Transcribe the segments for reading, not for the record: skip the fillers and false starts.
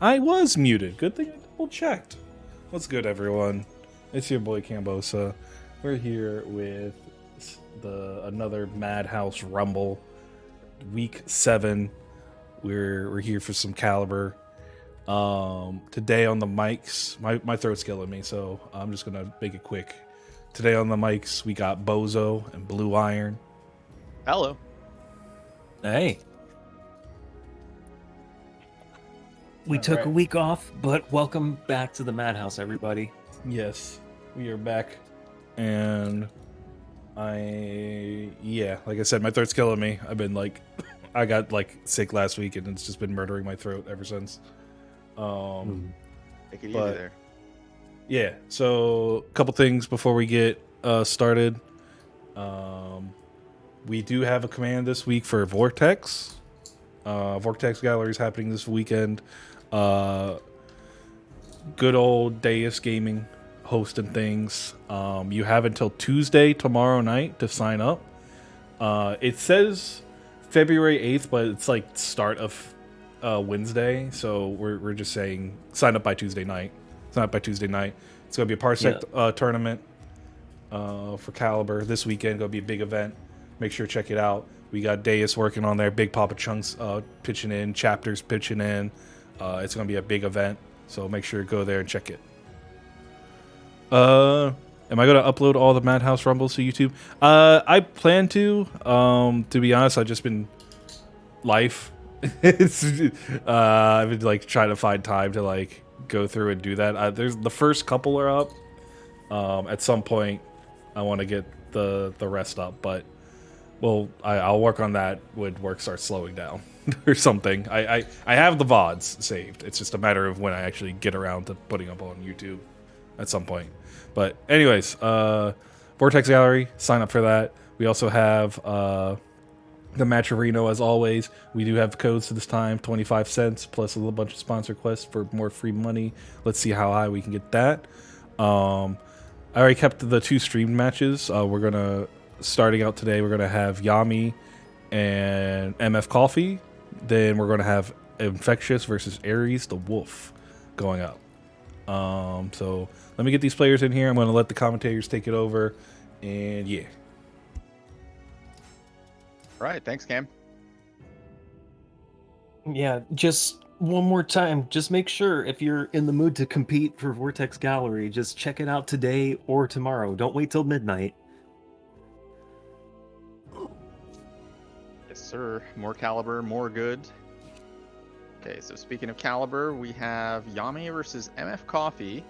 I was muted. Good thing I double checked. What's good, everyone? It's your boy Cambosa. We're here with another Madhouse Rumble, week 7. We're here for some Calibur. Today on the mics, my throat's killing me, so I'm just gonna make it quick. Today on the mics, we got Bozo and Blue Iron. Hello. Hey. We took a week off, but welcome back to the Madhouse, everybody. Yes, we are back, and like I said, my throat's killing me. I've been I got sick last week, and it's just been murdering my throat ever since. Take it easy there. Yeah, so a couple things before we get started. We do have a command this week for Vortex. Vortex Gallery is happening this weekend. Good old Deus Gaming hosting things. You have until Tuesday, tomorrow night, to sign up. It says February 8th, but it's start of Wednesday, so we're just saying sign up by Tuesday night. Sign up by Tuesday night. It's gonna be a Parsec tournament for Calibur this weekend. Gonna be a big event. Make sure to check it out. We got Deus working on there, Big Papa Chunks pitching in, Chapters pitching in. It's going to be a big event, so make sure to go there and check it. Am I going to upload all the Madhouse Rumbles to YouTube? I plan to. To be honest, I've just been life. I've been trying to find time to go through and do that. There's the first couple are up. At some point, I want to get the rest up, but I'll work on that when work starts slowing down or something. I have the VODs saved. It's just a matter of when I actually get around to putting up on YouTube at some point. But anyways, Vortex Gallery, sign up for that. We also have the Matcherino, as always. We do have codes to this time, 25 cents, plus a little bunch of sponsor quests for more free money. Let's see how high we can get that. I already kept the 2 streamed matches. Starting out today, we're going to have Yami and MF Coffee. Then we're going to have Infectious versus Ares the Wolf going up. So let me get these players in here. I'm going to let the commentators take it over. And yeah. All right. Thanks, Cam. Yeah, just one more time. Just make sure if you're in the mood to compete for Vortex Gallery, just check it out today or tomorrow. Don't wait till midnight. Yes, sir. More Calibur, more good. Okay, so speaking of Calibur, we have Yami versus MF Coffee.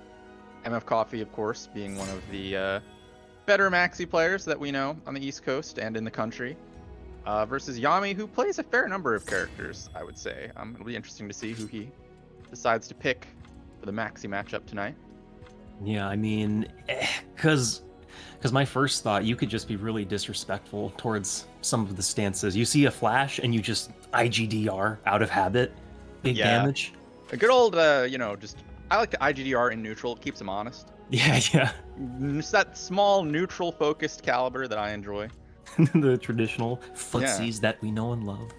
MF Coffee, of course, being one of the better Maxi players that we know on the East Coast and in the country. Versus Yami, who plays a fair number of characters, I would say. It'll be interesting to see who he decides to pick for the Maxi matchup tonight. Yeah, I mean, because my first thought, you could just be really disrespectful towards some of the stances. You see a flash and you just IGDR out of habit. Big damage. A good old, I like the IGDR in neutral. It keeps him honest. Yeah. It's that small, neutral-focused Calibur that I enjoy. The traditional footsies that we know and love.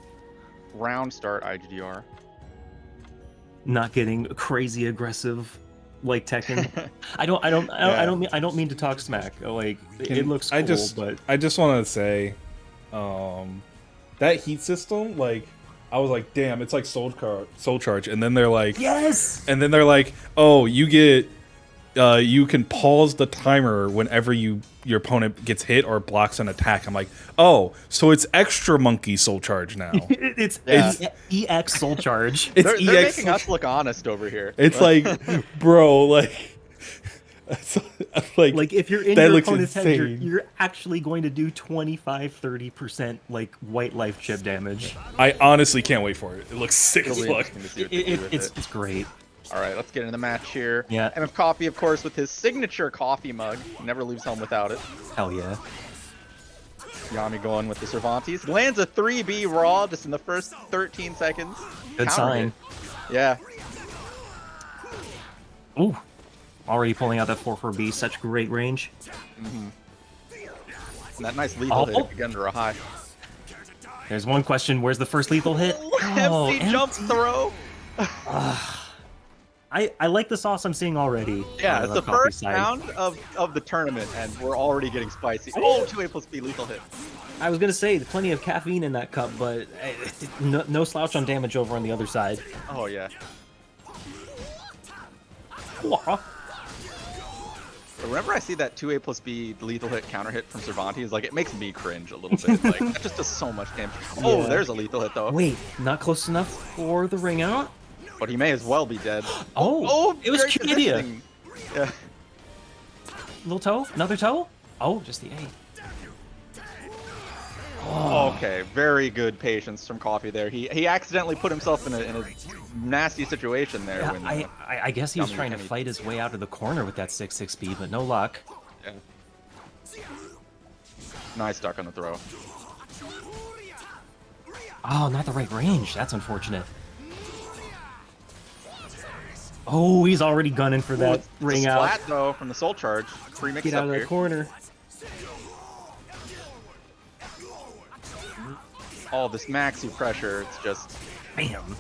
Round start IGDR. Not getting crazy aggressive like Tekken. I don't mean to talk smack. It looks cool, but I just want to say, that heat system, I was like, damn, it's like Soul Charge, and then they're like, yes, and then they're like, oh, you get, you can pause the timer whenever your opponent gets hit or blocks an attack. I'm like, oh, so it's extra monkey Soul Charge now. it's EX Soul Charge. They're making us look honest over here. It's bro, if you're in your opponent's head, you're actually going to do 25-30% white life chip damage. I honestly can't wait for it. It looks sick as fuck. It's great. All right, let's get into the match here. Yeah. MF Coffee, of course, with his signature coffee mug. Never leaves home without it. Hell yeah. Yami going with the Cervantes. Lands a 3B raw just in the first 13 seconds. Good sign. Yeah. Ooh. Already pulling out that 4-4B. Such great range. Mm-hmm. And that nice lethal hit if you get under a high. There's one question. Where's the first lethal hit? Empty jump throw. I like the sauce I'm seeing already. Yeah, on it's the coffee first side. round of the tournament, and we're already getting spicy. Oh, 2A+B lethal hit. I was gonna say plenty of caffeine in that cup, but no slouch on damage over on the other side. Oh yeah. Whenever I see that 2A+B lethal hit counter hit from Cervantes, like, it makes me cringe a little bit. Like, that just does so much damage. Oh, Yeah. there's a lethal hit though. Wait, not close enough for the ring out? But he may as well be dead. Oh, it was great cute idea. positioning. Yeah. Little toe? Another toe? Oh, just the A. Okay, very good patience from Coffee there. He accidentally put himself in a nasty situation there. Yeah, when, I guess he was Yami trying to Kenny- fight his way out of the corner with that 6-6 speed, but no luck. Yeah. Nice duck on the throw. Oh, not the right range. That's unfortunate. Oh, he's already gunning for that ring out. Splat though from the soul charge. Free mix Get up out of here. the corner. All this maxi pressure. It's just Bam.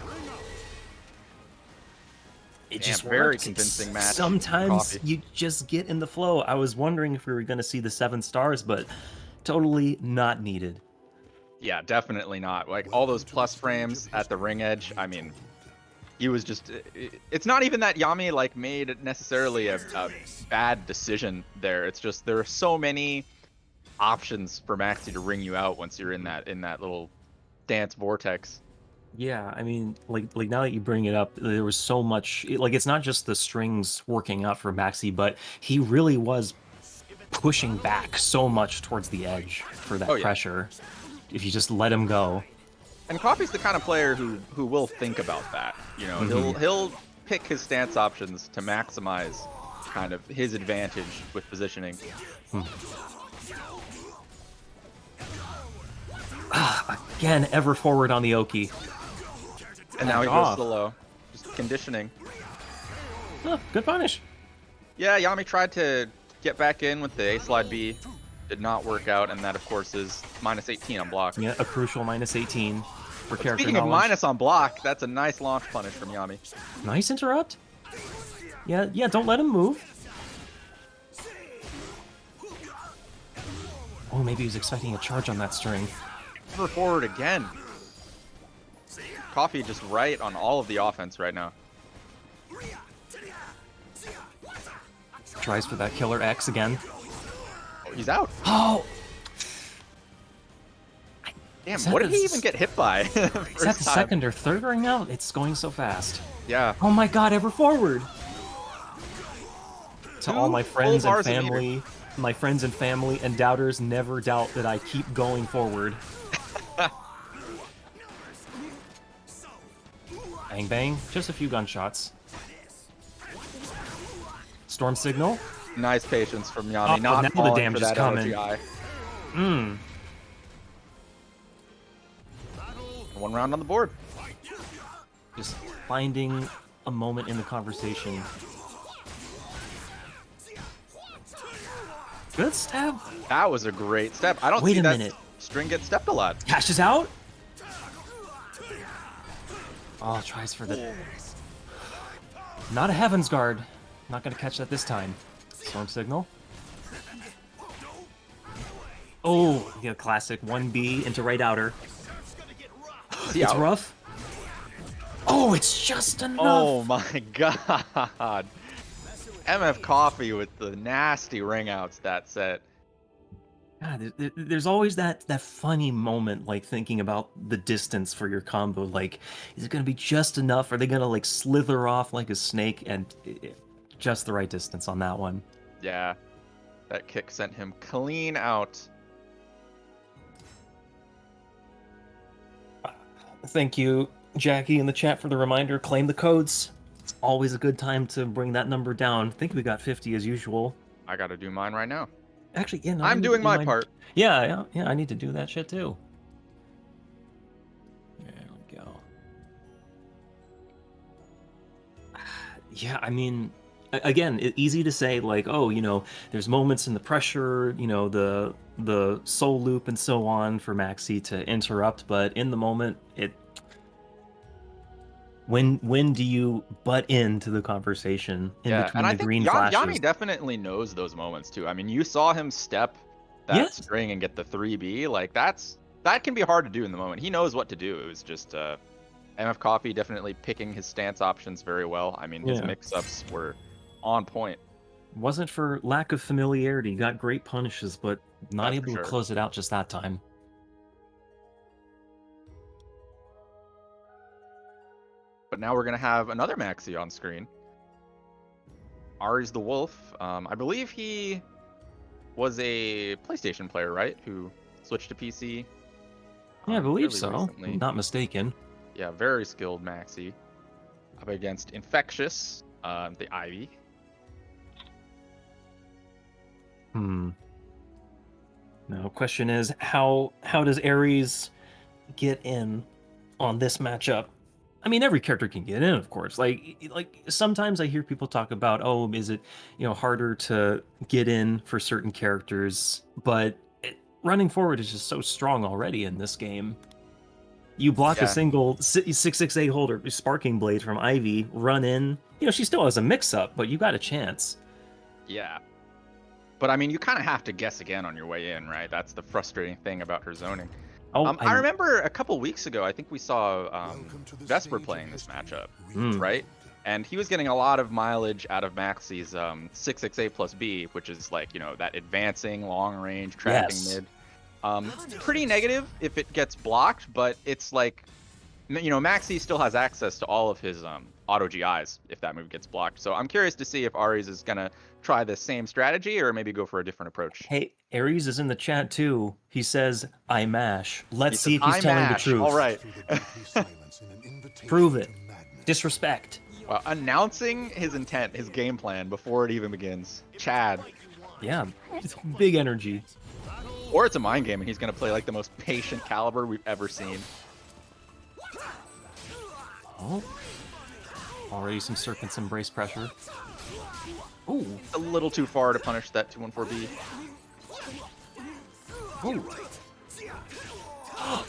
It just very works. convincing match. Sometimes Coffee. you just get in the flow. I was wondering if we were going to see the 7 stars, but totally not needed. Yeah, definitely not. Like all those plus frames at the ring edge. I mean, he was just. It's not even that Yami like made necessarily a bad decision there. It's just there are so many options for Maxi to ring you out once you're in that little dance vortex. Yeah, I mean, like now that you bring it up, there was so much. Like, it's not just the strings working out for Maxi, but he really was pushing back so much towards the edge for that pressure. If you just let him go. And Coffee's the kind of player who will think about that. You know, he'll pick his stance options to maximize kind of his advantage with positioning. Again, ever forward on the Oki. And now he goes slow. Just conditioning. Oh, good punish. Yeah, Yami tried to get back in with the A slide B. Did not work out, and that of course is -18 on block. Yeah, a crucial -18 for character Speaking of knowledge. minus on block, that's a nice launch punish from Yami. Nice interrupt. Yeah, don't let him move. Oh, maybe he was expecting a charge on that string. Ever forward again. Coffee just right on all of the offense right now. Tries for that killer X again. Oh, he's out. Oh! Damn, what did he even get hit by? Is that the second or third ring out? It's going so fast. Yeah. Oh my god, ever forward! To all my friends full and bars of family, my friends and family and doubters, never doubt that I keep going forward. Bang bang, just a few gunshots. Storm signal. Nice patience from Yami. Oh, not now the falling damage for is that coming. LGI. Mmm. One round on the board. Just finding a moment in the conversation. Good stab. That was a great step. I don't Wait see a that minute. string get stepped a lot. Cashes out. Oh, tries for the... Not a Heaven's Guard. Not going to catch that this time. Storm signal. Oh, yeah, classic 1B into right outer. It's rough. Oh, it's just enough. Oh my god. MF Coffee with the nasty ring outs that set. God, there's always that funny moment, like thinking about the distance for your combo. Like, is it going to be just enough? Are they going to like slither off like a snake? And just the right distance on that one. Yeah, that kick sent him clean out. Thank you, Jackie, in the chat for the reminder. Claim the codes. It's always a good time to bring that number down. I think we got 50 as usual. I got to do mine right now. Actually, yeah, no, I'm doing my part. Yeah, I need to do that shit too. There we go. Yeah, I mean, again, easy to say, like, oh, you know, there's moments in the pressure, you know, the soul loop and so on for Maxi to interrupt, but in the moment, When do you butt into the conversation in Yeah, between and I the think green flashes? Yami definitely knows those moments too. I mean, you saw him step that Yes. string and get the 3B. Like that can be hard to do in the moment. He knows what to do. It was just MF Coffee definitely picking his stance options very well. I mean, his Yeah. mix-ups were on point. Wasn't for lack of familiarity. Got great punishes, but not That's for able to sure. close it out just that time. But now we're gonna have another Maxi on screen. Ari's the Wolf. I believe he was a PlayStation player, right? Who switched to PC. Yeah, I believe fairly so. recently. Not mistaken. Yeah, very skilled Maxi. Up against Infectious, the Ivy. Now, question is, how does Ares get in on this matchup? I mean, every character can get in, of course. Like sometimes I hear people talk about, oh, is it harder to get in for certain characters? But running forward is just so strong already in this game. You block a single 668 holder Sparking Blade from Ivy, run in. She still has a mix-up, but you got a chance. Yeah. But I mean, you kind of have to guess again on your way in, right? That's the frustrating thing about her zoning. Oh, I remember a couple weeks ago, I think we saw Vesper playing this matchup, right? And he was getting a lot of mileage out of Maxi's 668 plus B, which is like, that advancing, long range, trapping mid. Pretty negative if it gets blocked, but it's like, Maxi still has access to all of his auto GIs if that move gets blocked. So I'm curious to see if Ares is going to try the same strategy or maybe go for a different approach. Hey, Ares is in the chat too. He says, I mash. Let's see if he's telling the truth. All right. Prove it. Disrespect. Well, announcing his intent, his game plan before it even begins. Chad. Yeah, it's big energy. Or it's a mind game and he's going to play like the most patient Calibur we've ever seen. Oh. Already some Serpent's Embrace pressure. Ooh. A little too far to punish that 214B. Ooh.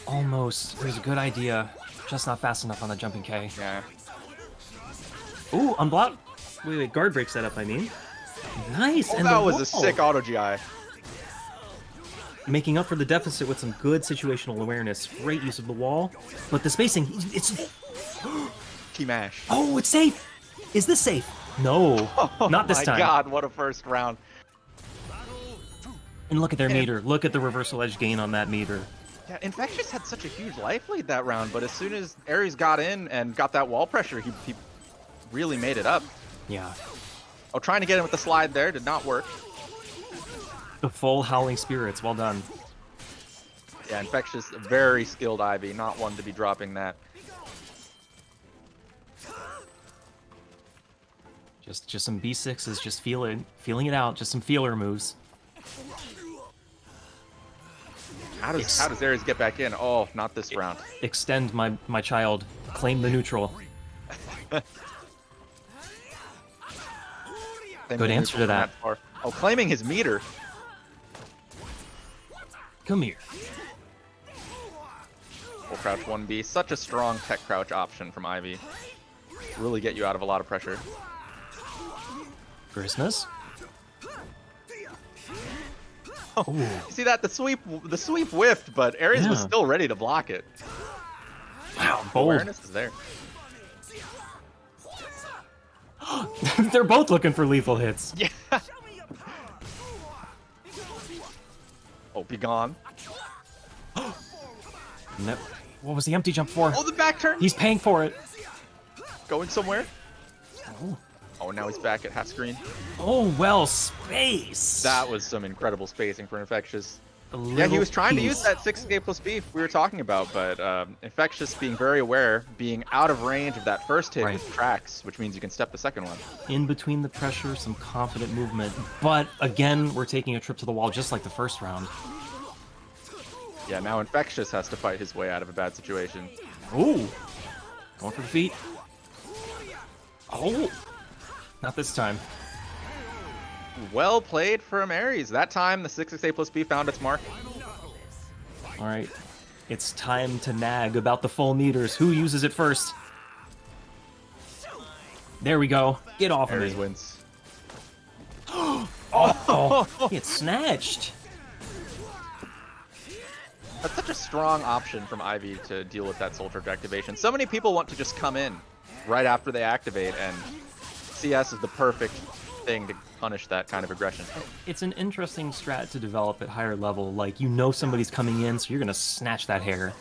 Almost. It was a good idea. Just not fast enough on the jumping K. Yeah. Ooh, unblock. Wait, guard break setup, I mean. Nice. Oh, and that was a sick auto GI. Making up for the deficit with some good situational awareness. Great use of the wall. But the spacing, it's... Key mash. Oh, it's safe. Is this safe? No, not this time. Oh my god, what a first round. And look at their meter. Look at the reversal edge gain on that meter. Yeah, Infectious had such a huge life lead that round, but as soon as Ares got in and got that wall pressure, he really made it up. Yeah. Oh, trying to get him with the slide there did not work. The full Howling Spirits. Well done. Yeah, Infectious, very skilled Ivy. Not one to be dropping that. Just some B6s, just feeling it out. Just some feeler moves. How does Ares get back in? Oh, not this round. Extend my child. Claim the neutral. Good answer to that. Oh, claiming his meter. Come here. Full crouch 1B. Such a strong tech crouch option from Ivy. Really get you out of a lot of pressure. Christmas. Oh, you see that? The sweep whiffed, but Ares was still ready to block it. Wow, bold. Awareness is there. They're both looking for lethal hits. Yeah. Oh, be gone. No. What was the empty jump for? Oh, the back turn. He's paying for it. Going somewhere. Oh, now he's back at half screen. Oh, well, space. That was some incredible spacing for Infectious. Yeah, he was trying to use that 6K plus beef we were talking about, but Infectious being very aware, being out of range of that first hit with tracks, which means you can step the second one. In between the pressure, some confident movement. But again, we're taking a trip to the wall just like the first round. Yeah, now Infectious has to fight his way out of a bad situation. Ooh. Going for the feet. Oh. Not this time. Well played from Ares. That time, the 6XA plus B found its mark. All right. It's time to nag about the full meters. Who uses it first? There we go. Get off of Ares me. wins. Oh, it's snatched. That's such a strong option from Ivy to deal with that Soul Charge activation. So many people want to just come in right after they activate, and CS is the perfect thing to punish that kind of aggression. It's an interesting strat to develop at higher level. Like, you know somebody's coming in, so you're going to snatch that hair.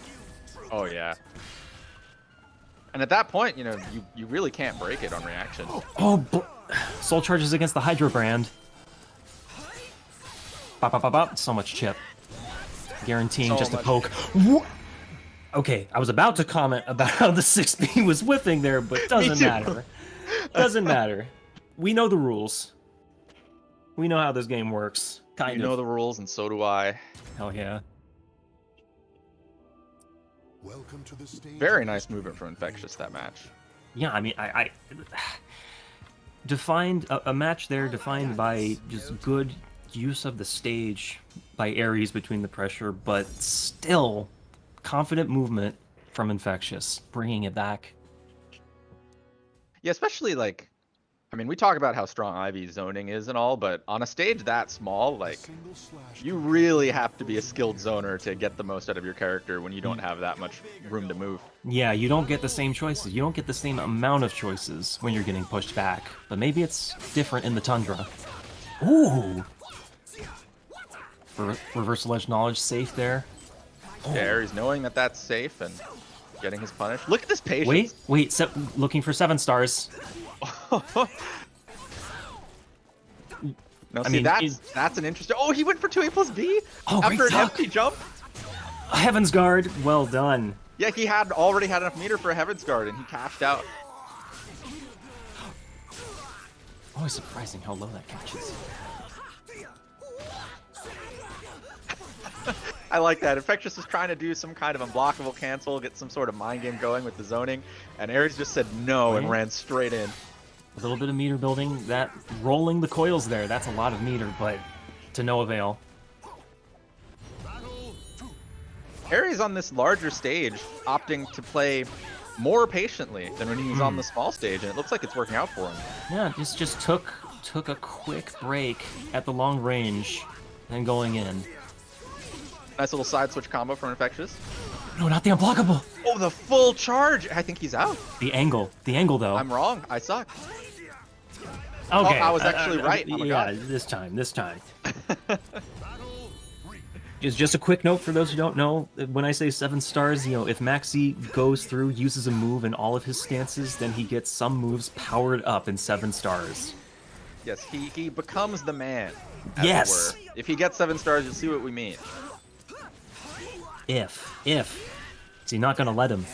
Oh, yeah. And at that point, you know, you really can't break it on reaction. Oh, Soul Charges against the Hydro Brand. Bop, bop, bop, bop. So much chip. Guaranteeing So just a much poke. Okay, I was about to comment about how the 6B was whiffing there, but doesn't matter. Doesn't matter. We know the rules. We know how this game works. Kind You of. know the rules, and so do I. Hell yeah. Welcome to the stage. Very nice movement from Infectious that match. Yeah, I mean, I defined a match there defined by just good use of the stage by Ares between the pressure, but still confident movement from Infectious, bringing it back. Yeah, especially like, I mean, we talk about how strong Ivy's zoning is and all, but on a stage that small, like, Single slash you really have to be a skilled zoner to get the most out of your character when you don't have that much room to move. Yeah, you don't get the same choices. You don't get the same amount of choices when you're getting pushed back. But maybe it's different in the Tundra. Ooh! Reversal Edge Knowledge safe there. Yeah, Ares knowing that that's safe and getting his punish. Look at this patience. Wait, looking for 7 stars. No, I see, mean, that's an interesting. Oh, he went for 2A plus B Oh, after great an tuck. empty jump. Heaven's Guard, well done. Yeah, he had already had enough meter for a Heaven's Guard, and he cashed out. Always surprising how low that catches. I like that. Infectious was trying to do some kind of unblockable cancel, get some sort of mind game going with the zoning, and Ares just said no and Right. ran straight in. A little bit of meter building, that rolling the coils there, that's a lot of meter, but to no avail. Ares on this larger stage opting to play more patiently than when he was on the small stage, and it looks like it's working out for him. Yeah, just took a quick break at the long range, then going in. Nice little side switch combo from Infectious. No, not the unblockable. Oh, the full charge! I think he's out. The angle though. I'm wrong. I suck. Okay, I was actually right. Oh my yeah, God. this time. Just a quick note for those who don't know, when I say 7 stars, you know, if Maxi goes through, uses a move in all of his stances, then he gets some moves powered up in 7 stars. Yes, he becomes the man. As Yes. It were. If he gets 7 stars, you'll see what we mean. If. Is he not gonna let him?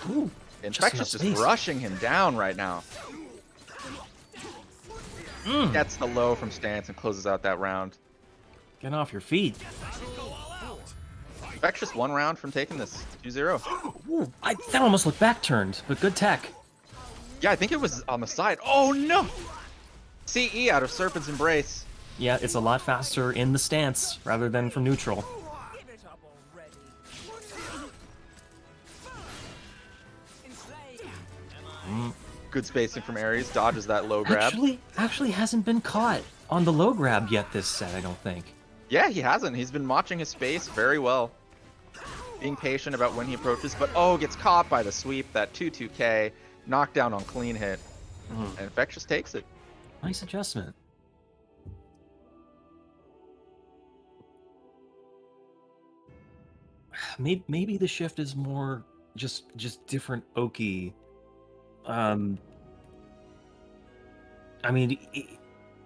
Ooh, Infectious enough just space. rushing him down right now. Mm. Gets the low from stance and closes out that round. Get off your feet. Infectious 1 round from taking this 2-0. Ooh, that almost looked back turned, but good tech. Yeah, I think it was on the side. Oh no! CE out of Serpent's Embrace. Yeah, it's a lot faster in the stance rather than from neutral. Good spacing from Ares. Dodges that low grab. Actually hasn't been caught on the low grab yet this set, I don't think. Yeah, he hasn't. He's been watching his space very well. Being patient about when he approaches, but oh, gets caught by the sweep. That 2-2K. Knockdown on clean hit. And Infectious takes it. Nice adjustment. Maybe the shift is more just different Oki. I mean,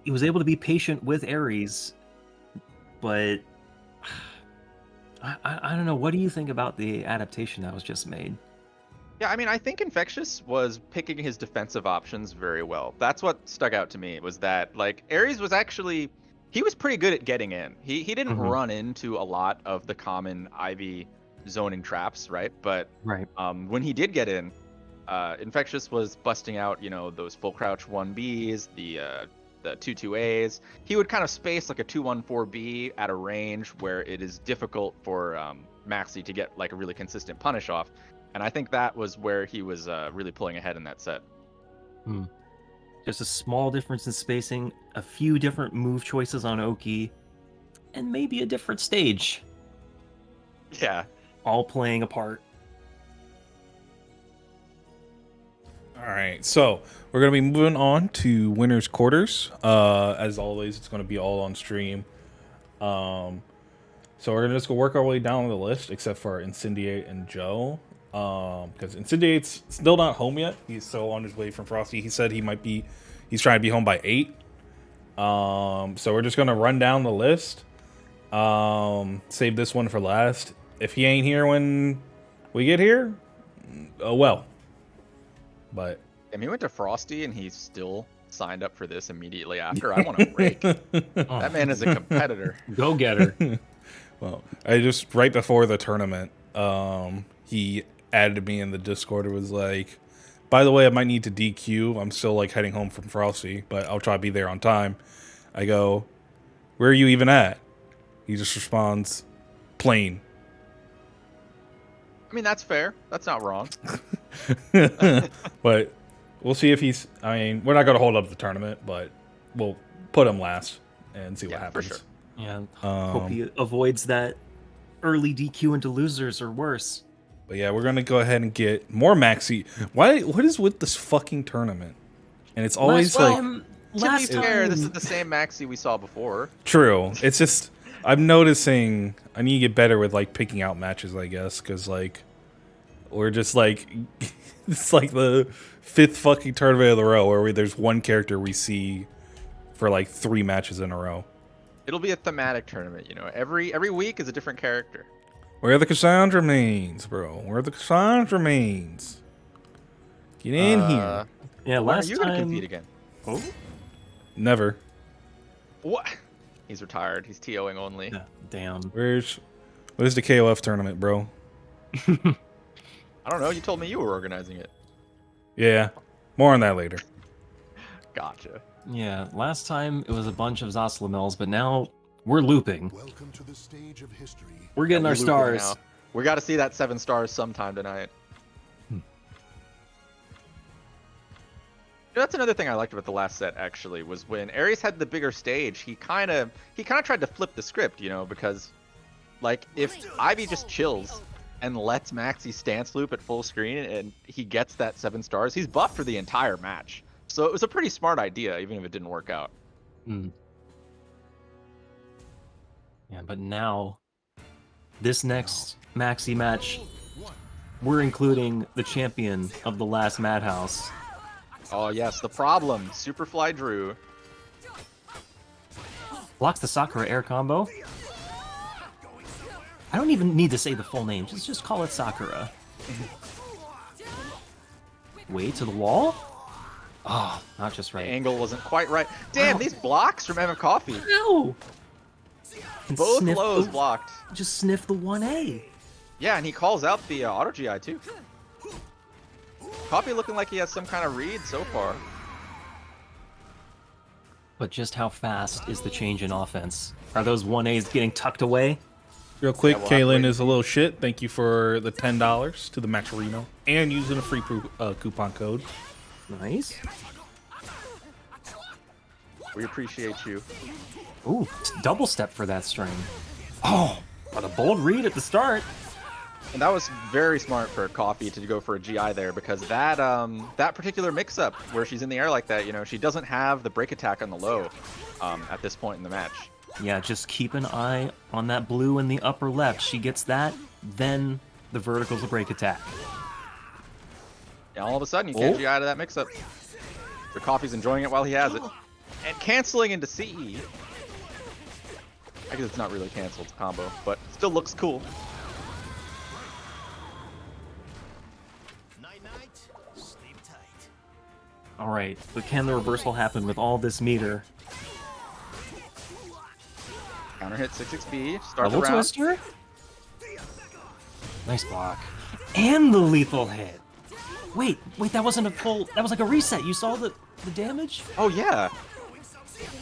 he was able to be patient with Ares, but I don't know. What do you think about the adaptation that was just made? Yeah, I mean, I think Infectious was picking his defensive options very well. That's what stuck out to me, was that, like, Ares was actually... He was pretty good at getting in. He didn't run into a lot of the common Ivy zoning traps, right? But Right. when he did get in, Infectious was busting out, you know, those full crouch 1Bs, the 2-2As. He would kind of space like a 2-1-4B at a range where it is difficult for Maxi to get like a really consistent punish off. And I think that was where he was really pulling ahead in that set. Just a small difference in spacing, a few different move choices on Oki, and maybe a different stage, Yeah. all playing a part. All right, so we're gonna be moving on to winners quarters. As always, it's gonna be all on stream. So we're gonna just go work our way down the list, except for Incendiate and Joe, because Incendiate's still not home yet. He's still on his way from Frosty. He said he's trying to be home by 8. So we're just gonna run down the list. Save this one for last. If he ain't here when we get here, oh well. But I mean, he went to Frosty and he still signed up for this immediately after. I want to break. That man is a competitor. Go getter. well, I just right before the tournament, he added me in the Discord. It was like, by the way, I might need to DQ. I'm still like heading home from Frosty, but I'll try to be there on time. I go, where are you even at? He just responds, plane. I mean, that's fair. That's not wrong. But we'll see if he's. I mean, we're not going to hold up the tournament, but we'll put him last and see what happens. For sure. Yeah, hope he avoids that early DQ into losers or worse. But yeah, we're going to go ahead and get more maxi. What is with this fucking tournament? And it's always To be fair, this is the same Maxi we saw before. True. It's just I'm noticing I need to get better with like picking out matches, I guess, because like we're just like it's like the 5th fucking tournament of the row where there's one character we see for like 3 matches in a row. It'll be a thematic tournament, you know. Every week is a different character. Where are the Cassandra mains, bro? Where are the Cassandra mains? Get in here. Yeah, When are last you gonna time. compete again? Oh, Never. What? He's retired. He's TOing only. yeah, damn. Where's the KOF tournament, bro? I don't know. You told me you were organizing it. Yeah. More on that later. Gotcha. Yeah, last time it was a bunch of Zoslamels, but now we're looping. Welcome to the stage of history. We're getting Yeah, our we loop it stars. now. We got to see that 7 stars sometime tonight. You know, that's another thing I liked about the last set, actually, was when Ares had the bigger stage, he kind of tried to flip the script, you know, because, like, if Ivy just chills and lets Maxi stance loop at full screen and he gets that 7 stars, he's buffed for the entire match. So it was a pretty smart idea, even if it didn't work out. Yeah, but now, this next Maxi match, we're including the champion of the last Madhouse. Oh, yes, the problem. Superfly Drew. Blocks the Sakura air combo. I don't even need to say the full name. Just call it Sakura. Way to the wall? Oh, not just The right. angle wasn't quite right. Damn, Wow. these blocks from Emma Coffee. No! And Both sniff lows the- blocked. Just sniff the 1A. Yeah, and he calls out the auto GI too. Coffee looking like he has some kind of read so far. But just how fast is the change in offense? Are those 1As getting tucked away? Real quick, Yeah, we'll have to Kaylin wait. is a little shit. Thank you for the $10 to the Max Reno and using a free coupon code. Nice. We appreciate you. Ooh, double step for that string. Oh, but a bold read at the start. And that was very smart for Coffee to go for a GI there, because that that particular mix-up where she's in the air like that, you know, she doesn't have the break attack on the low at this point in the match. Yeah, just keep an eye on that blue in the upper left. She gets that, then the vertical's a break attack. And all of a sudden, you can't Oh. GI to that mix-up. So Coffee's enjoying it while he has it. And canceling into CE. I guess it's not really canceled, it's a combo, but still looks cool. All right, but can the reversal happen with all this meter? Counter hit 6XP, start the Double round. twister? Nice block. And the lethal hit. Wait, that wasn't a full... That was like a reset. You saw the damage? Oh yeah,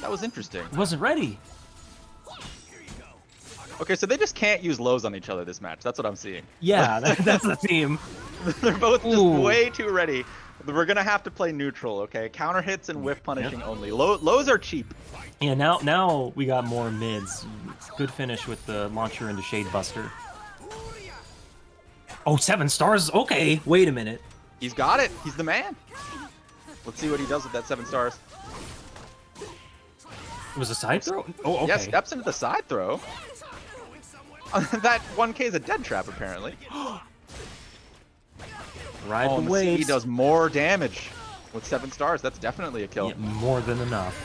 that was interesting. It wasn't ready. Okay, so they just can't use lows on each other this match. That's what I'm seeing. Yeah, that's the theme. They're both just Ooh. way too ready. We're gonna have to play neutral, okay? Counter hits and whiff punishing only. Lows are cheap. Yeah, now we got more mids. Good finish with the launcher into Shade Buster. Oh, 7 stars? Okay, wait a minute. He's got it. He's the man. Let's see what he does with that 7 stars. It was a side throw? Oh, okay. Yeah, steps into the side throw. That 1K is a dead trap, apparently. Ride Oh, the and waves. he does more damage with 7 stars. That's definitely a kill. Yeah, more than enough.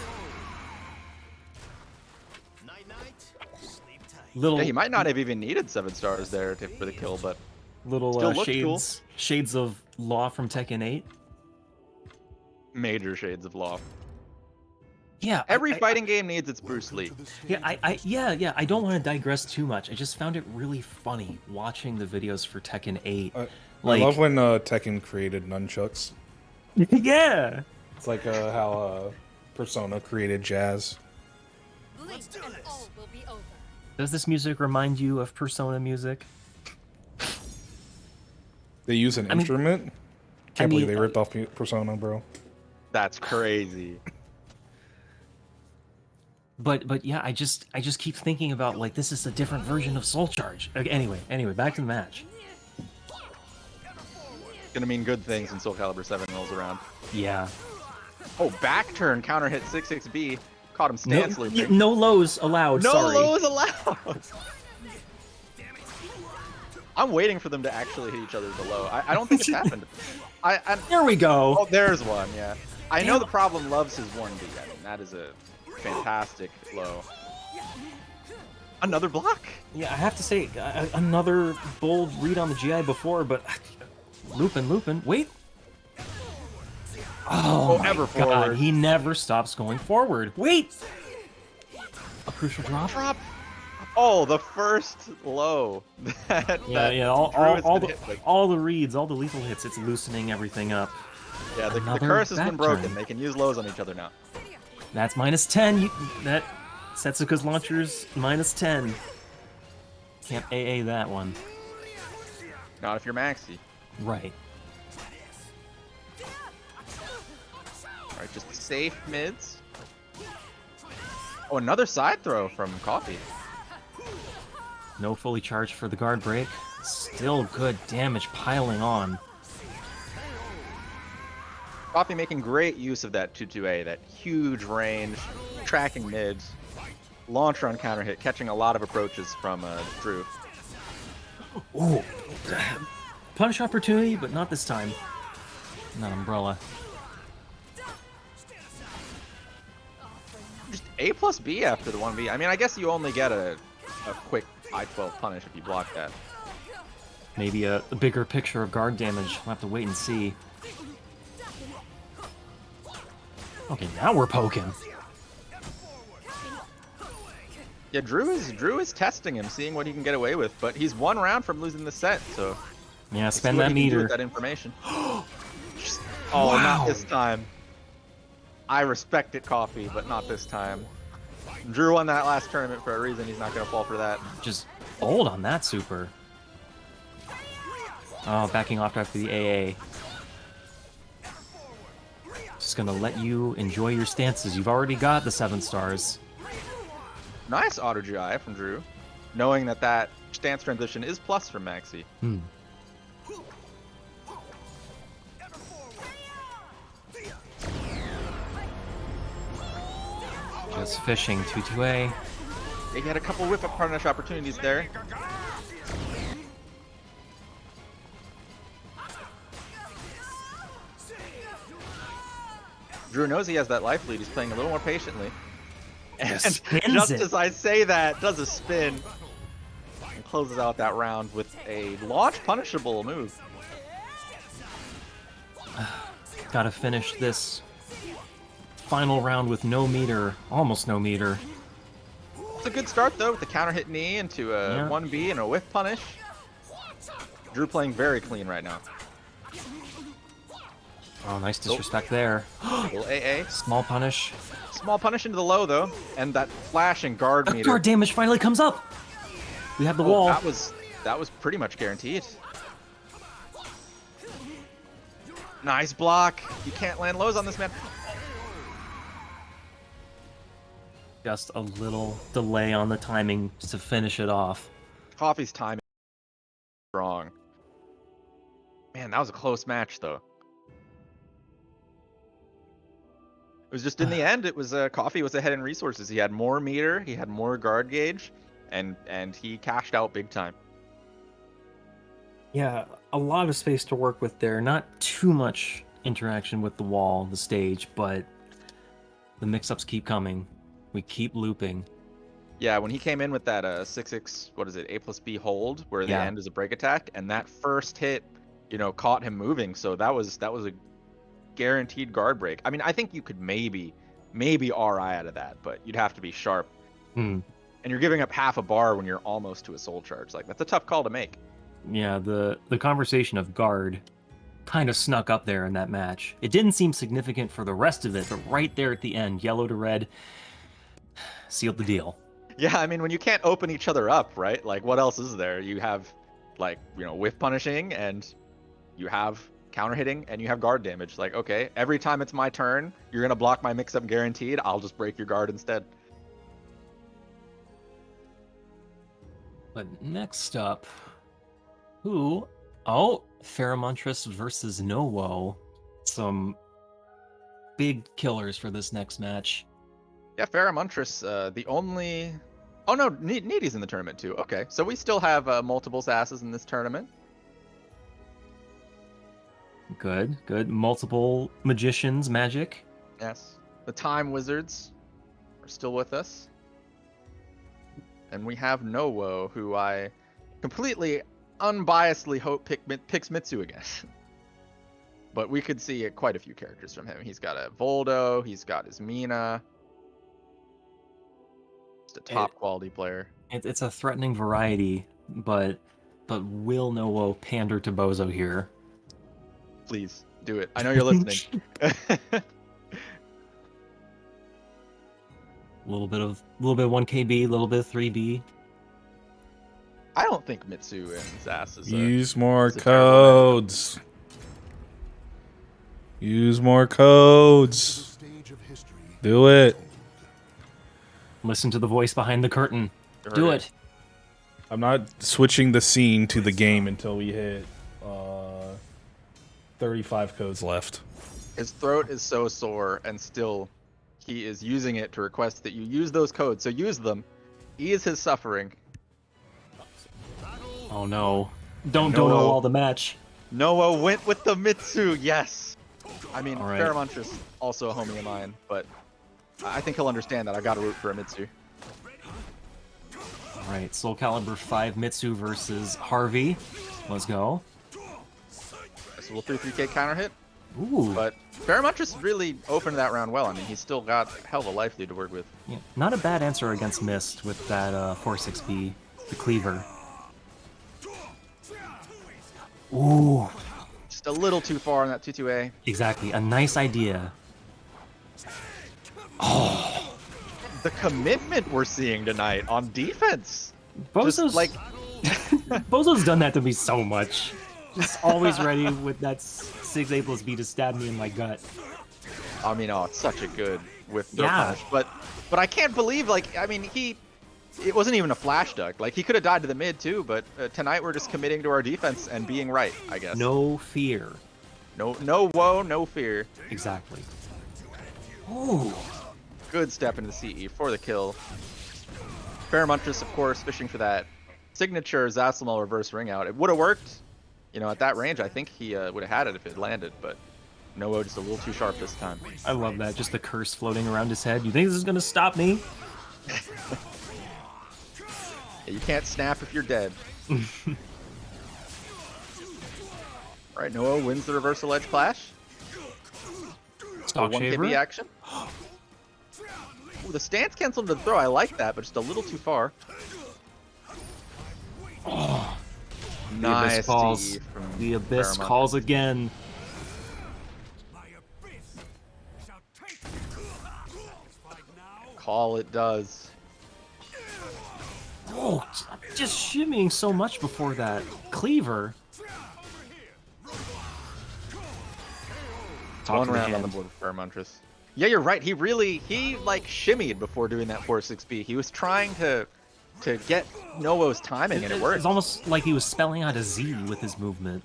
Little, Yeah, he might not have even needed 7 stars there for the kill, but little still looked cool. shades of Law from Tekken 8. Major shades of law. Yeah, Every fighting game needs its Bruce Lee. Yeah, I don't want to digress too much. I just found it really funny watching the videos for Tekken 8. I Like, love when Tekken created nunchucks. yeah. It's like how Persona created jazz. Let's do this. All will be over. Does this music remind you of Persona music? They use an instrument. Can't believe mean, they ripped off Persona, bro. That's crazy. But yeah, I just keep thinking about, like, this is a different version of Soul Charge. Okay, anyway, back to the match. Gonna mean good things when SoulCalibur 7 rolls around. Yeah. Oh, back turn, counter hit 66B. Caught him stance looping. No lows allowed. No sorry. lows allowed! I'm waiting for them to actually hit each other with a low. I don't think it's happened. There we go. Oh, there's one, yeah. I know Damn. the problem loves his 1B. I mean, that is a fantastic low. Another block? Yeah, I have to say, another bold read on the GI before, but looping. Wait. Oh, my ever God, forward. he never stops going forward. Wait. A crucial drop. Drop. Oh, the first low. Yeah. All the reads, all the lethal hits, it's loosening everything up. Yeah, the Another curse has back been broken. turn. They can use lows on each other now. That's -10. That Setsuka's launcher's -10. Can't AA that one. Not if you're Maxi. Right. Alright, just safe mids. Oh, another side throw from Coffee. No fully charged for the guard break. Still good damage piling on. Coffee making great use of that 2-2A, that huge range, tracking mids, launcher on counter hit, catching a lot of approaches from Drew. Ooh. Punish opportunity, but not this time. Not Umbrella. Just A plus B after the 1B. I mean, I guess you only get a quick I-12 punish if you block that. Maybe a bigger picture of guard damage. We'll have to wait and see. Okay, now we're poking. Yeah, Drew is testing him, seeing what he can get away with, but he's 1 round from losing the set, so Yeah, let's see spend what that he can do meter. with that information. Oh, Wow. not this time. I respect it, Coffee, but not this time. Drew won that last tournament for a reason. He's not going to fall for that. Just bold on that super. Oh, backing off after the AA. Just gonna let you enjoy your stances. You've already got the 7 stars. Nice auto GI from Drew, knowing that that stance transition is plus from Maxi. Just fishing 2-2A. He had a couple whip up punish opportunities there. Drew knows he has that life lead. He's playing a little more patiently. And spins just it. as I say that, does a spin and closes out that round with a launch punishable move. Gotta finish this final round with no meter. Almost no meter. It's a good start though with the counter hit knee into a Yeah. 1B and a whiff punish. Drew playing very clean right now. Oh, nice disrespect there. Little AA. Small punish. Small punish into the low though, and that flash and guard meter. Guard damage finally comes up. We have the Oh, wall. that was pretty much guaranteed. Nice block. You can't land lows on this man. Just a little delay on the timing to finish it off. Coffee's timing strong. Man, that was a close match though. It was just in the end, it was Coffee was ahead in resources. He had more meter, he had more guard gauge, and he cashed out big time. Yeah, a lot of space to work with there. Not too much interaction with the wall, the stage, but the mix-ups keep coming. We keep looping. Yeah, when he came in with that 6-6, what is it, A+B hold, where the Yeah. end is a break attack, and that first hit, caught him moving. So that was a guaranteed guard break. I mean, I think you could maybe RI out of that, but you'd have to be sharp. Hmm. And you're giving up half a bar when you're almost to a soul charge. Like, that's a tough call to make. Yeah, the conversation of guard kind of snuck up there in that match. It didn't seem significant for the rest of it, but right there at the end, yellow to red, sealed the deal. Yeah, I mean, when you can't open each other up, right? Like, what else is there? You have, like, whiff punishing, and you have counter hitting, and you have guard damage. Like, okay, every time it's my turn, you're going to block my mix-up guaranteed. I'll just break your guard instead. But next up, Pheromontris versus Nowo. Some big killers for this next match. Yeah, Pheromontris, the only... Oh, no, Needy's in the tournament, too. Okay, so we still have multiple asses in this tournament. Good. Multiple magicians, magic. Yes. The Time Wizards are still with us. And we have Nowo, who I completely unbiasedly hope picks Mitsu again. But we could see quite a few characters from him. He's got a Voldo, he's got his Mina. Just a top quality player. It's a threatening variety, but will Nowo pander to Bozo here? Please, do it. I know you're listening. A little bit of 1KB, a little bit of 3B. I don't think Mitsu and Zas is Use more is a terrible codes. Use more codes. Do it. Listen to the voice behind the curtain. Do it. I'm not switching the scene to the game until we hit 35 codes left. His throat is so sore, and still he is using it to request that you use those codes. So use them. Ease his suffering. Oh no. Don't know all the match. Noah went with the Mitsu, yes. I mean, All right. Pheromontris also a homie of mine, but I think he'll understand that I gotta root for a Mitsu. Alright, SoulCalibur V Mitsu versus Harvey. Let's go. So we'll 3-3k counter hit, Ooh. but Pheromontris really opened that round well. I mean, he's still got a hell of a life lead to work with. Yeah, not a bad answer against Mist with that 4-6B, the cleaver. Ooh. Just a little too far on that 2-2A. Exactly, a nice idea. Oh. The commitment we're seeing tonight on defense. Bozo's like Bozo's done that to me so much. Just always ready with that 6A+B to stab me in my gut. I mean, oh, it's such a good whiff no Yeah. punish. But I can't believe, like, I mean, it wasn't even a flash duck. Like, he could have died to the mid too, but tonight we're just committing to our defense and being right, I guess. No fear. No woe, no fear. Exactly. Ooh. Good step into the CE for the kill. Pheromontris, of course, fishing for that signature Zaslamal reverse ring out. It would have worked. At that range, I think he would have had it if it landed, but Noah just a little too sharp this time. I love that. Just the curse floating around his head. You think this is going to stop me? Yeah, you can't snap if you're dead. Alright, Noah wins the reversal edge clash. Stock 1KB shaver. action. Ooh, the stance canceled to the throw. I like that, but just a little too far. Oh, Nice the Abyss calls. DE from The Abyss Pheromontris. calls again. Call it does. Oh, just shimmying so much before that cleaver. Talk One to the round on the hand. board for Fermentris. Yeah, you're right. He like shimmied before doing that 4-6B. He was trying to get Novo's timing, and it worked. It's almost like he was spelling out a Z with his movement.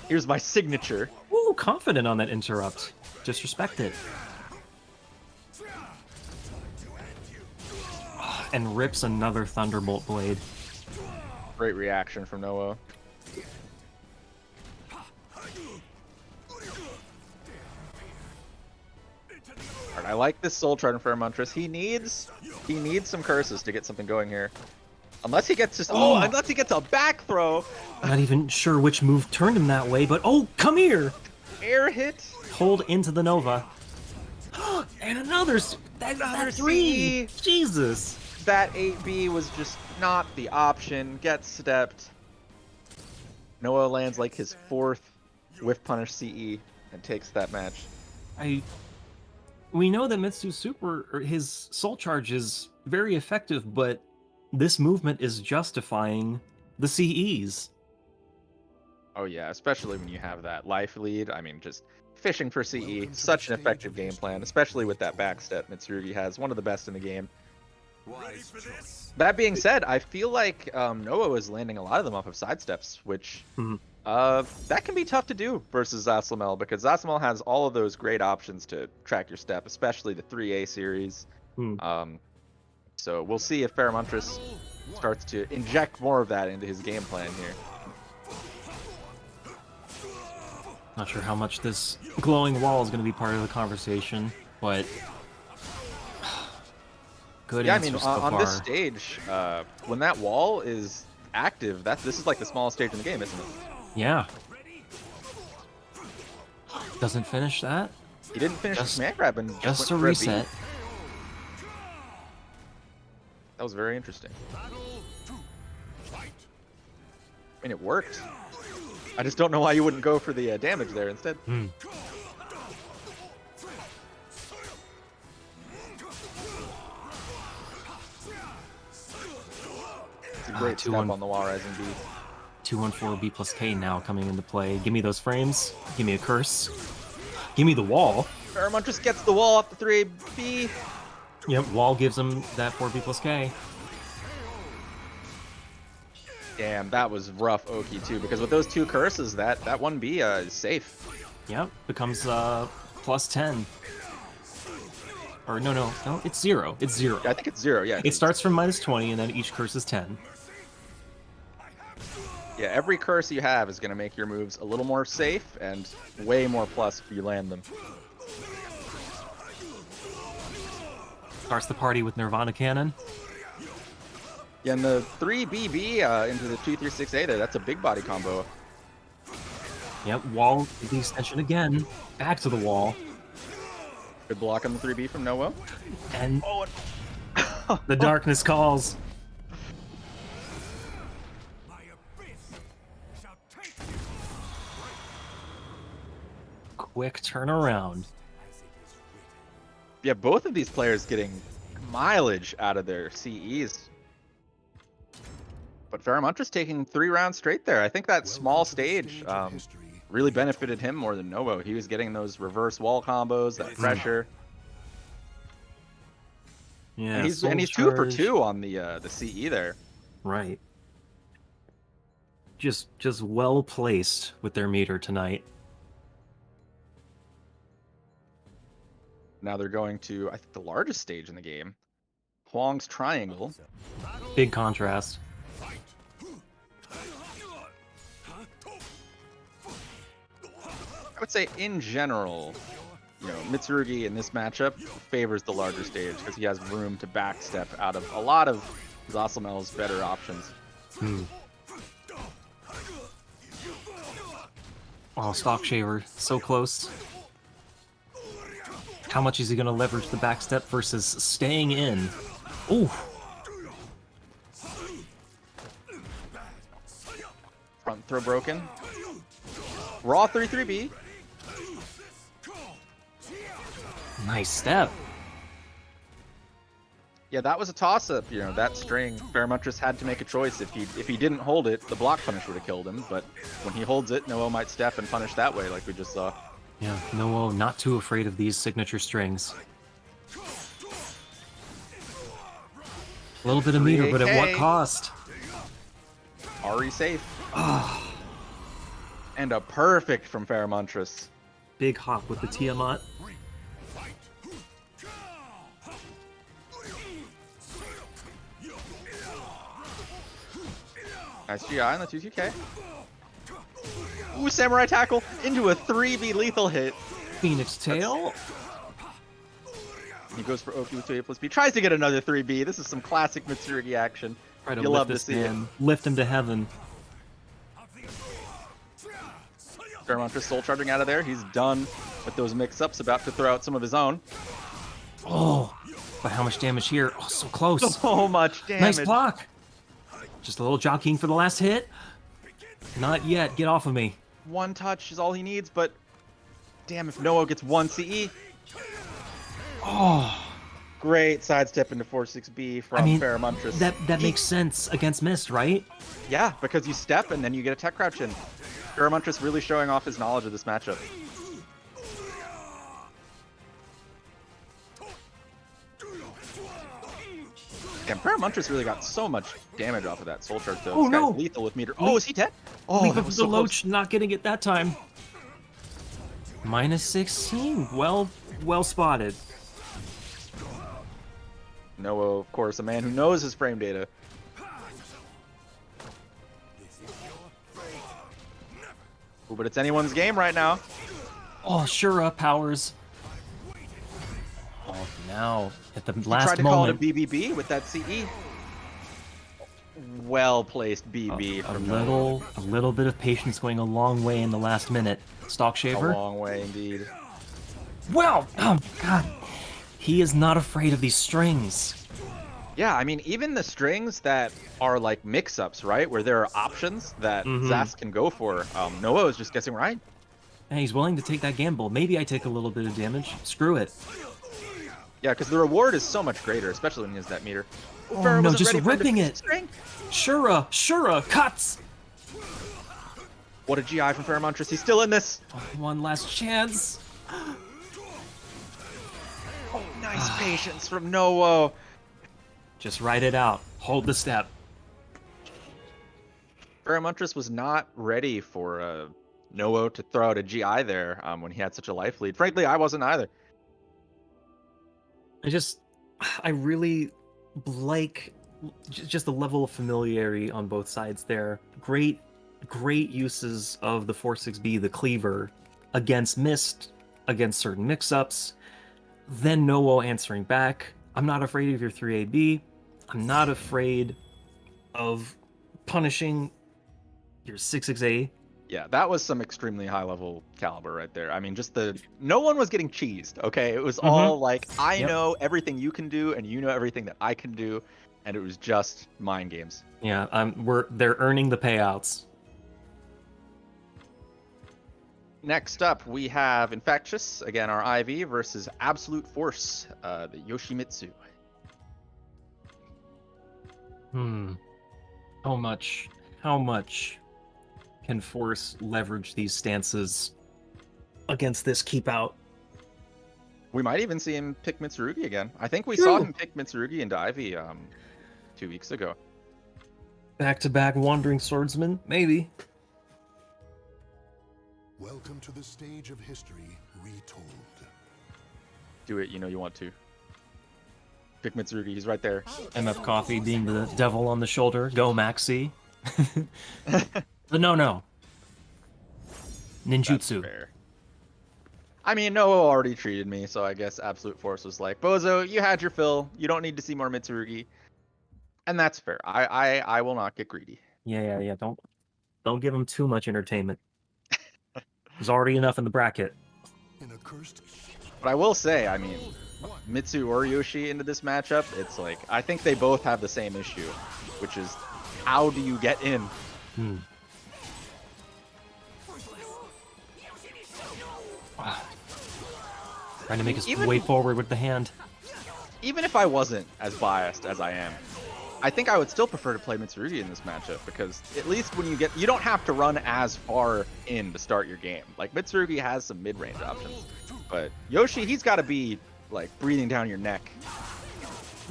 Here's my signature. Ooh, confident on that interrupt. Just respect it. And rips another Thunderbolt blade. Great reaction from Novo. Alright, I like this Soul Chart in Fermentris. He needs some curses to get something going here. Unless he gets just unless he gets a back throw. Not even sure which move turned him that way, but oh, come here! Air hit. Hold into the Nova. And another that 3! CE. Jesus! That 8B was just not the option. Gets stepped. Noah lands like his 4th whiff punish CE and takes that match. We know that Mitsu's super, or his Soul Charge is very effective, but this movement is justifying the CEs. Oh yeah, especially when you have that life lead. I mean, just fishing for CE, such an effective game plan, especially with that backstep Mitsurugi has, one of the best in the game. That being said, I feel like Noah is landing a lot of them off of sidesteps, which that can be tough to do versus Zasamel, because Zasamel has all of those great options to track your step, especially the 3A series. So we'll see if Fermentris starts to inject more of that into his game plan here. Not sure how much this glowing wall is going to be part of the conversation, but good Yeah, I answer mean, so on far. this stage, when that wall is active, this is like the smallest stage in the game, isn't it? Yeah. Doesn't finish that. He didn't finish the smash grab and Just a went for reset. beat. That was very interesting. I mean, it worked. I just don't know why you wouldn't go for the damage there instead. It's a great step on the wall rising B. 214 B plus K now coming into play. Give me those frames. Give me a curse. Give me the wall. Paramount just gets the wall off the 3B. Yep, wall gives him that 4B plus K. Damn, that was rough Oki too, because with those 2 curses, that 1B is safe. Yep, becomes plus 10. Or no, it's 0. It's 0. I think it's 0, yeah. It starts from minus 20, and then each curse is 10. Yeah, every curse you have is going to make your moves a little more safe and way more plus if you land them. Starts the party with Nirvana Cannon. Yeah, and the 3BB into the 236A there, that's a big body combo. Yep, wall, the extension again. Back to the wall. Good block on the 3B from Noah. And the darkness calls. Quick turnaround. Yeah, both of these players getting mileage out of their CEs. But Fermentris taking 3 rounds straight there. I think that small stage really benefited him more than Novo. He was getting those reverse wall combos, that pressure. Yeah, and he's 2 for 2 on the CE there. Right. Just well placed with their meter tonight. Now they're going to, I think, the largest stage in the game, Huang's Triangle. Big contrast. I would say in general, you know, Mitsurugi in this matchup favors the larger stage because he has room to backstep out of a lot of Zasamel's better options. Oh, Stock Shaver, so close. How much is he going to leverage the backstep versus staying in? Ooh. Front throw broken. Raw 3-3B. Nice step. Yeah, that was a toss-up. You know, that string. Pheromontris had to make a choice. If he didn't hold it, the block punish would have killed him. But when he holds it, Noah might step and punish that way, like we just saw. Yeah, Noah not too afraid of these signature strings. A little bit of meter, but at what cost? Ari safe. And a perfect from Pheromontris. Big hop with the Tiamat. Nice GI on the 2-2K. Ooh, Samurai Tackle into a 3B lethal hit. Phoenix Tail. He goes for Oki with 2A+B. Tries to get another 3B. This is some classic Mitsurugi action. Try to You'll lift love to this see man, it. lift him to heaven. Pheromontris soul charging out of there. He's done with those mix-ups, about to throw out some of his own. Oh, but how much damage here? Oh, so close. So much damage. Nice block. Just a little jockeying for the last hit. Not yet. Get off of me. One touch is all he needs, but damn, if Noah gets one CE. Oh, Great sidestep into 4-6B from Pheromontris. that makes sense against Mist, right? Yeah, because you step and then you get a tech crouch in. Pheromontris really showing off his knowledge of this matchup. Damn, Pheromontris really got so much damage off of that soul charge though. Oh, This guy's no. lethal with meter. Oh, is he dead? Oh, Leap that of was the so close. Loach, not getting it that time. Minus 16. Well spotted. Noah, of course, a man who knows his frame data. Ooh, but it's anyone's game right now. Oh, Shura powers. Oh, now at the He tried last to call it a moment, BBB with that CE. Well-placed BB from Noah. a little bit of patience going a long way in the last minute. Stock A shaver. long way indeed. Well, oh my god, he is not afraid of these strings. Yeah, I mean, even the strings that are like mix-ups, right? Where there are options that Zast can go for. Noah is just guessing right. And he's willing to take that gamble. Maybe I take a little bit of damage. Screw it. Yeah, because the reward is so much greater, especially when he has that meter. Oh, Pharaoh no, wasn't just ready for him to ripping finish it. the string. Shura, cuts. What a GI from Pheromontris. He's still in this. One last chance. Oh, nice patience from Noah. Just ride it out. Hold the step. Pheromontris was not ready for Noah to throw out a GI there when he had such a life lead. Frankly, I wasn't either. I really like just the level of familiarity on both sides there. Great uses of the 4-6B, the cleaver, against Mist, against certain mix-ups. Then Noah answering back. I'm not afraid of your 3AB. I'm not afraid of punishing your 6-6A. Yeah, that was some extremely high-level caliber right there. I mean, no one was getting cheesed, okay? It was all like, I know everything you can do, and you know everything that I can do, and it was just mind games. Yeah, they're earning the payouts. Next up, we have Infectious, again, our IV, versus Absolute Force, the Yoshimitsu. How much can Force leverage these stances against this keep out? We might even see him pick Mitsurugi again. I think we saw him pick Mitsurugi into Ivy 2 weeks ago. Back-to-back Wandering Swordsman? Maybe. Welcome to the stage of history retold. Do it, you know you want to. Pick Mitsurugi, he's right there. MF Coffee being the devil on the shoulder. Go, Maxi. But no. That's Ninjutsu. fair. I mean, Noah already treated me, so I guess Absolute Force was like, Bozo, you had your fill. You don't need to see more Mitsurugi. And that's fair. I will not get greedy. Yeah. Don't give him too much entertainment. There's already enough in the bracket. In a cursed But I will say, I mean, Mitsu or Yoshi into this matchup, it's like, I think they both have the same issue, which is, how do you get in? Trying to make his way forward with the hand. even if I wasn't as biased as I am, I think I would still prefer to play Mitsurugi in this matchup because at least when you don't have to run as far in to start your game. Like Mitsurugi has some mid-range options, but Yoshi, he's got to be like breathing down your neck.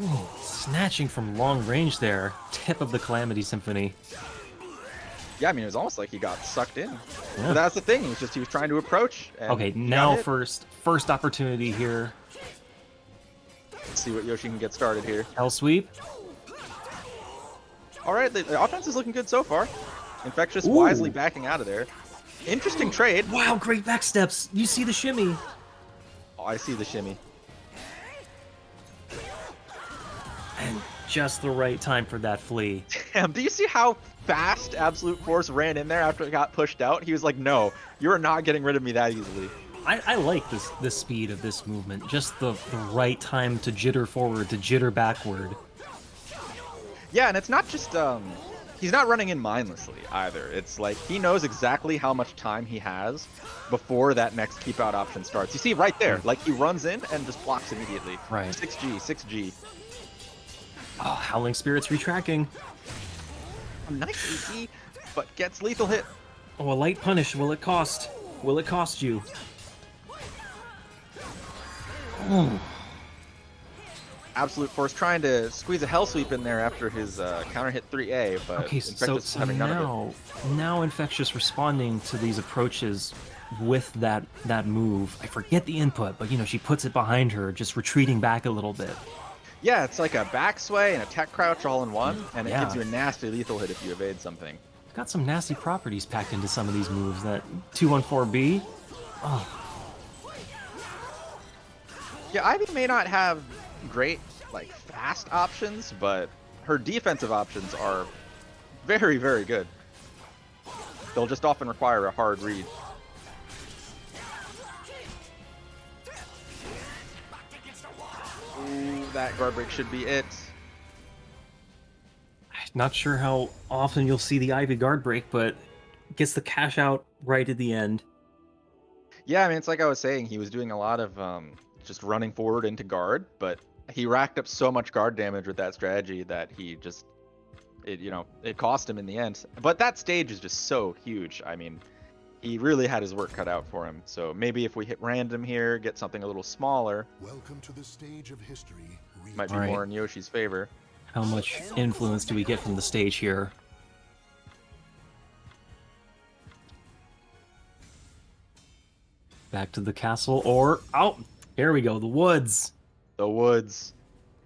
Ooh, snatching from long range there. Tip of the Calamity Symphony. Yeah, I mean, it was almost like he got sucked in. Yeah. But that's the thing. He was trying to approach. And Okay, he now got hit. first opportunity here. Let's see what Yoshi can get started here. Hell sweep. All right, the offense is looking good so far. Infectious Ooh. wisely backing out of there. Interesting trade. Wow, great back steps. You see the shimmy. Oh, I see the shimmy. And just the right time for that flea. Damn, do you see how fast Absolute Force ran in there after it got pushed out? He was like, no, you're not getting rid of me that easily. I like the speed of this movement. Just the right time to jitter forward, to jitter backward. Yeah, and it's not just, he's not running in mindlessly either. It's like, he knows exactly how much time he has before that next keep out option starts. You see right there, like he runs in and just blocks immediately. Right. 6G, 6G. Oh, Howling Spirits retracking. Nice AD, but gets lethal hit. Oh, a light punish. Will it cost? Will it cost you? Oh. Absolute Force trying to squeeze a Hell Sweep in there after his counter hit 3A, but Okay, Infectious so having none of it. now Infectious responding to these approaches with that move. I forget the input, but you know, she puts it behind her, just retreating back a little bit. Yeah, it's like a back sway and a tech crouch all in one, and it Yeah. gives you a nasty lethal hit if you evade something. Got some nasty properties packed into some of these moves. That 214B. Oh, Yeah, Ivy may not have great, like, fast options, but her defensive options are very, very good. They'll just often require a hard read. Ooh, that guard break should be it. not sure how often you'll see the Ivy guard break, but gets the cash out right at the end. Yeah, I mean, it's like I was saying, he was doing a lot of just running forward into guard, but he racked up so much guard damage with that strategy that he just, it cost him in the end. But that stage is just so huge. I mean, he really had his work cut out for him. So maybe if we hit random here, get something a little smaller, Welcome to the stage of history. might be Alright. more in Yoshi's favor. How much influence do we get from the stage here? Back to the castle, or... Oh! Here we go, the woods! The woods.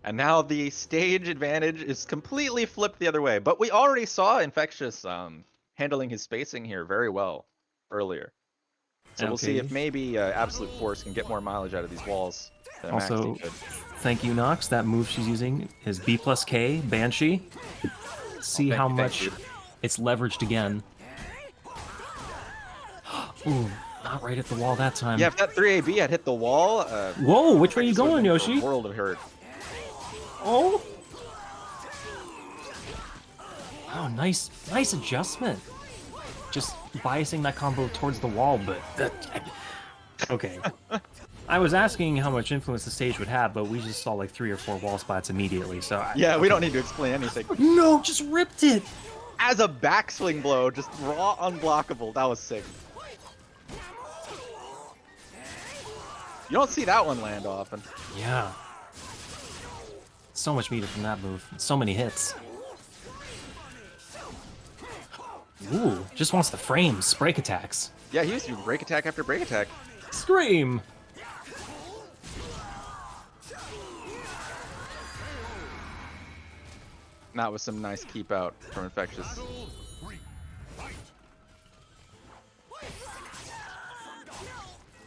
And now the stage advantage is completely flipped the other way. But we already saw Infectious handling his spacing here very well earlier. So we'll see Okay. if maybe Absolute Force can get more mileage out of these walls than Maxi Also, could. thank you, Nox. That move she's using is B plus K, Banshee. See thank how you, thank much you. it's leveraged again. Ooh, not right at the wall that time. Yeah, if that 3AB had hit the wall, Whoa, which way you this would've going, been for Yoshi? a world of hurt. Oh! Oh, nice adjustment. Just biasing that combo towards the wall, but... Okay. I was asking how much influence the stage would have, but we just saw like 3 or 4 wall spots immediately, so... Yeah, we don't need to explain anything. No, just ripped it! As a backswing blow, just raw unblockable. That was sick. You don't see that one land often. Yeah. So much meter from that move. So many hits. Ooh, just wants the frames. Break attacks. Yeah, he used to do break attack after break attack. Scream! That was some nice keep out from Infectious.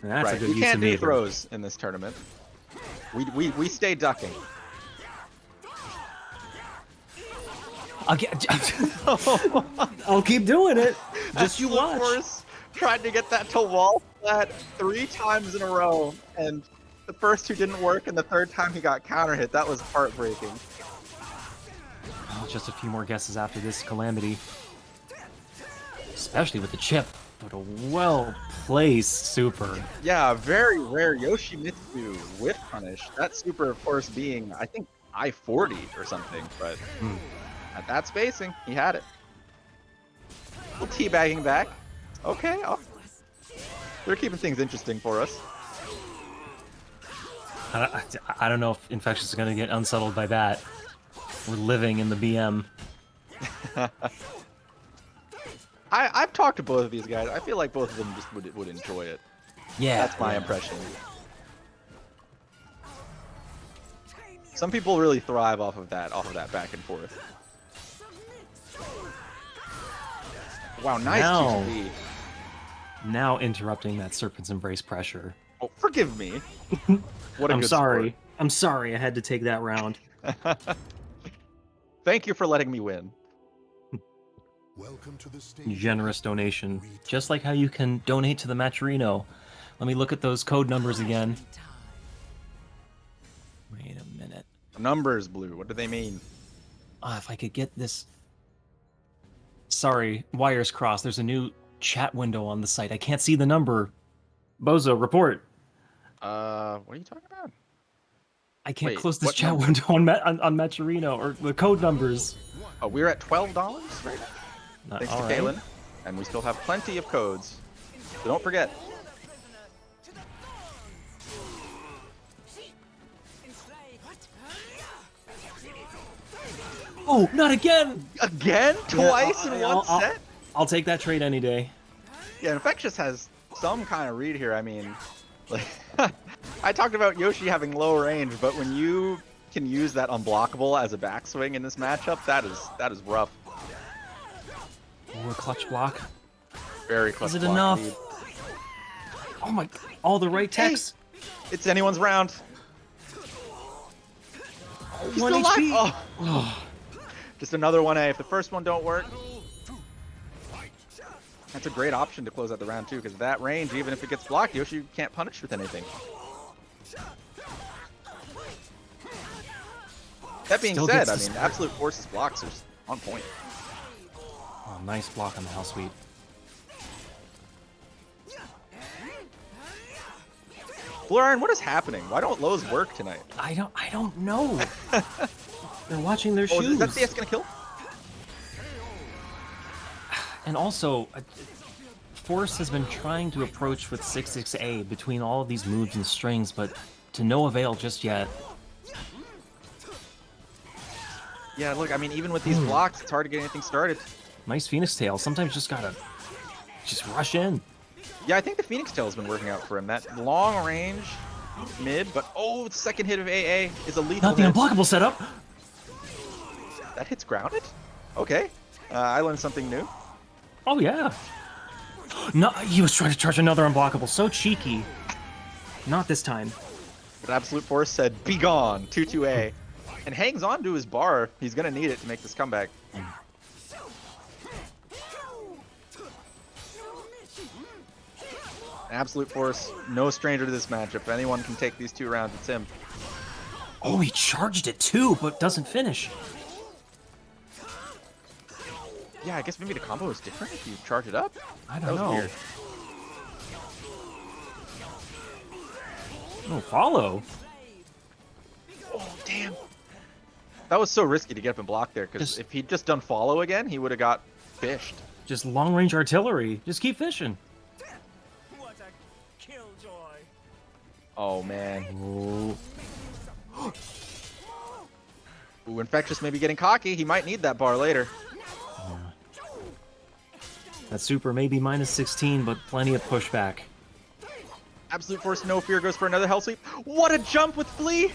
That's a Right, good you use can't of do meter. throws in this tournament. We stay ducking. I'll keep doing it. Just you Absolute watch. Force tried to get that to wall flat 3 times in a row, and the first 2 didn't work, and the 3rd time he got counter hit. That was heartbreaking. Oh, just a few more guesses after this calamity. Especially with the chip. But a well-placed super. Yeah, very rare Yoshimitsu whiff punish. That super, of course, being, I think, I-40 or something, but at that spacing, he had it. Little teabagging back. Okay, they're keeping things interesting for us. I don't know if Infectious is going to get unsettled by that. We're living in the BM. I've talked to both of these guys. I feel like both of them just would enjoy it. Yeah. That's my impression. Some people really thrive off of that back and forth. Wow, nice Q2B. Now interrupting that Serpent's Embrace pressure. Oh, forgive me. What a I'm good sorry. sport. I'm sorry I had to take that round. Thank you for letting me win. Welcome to the stage. Generous donation. Just like how you can donate to the Matcherino. Let me look at those code numbers again. Wait a minute. Numbers, Blue. What do they mean? If I could get this... Sorry, wires crossed. There's a new chat window on the site. I can't see the number. Bozo, report. What are you talking about? I can't Wait, close this what chat number? window on Matcherino, or the code numbers. Oh, we're at $12 right now. Thanks to All right. Kalen. And we still have plenty of codes. So don't forget. Oh, not again! Again? Twice in one set? I'll take that trade any day. Yeah, Infectious has some kind of read here. I mean, like, I talked about Yoshi having low range, but when you can use that unblockable as a backswing in this matchup, that is rough. Ooh, a clutch block. Very clutch Is it block enough? lead. Oh my, all the right techs. It's anyone's round. He's One still HP. alive. Oh. Just another 1A. If the first one don't work, that's a great option to close out the round too, because that range, even if it gets blocked, Yoshi can't punish with anything. That being Still said, gets I the mean, spread. Absolute Force's blocks are on point. Oh, nice block on the house sweep. Blue Iron, what is happening? Why don't lows work tonight? I don't know. They're watching their Oh, shoes. is that CS gonna kill? And also, Force has been trying to approach with 6-6A between all of these moves and strings, but to no avail just yet. Yeah, look, I mean, even with these blocks, it's hard to get anything started. Nice Phoenix Tail. Sometimes just gotta just rush in. Yeah, I think the Phoenix Tail has been working out for him. That long range mid, but oh, the second hit of AA is a lethal Not the hit. unblockable setup. That hit's grounded? Okay. I learned something new. Oh yeah. No, he was trying to charge another unblockable. So cheeky. Not this time. But Absolute Force said, be gone, 2-2A. And hangs on to his bar. He's going to need it to make this comeback. Absolute Force, no stranger to this matchup. If anyone can take these 2 rounds, it's him. Oh, he charged it too, but doesn't finish. Yeah, I guess maybe the combo is different if you charge it up. I That don't was know. weird. No follow. Oh, damn. That was so risky to get up and block there, because Just- if he'd just done follow again, he would have got fished. Just long range artillery. Just keep fishing. What a killjoy! Oh, man. Oh. Ooh, Infectious may be getting cocky. He might need that bar later. That super may be minus 16, but plenty of pushback. Absolute Force, no fear, goes for another hell sweep. What a jump with Flea!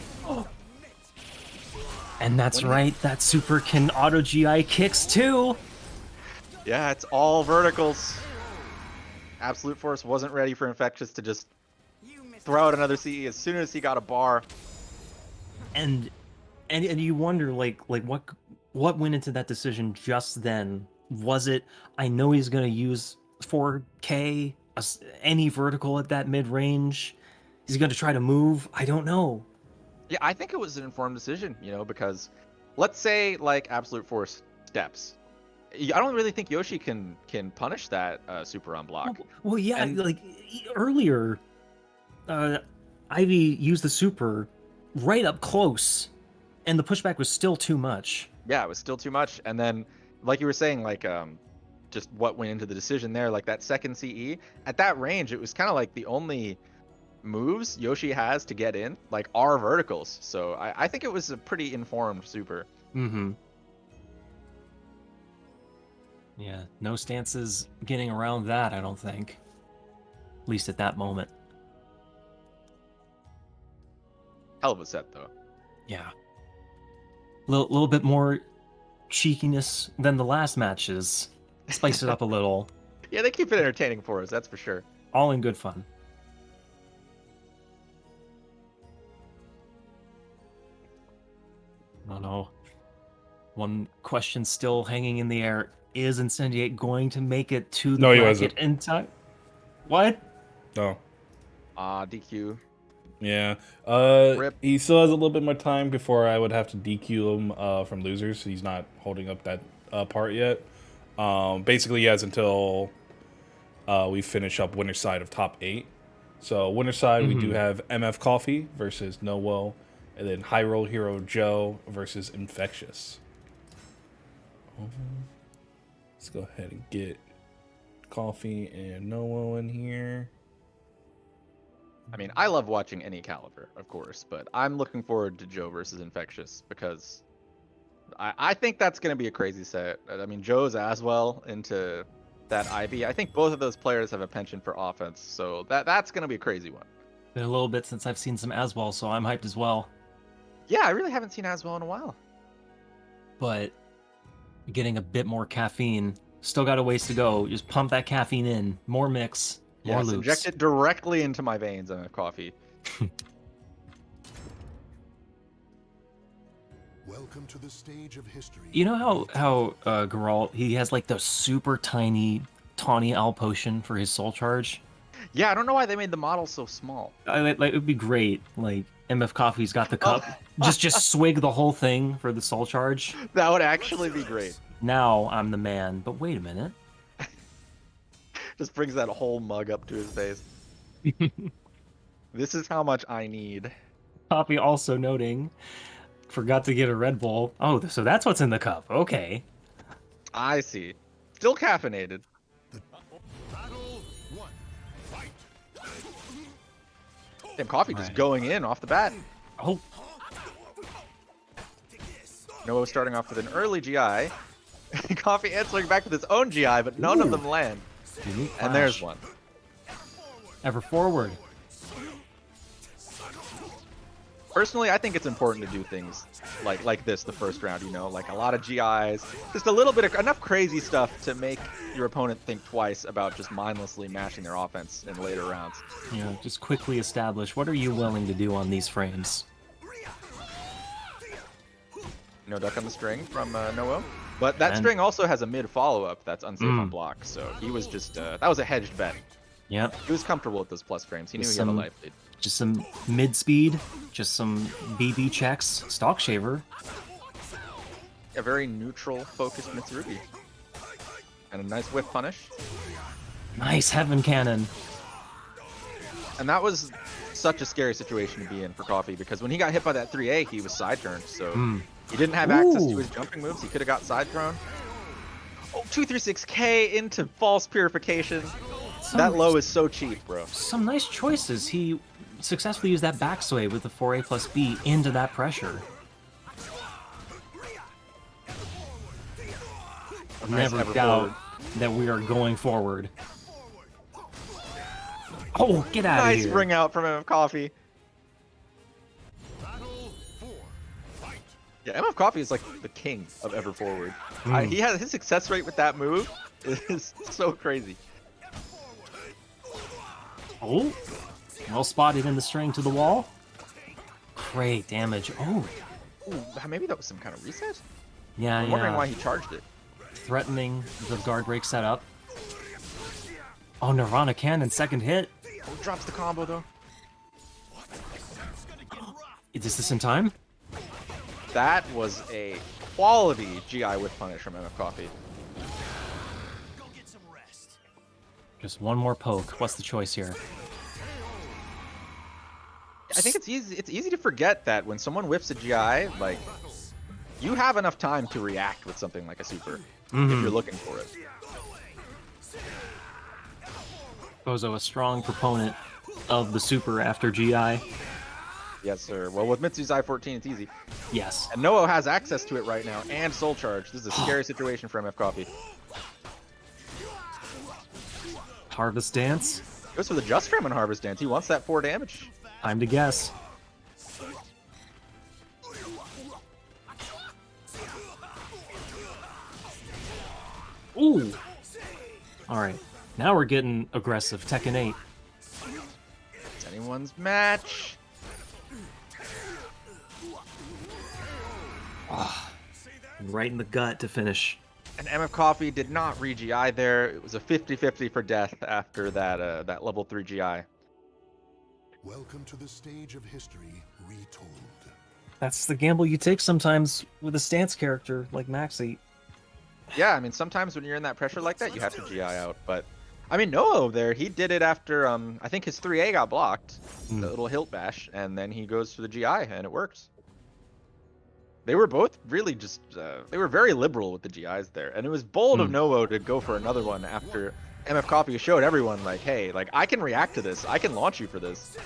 And that's right, that super can auto GI kicks too. Yeah, it's all verticals. Absolute Force wasn't ready for Infectious to just throw out another CE as soon as he got a bar. And you wonder like what went into that decision just then? Was it, I know he's going to use 4K, any vertical at that mid-range? Is he going to try to move? I don't know. Yeah, I think it was an informed decision, you know, because let's say, like, Absolute Force steps. I don't really think Yoshi can punish that super on block. Well, yeah, And- like earlier, Ivy used the super right up close, and the pushback was still too much. Yeah, it was still too much. And then, like you were saying, like just what went into the decision there, like that second CE at that range, it was kind of like the only moves Yoshi has to get in, like are verticals. So I think it was a pretty informed super. Mm-hmm. Yeah, no stances getting around that, I don't think. At least at that moment. Hell of a set though. Yeah. Little bit more cheekiness than the last matches. Spice it up a little. Yeah, they keep it entertaining for us, that's for sure. All in good fun. I don't know. One question still hanging in the air. Is Incendiate going to make it to the No, he bracket wasn't. in time? What? No. DQ. Yeah. Rip. He still has a little bit more time before I would have to DQ him from losers. He's not holding up that part yet. Basically, he has until we finish up winner's side of top 8. So winner's side, we do have MF Coffee versus Noel, and then High Roll Hero Joe versus Infectious. Let's go ahead and get Coffee and Noel in here. I mean, I love watching any Calibur, of course, but I'm looking forward to Joe versus Infectious because I think that's going to be a crazy set. I mean, Joe's as well into that Ivy. I think both of those players have a penchant for offense, so that's going to be a crazy one. Been a little bit since I've seen some Aswell, so I'm hyped as well. Yeah, I really haven't seen Aswell in a while. But getting a bit more caffeine. Still got a ways to go. Just pump that caffeine in. More mix. More Yes, loops. inject it directly into my veins and coffee. Welcome to the stage of history. You know how Geralt, he has like the super tiny Tawny Owl potion for his soul charge? Yeah, I don't know why they made the model so small. Like, it would be great. Like, MF Coffee's got the cup. Just swig the whole thing for the soul charge. That would actually be great. Now I'm the man. But wait a minute. Just brings that whole mug up to his face. This is how much I need. Coffee also noting, forgot to get a Red Bull. Oh, so that's what's in the cup. Okay. I see. Still caffeinated. Battle 1. Fight. Damn, coffee just going in off the bat. Oh, Noah starting off with an early GI. Coffee answering back with his own GI, but none of them land. unique And there's flash. one. Ever forward. Personally, I think it's important to do things like this the first round, you know, like a lot of GIs, just a little bit of enough crazy stuff to make your opponent think twice about just mindlessly mashing their offense in later rounds. You know, just quickly establish what are you willing to do on these frames. No duck on the string from Noah. But that And- string also has a mid follow-up that's unsafe on Mm. block, so he was just, that was a hedged bet. Yep. He was comfortable with those plus frames. He knew he had a Some- life lead. Just some mid speed, just some BB checks, stock shaver. A very neutral focused Mitsurugi. And a nice whiff punish. Nice heaven cannon. And that was such a scary situation to be in for Coffee because when he got hit by that 3A, he was side turned. So he didn't have access to Ooh. his jumping moves. He could have got side thrown. Oh, 236K into false purification. That low is so cheap, bro. Some nice choices. He successfully used that back sway with the 4A plus B into that pressure. Nice Never ever doubt forward. that we are going forward. Oh, get out of Nice here. bring out from MF Coffee. Battle 4. Fight. Yeah, MF Coffee is like the king of ever forward. He has his success rate with that move is so crazy. Oh, well spotted in the string to the wall. Great damage. Oh, Ooh, maybe that was some kind of reset? yeah, I'm wondering yeah. why he charged it. Threatening the guard break setup. Oh, Nirvana cannon, second hit. Oh, drops the combo though. Is this in time? That was a quality GI with punish from MF Coffee. Just one more poke. What's the choice here? I think it's easy. It's easy to forget that when someone whiffs a GI, like you have enough time to react with something like a super if you're looking for it. Bozo, a strong proponent of the super after GI. Yes, sir. Well, with Mitsu's I-14, it's easy. Yes. And Noah has access to it right now, and Soul Charge. This is a scary situation for MF Coffee. Harvest Dance. Goes for the Just Frame on Harvest Dance. He wants that 4 damage. Time to guess. Ooh. All right. Now we're getting aggressive. Tekken 8. It's anyone's match. Right in the gut to finish. And MF Coffee did not re-GI there. It was a 50-50 for death after that that level 3 GI. Welcome to the stage of history retold. That's the gamble you take sometimes with a stance character like Maxi. Yeah, I mean, sometimes when you're in that pressure like that, you have to GI out. But, I mean, Noah over there, he did it after, I think his 3A got blocked. The little hilt bash, and then he goes for the GI, and it works. They were both really just, they were very liberal with the GIs there. And it was bold of Noah to go for another one after MF Coffee showed everyone, like, hey, like, I can react to this. I can launch you for this.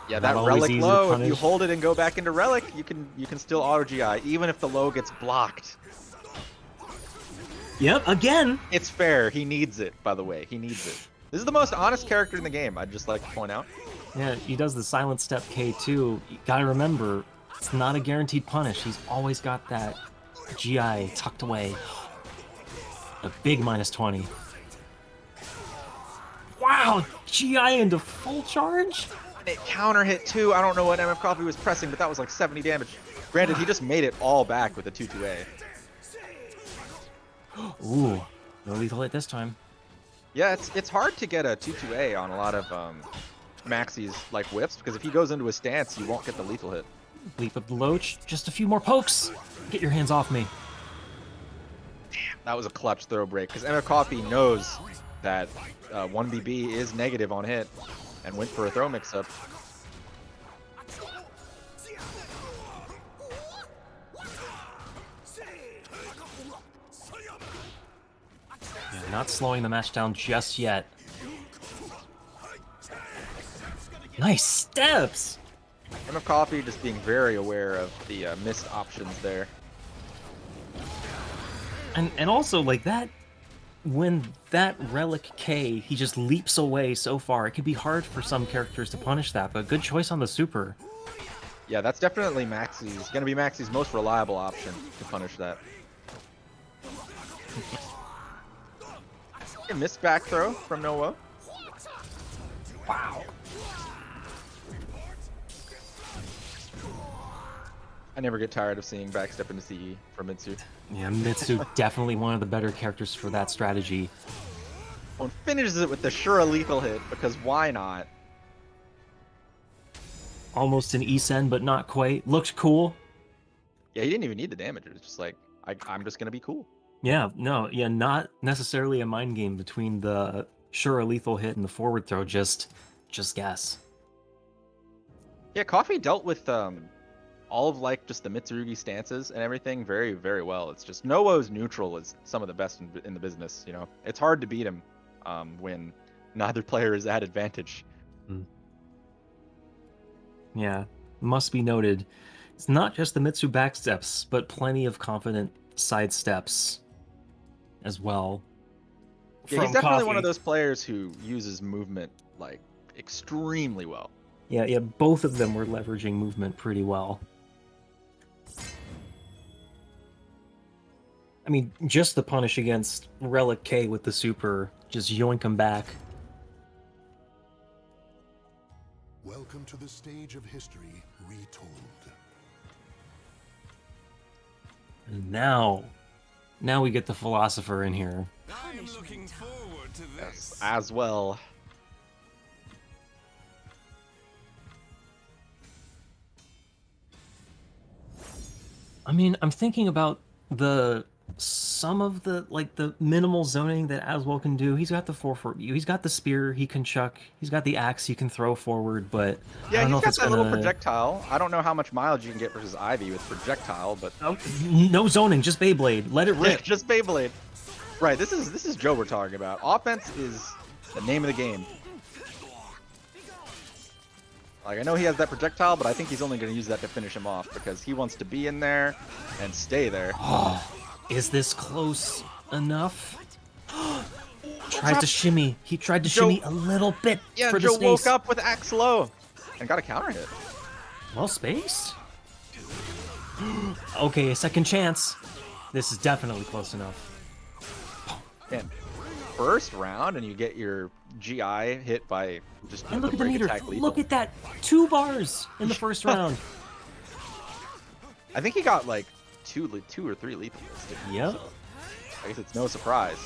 Yeah, that relic low, if you hold it and go back into relic, you can still auto GI, even if the low gets blocked. Yep, again. It's fair. He needs it, by the way. He needs it. This is the most honest character in the game, I'd just like to point out. Yeah, he does the silent step K2. You gotta remember, it's not a guaranteed punish. He's always got that GI tucked away. A big -20. Wow, GI into full charge? It counter hit too. I don't know what MF Coffee was pressing, but that was like 70 damage. Granted, he just made it all back with a 2-2A. Ooh, no lethal hit this time. Yeah, it's hard to get a 2-2A on a lot of Maxi's like whiffs, because if he goes into a stance, you won't get the lethal hit. Leap of the Loach, just a few more pokes. Get your hands off me. Damn, that was a clutch throw break, because MF Coffee knows that 1BB is negative on hit, and went for a throw mix-up. Yeah, not slowing the match down just yet. Nice steps! MF Coffee just being very aware of the missed options there. And also, like, that... When that Relic K, he just leaps away so far, it can be hard for some characters to punish that, but good choice on the super. Yeah, that's definitely Maxi's, gonna be Maxi's most reliable option to punish that. A missed back throw from Noah. Wow. I never get tired of seeing backstep into CE from Mitsu. Yeah, Mitsu, definitely one of the better characters for that strategy. And finishes it with the sure lethal hit, because why not? Almost an Isen, but not quite. Looked cool. Yeah, he didn't even need the damage. It's just like, I'm just gonna be cool. Yeah, no, yeah, not necessarily a mind game between the sure lethal hit and the forward throw, just guess. Yeah, Coffee dealt with all of like just the Mitsurugi stances and everything very, very well. It's just Noah's neutral is some of the best in the business, you know. It's hard to beat him when neither player is at advantage. Yeah, must be noted. It's not just the Mitsu backsteps, but plenty of confident side steps as well. Yeah, he's definitely one of those players who uses movement like extremely well. Yeah, both of them were leveraging movement pretty well. I mean, just the punish against Relic K with the super, just yoink him back. Welcome to the stage of history retold. And now we get the philosopher in here. I'm looking forward to this. Yes, as well. I mean, I'm thinking about some of the minimal zoning that Aswell can do. He's got the 4-4 view. He's got the spear he can chuck. He's got the axe he can throw forward, but I Yeah, don't know he's if got it's that gonna. little projectile. I don't know how much mileage you can get versus Ivy with projectile, but Oh, no zoning, just Beyblade. Let it rip. just Beyblade. Right, this is Joe we're talking about. Offense is the name of the game. Like, I know he has that projectile, but I think he's only going to use that to finish him off because he wants to be in there and stay there. Oh, is this close enough? Tries to shimmy. He tried to shimmy a little bit Yeah, for the Joe space. woke up with axe low and got a counter hit. Well spaced. Okay, a second chance. This is definitely close enough. Man, first round and you get your GI hit by just And look at the break meter. attack lethal. Look at that. 2 bars in the first round. I think he got like two or three lethal hits. Yep. So I guess it's no surprise.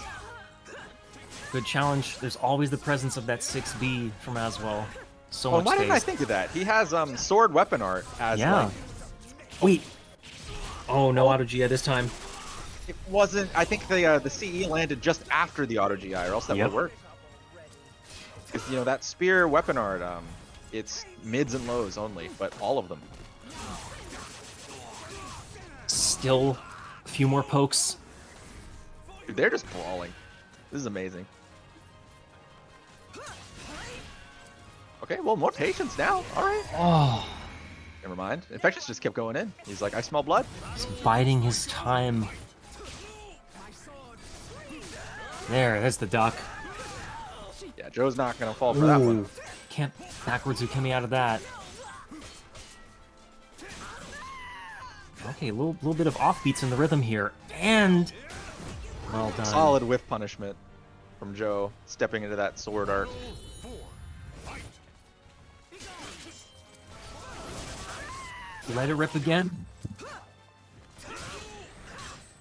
Good challenge. There's always the presence of that 6B from Aswell. So Oh, much why didn't I space. think of that? He has sword weapon art as Yeah. like, Wait. Oh, no auto GI this time. it wasn't. I think the CE landed just after the auto GI, or else that Yep. would work. Because you know that spear weapon art, it's mids and lows only, but all of them. Still a few more pokes. Dude, they're just brawling. This is amazing. Okay, well, more patience now. All right. Oh, Never mind. Infectious just kept going in. He's like, I smell blood. he's biding his time. There's the duck. Yeah, Joe's not gonna fall for that one. Can't backwards Ukemi out of that. Okay, a little bit of offbeats in the rhythm here, and well done. Solid whiff punishment from Joe, stepping into that sword art. Let it rip again.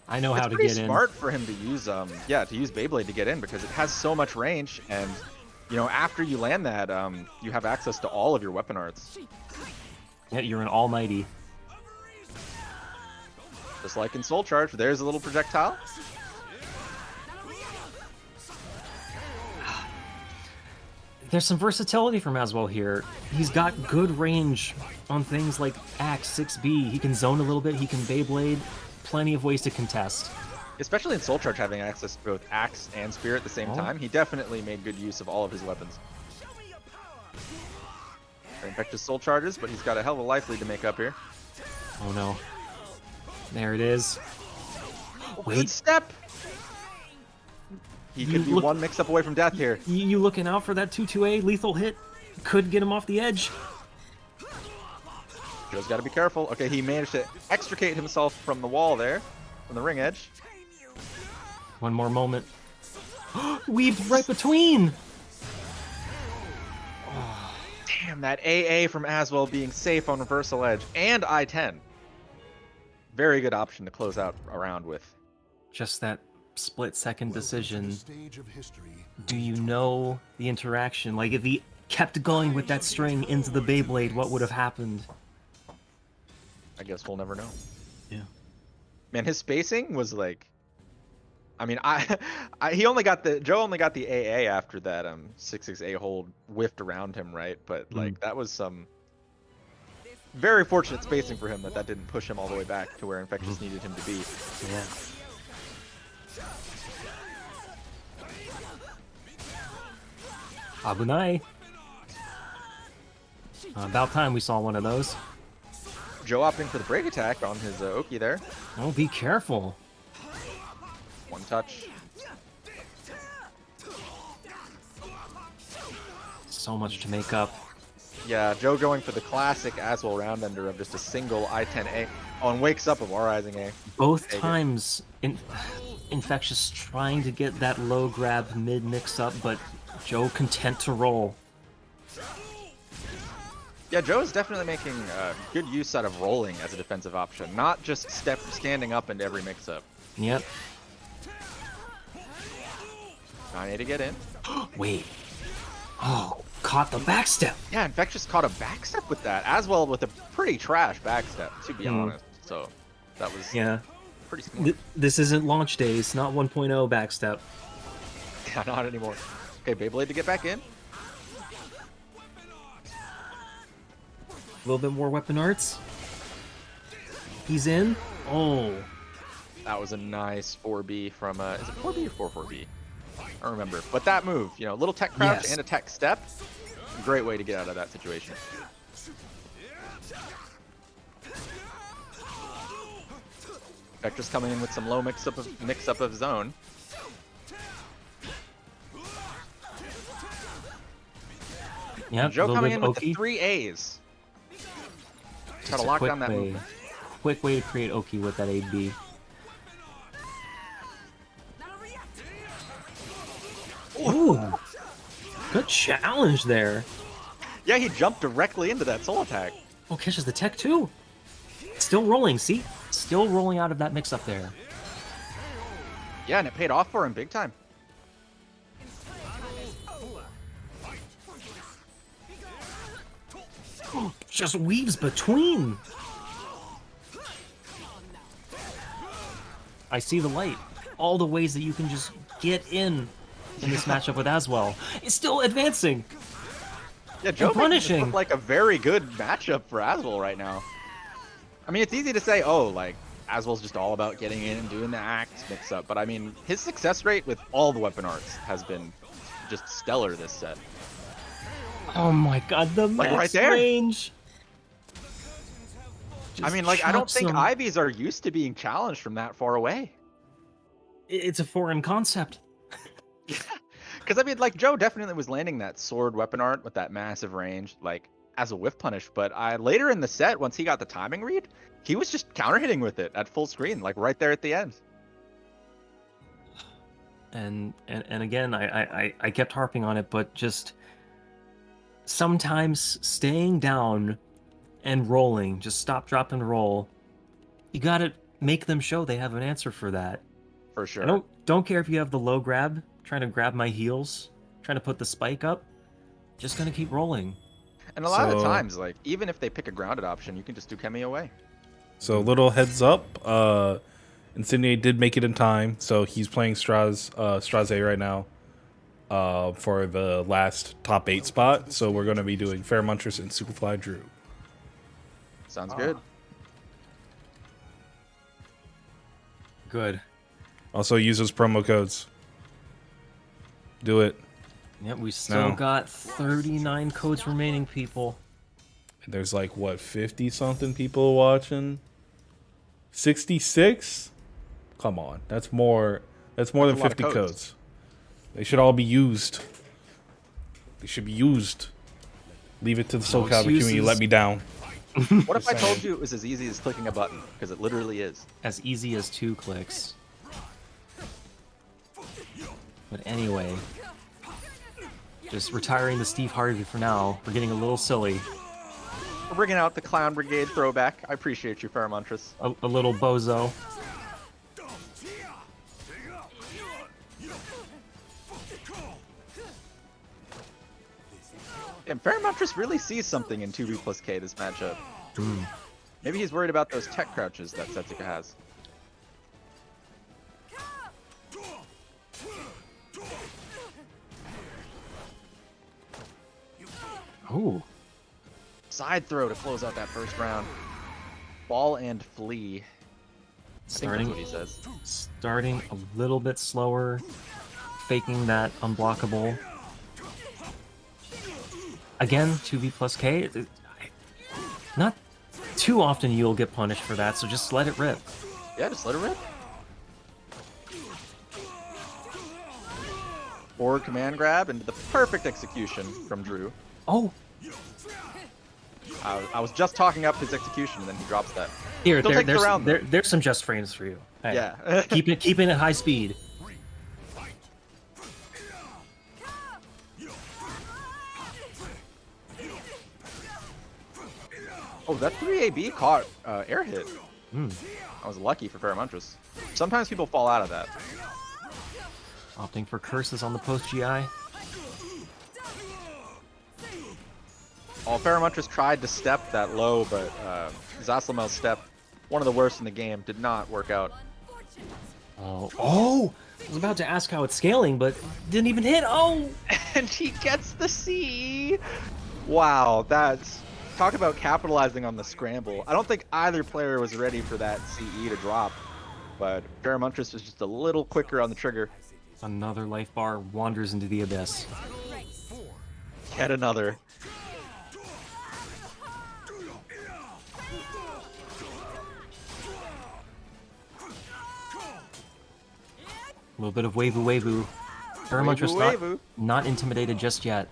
I know how It's to pretty get in. smart for him to use to use Beyblade to get in because it has so much range, and you know after you land that you have access to all of your weapon arts, Yeah, you're an almighty. just like in Soul Charge. There's a little projectile. There's some versatility from Aswell here. He's got good range on things like Axe 6B. He can zone a little bit, he can Beyblade. Plenty of ways to contest. Especially in Soul Charge, having access to both Axe and Spear at the same time, he definitely made good use of all of his weapons. Very infectious Soul Charges, but he's got a hell of a life lead to make up here. Oh no. There it is. Good Wait, step! He You could be look- one mix-up away from death here. you looking out for that 2-2A lethal hit? Could get him off the edge. Joe's got to be careful. Okay, he managed to extricate himself from the wall there, from the ring edge. One more moment. Weaved right between. Damn, that AA from Aswell being safe on reversal edge and I-10. Very good option to close out a round with. Just that split-second decision. Stage of history. Do you know the interaction? Like, if he kept going with that string into the Beyblade, what would have happened? I guess we'll never know. Yeah. Man, his spacing was like, I mean, Joe only got the AA after that 6-6 hold whiffed around him, right? But like that was some very fortunate spacing for him that didn't push him all the way back to where Infectious needed him to be. Yeah. Abunai. About time we saw one of those. Joe opting for the break attack on his Oki there. Oh, be careful. One touch. So much to make up. Yeah, Joe going for the classic Aswell round ender of just a single I-10A. Oh, and wakes up with R-Rising A. Both Take it. times, Infectious trying to get that low grab mid mix up, but Joe content to roll. Yeah, Joe is definitely making good use out of rolling as a defensive option, not just standing up into every mix-up. Yep. 9A to get in. Wait. Oh, caught the backstep. Yeah, Infectious caught a backstep with that, as well with a pretty trash backstep, to be honest. So, That was Yeah. pretty smart. This isn't launch days, not 1.0 backstep. Yeah, not anymore. Okay, Beyblade to get back in. A little bit more weapon arts. He's in. Oh. That was a nice 4B from, is it 4B or 4-4B? I don't remember. But that move, you know, little tech crouch Yes. and a tech step. Great way to get out of that situation. Vector's coming in with some low mix-up of zone. Yeah, Joe a little coming bit in of with the Oki. 3 A's. Try Just to a lock quick down that way. movement. Quick way to create Oki with that AB. Ooh. Good challenge there. Yeah, he jumped directly into that soul attack. Oh, catches the tech too. Still rolling, see? Still rolling out of that mix-up there. Yeah, and it paid off for him big time. Just weaves between. I see the light. All the ways that you can just get in this matchup with Aswell. It's still advancing. Yeah, Joe making this punishing. look like a very good matchup for Aswell right now. I mean, it's easy to say, oh, like, Aswell's just all about getting in and doing the axe mix-up, but I mean, his success rate with all the weapon arts has been just stellar this set. Oh my god, the Like, max right there. range. I Just mean, like, I don't chops think him. Ivies are used to being challenged from that far away. It's a foreign concept. Because, I mean, like, Joe definitely was landing that sword weapon art with that massive range, like, as a whiff punish, but later in the set, once he got the timing read, he was just counter-hitting with it at full screen, like, right there at the end. And again, I kept harping on it, but just sometimes staying down and rolling, just stop, drop, and roll. You gotta make them show they have an answer for that. For sure. I don't care if you have the low grab, trying to grab my heels, trying to put the spike up. Just gonna keep rolling. And a lot of the So- times, like, even if they pick a grounded option, you can just do Kemi away. So little heads up, Insigne did make it in time, so he's playing Straze right now for the last top 8 spot. So we're going to be doing Fair Muntress and Superfly Drew. Sounds good. Good. Also use those promo codes. Do it. Yep, we still No. got 39 codes remaining, people. There's like, what, 50-something people watching? 66? Come on. That's more than That's a lot of 50 codes. codes. They should all be used. They should be used. Leave it to the SoulCalibur community. excuses. Let me down. What if I told you it was as easy as clicking a button? Because it literally is. As easy as 2 clicks. But anyway, just retiring the Steve Harvey for now. We're getting a little silly. We're bringing out the Clown Brigade throwback. I appreciate you, Faramantras. A little bozo. And Faramantras really sees something in 2B plus K this matchup. Maybe he's worried about those tech crouches that Setsuka has. Ooh. Side throw to close out that first round. Ball and flee. I think that's what he says. Starting a little bit slower. Faking that unblockable. Again, 2B plus K. Not too often you'll get punished for that, so just let it rip. Yeah, just let it rip. Forward command grab into the perfect execution from Drew. Oh, I was just talking up his execution, and then he drops that. here, Still takes the round, though. there's some just frames for you. Hey, Yeah. keep it at high speed. Oh, that 3AB caught air hit. Hmm. I was lucky for Faramantras. Sometimes people fall out of that. Opting for curses on the post GI. Faramantras tried to step that low, but Zaslamel's step one of the worst in the game. Did not work out. Oh! I was about to ask how it's scaling, but didn't even hit. Oh! And he gets the CE. Wow, that's talk about capitalizing on the scramble. I don't think either player was ready for that CE to drop, but Pheromontris was just a little quicker on the trigger. Another life bar wanders into the abyss. Yet another. A little bit of wavu. Pheromontris not intimidated just yet.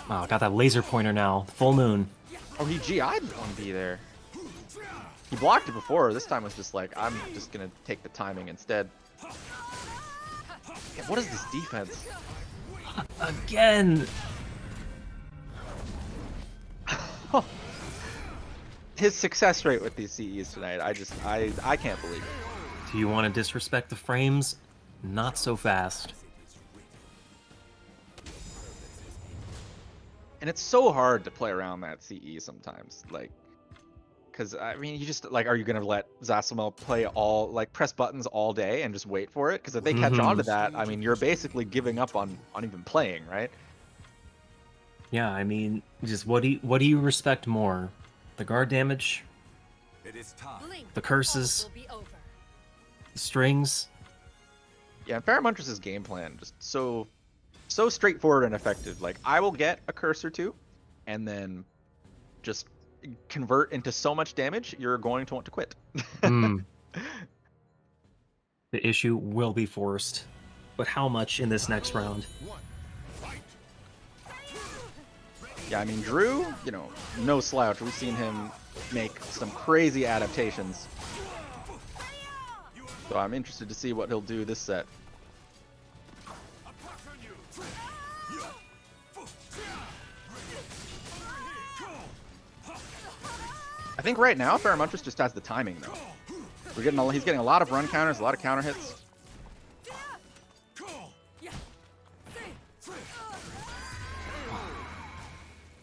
Oh, got that laser pointer now. Full moon. Oh, he GI'd 1B there. He blocked it before. This time was just like, I'm just gonna take the timing instead. Yeah, what is this defense? Again! His success rate with these CEs tonight, I can't believe it. Do you want to disrespect the frames? Not so fast. And it's so hard to play around that CE sometimes, like, because I mean, you just like, are you gonna let Zasamel play press buttons all day and just wait for it? Because if they catch on to that, I mean, you're basically giving up on even playing, right? Yeah, I mean, just what do you respect more? The guard damage, It is time. the curses, the strings. Yeah, and Pheromontris' game plan just so straightforward and effective. Like, I will get a curse or two, and then just convert into so much damage, you're going to want to quit. The issue will be forced, but how much in this next round? Yeah, I mean, Drew, you know, no slouch. We've seen him make some crazy adaptations. So I'm interested to see what he'll do this set. I think right now Pheromontris just has the timing though. He's getting a lot of run counters, a lot of counter hits.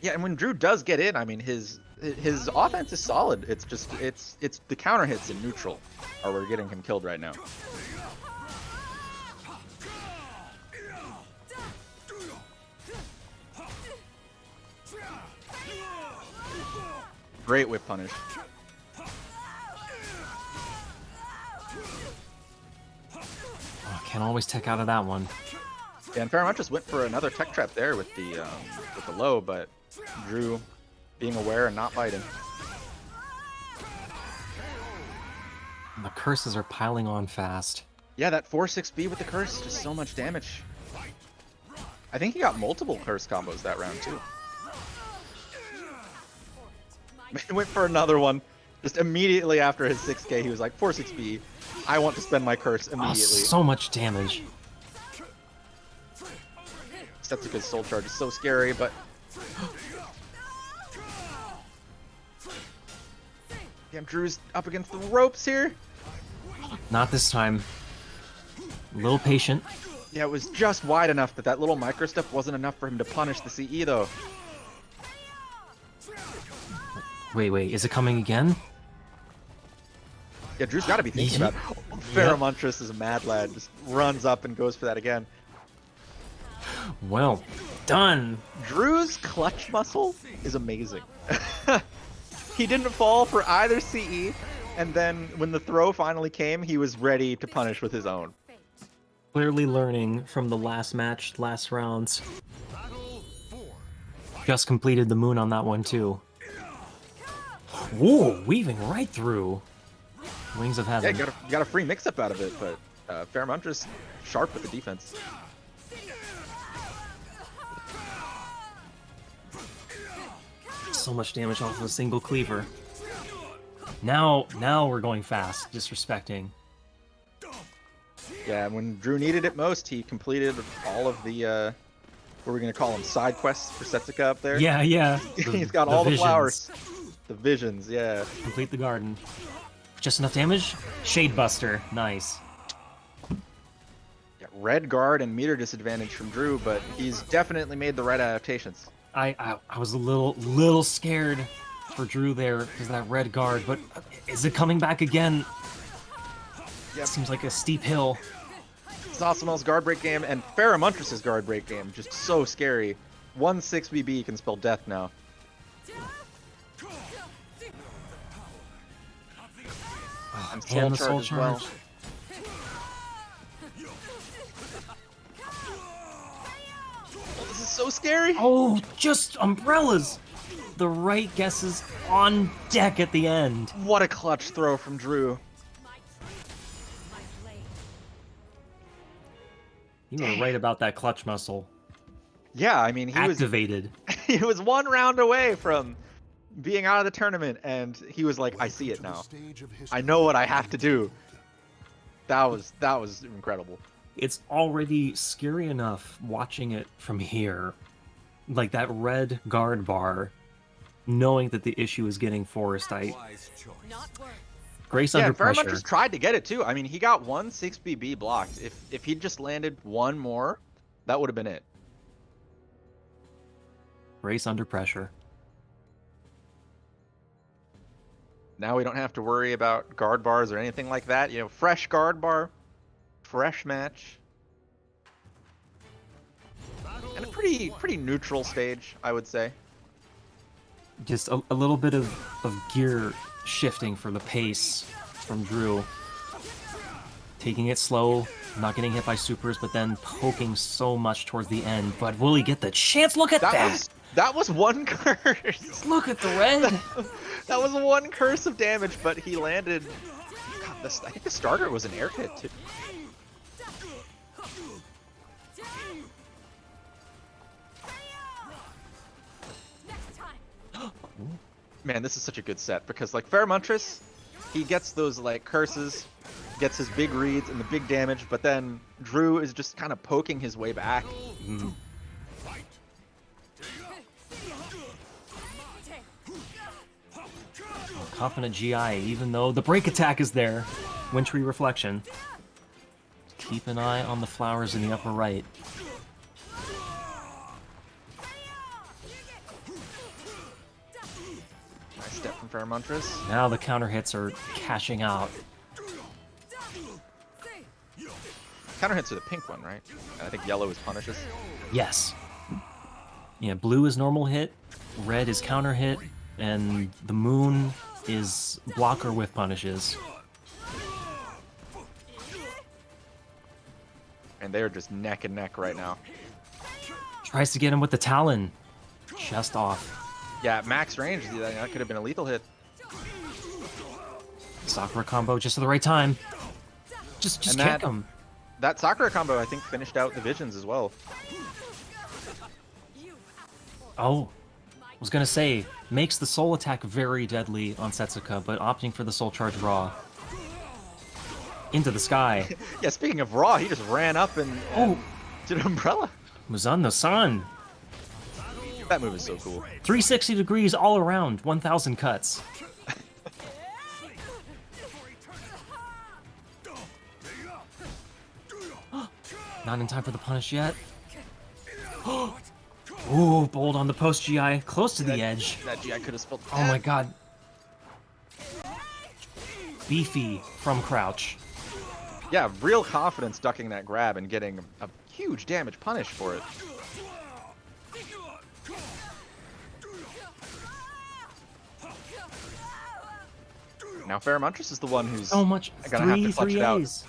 Yeah, and when Drew does get in, I mean his offense is solid. It's just it's the counter hits in neutral are where we're getting him killed right now. Great whip punish. Oh, can't always tech out of that one. Yeah, and Pheromontris went for another tech trap there with the low, but Drew being aware and not biting. The curses are piling on fast. Yeah, that 4-6B with the curse, just so much damage. I think he got multiple curse combos that round too. He went for another one. Just immediately after his 6k, he was like, 4-6B, I want to spend my curse immediately. Oh, so much damage. Setsuka's soul charge is so scary, but... Damn, Drew's up against the ropes here. Not this time. A little patient. Yeah, it was just wide enough that that little micro step wasn't enough for him to punish the CE, though. Wait, is it coming again? Yeah, Drew's got to be thinking about it. Pheromontris is a mad lad. Just runs up and goes for that again. Well done. Drew's clutch muscle is amazing. He didn't fall for either CE, and then when the throw finally came, he was ready to punish with his own. Clearly learning from the last match, last rounds. Just completed the moon on that one too. Whoa, weaving right through. Wings of Heaven. Yeah, you got a free mix-up out of it, but Pheromontris sharp with the defense. So much damage off of a single cleaver. Now we're going fast, disrespecting. Yeah, when Drew needed it most, he completed all of the, what are we going to call them, side quests for Setsuka up there? Yeah. He's got all the visions. flowers. The visions, yeah. Complete the garden. Just enough damage? Shade Buster. Nice. Yeah, red guard and meter disadvantage from Drew, but he's definitely made the right adaptations. I was a little scared for Drew there because that red guard, but is it coming back again? Yep. Seems like a steep hill. Zasamel's guard break game and Pharamantris' guard break game, just so scary. 1/6 BB can spell death now. And And the Soul soul Charge as well. charge. Oh, this is so scary. Oh, just umbrellas. The right guesses on deck at the end. What a clutch throw from Drew. My blade. You were right about that clutch muscle. Yeah, I mean, he Activated. he was 1 round away from being out of the tournament, and he was like, I see it now. I know what I have to do. That was incredible. It's already scary enough watching it from here. Like that red guard bar, knowing that the issue is getting forced. Wise choice. Not words. Grace Yeah, under and Pharamantris pressure. tried to get it too. I mean, he got 1/6 BB blocked. If he'd just landed 1 more, that would have been it. Grace under pressure. Now we don't have to worry about guard bars or anything like that. You know, fresh guard bar, fresh match. And a pretty neutral stage, I would say. Just a little bit of gear shifting for the pace from Drew. Taking it slow, not getting hit by supers, but then poking so much towards the end. But will he get the chance? Look at that! That was 1 curse. Look at the red! That was 1 curse of damage, but he landed. God, I think the starter was an air hit too. Next time. Man, this is such a good set because like Pharamantris, he gets those like curses, gets his big reads and the big damage, but then Drew is just kind of poking his way back. Confident GI, even though the break attack is there. Wintry Reflection. Keep an eye on the flowers in the upper right. Nice step from Pharamantris. Now the counter hits are cashing out. Counter hits are the pink one, right? And I think yellow is punishes. Yes. Yeah, blue is normal hit, red is counter hit, and the moon is blocker with punishes. And they're just neck and neck right now. Tries to get him with the Talon. Just off. Yeah, at max range, that could have been a lethal hit. Sakura combo just at the right time. Just And kick that- him. That Sakura combo, I think, finished out the visions as well. Oh, I was gonna say, makes the soul attack very deadly on Setsuka, but opting for the soul charge raw. Into the sky. Yeah, speaking of raw, he just ran up and Oh, did an umbrella. Muzan-no-san. That move is so cool. 360 degrees all around, 1,000 cuts. Not in time for the punish yet. Ooh, bold on the post GI, close to the edge. That GI could have spelled. Oh my god. Beefy from crouch. Yeah, real confidence ducking that grab and getting a huge damage punish for it. Now Pharamantris is the one who's So much. gonna have to clutch it out. A's.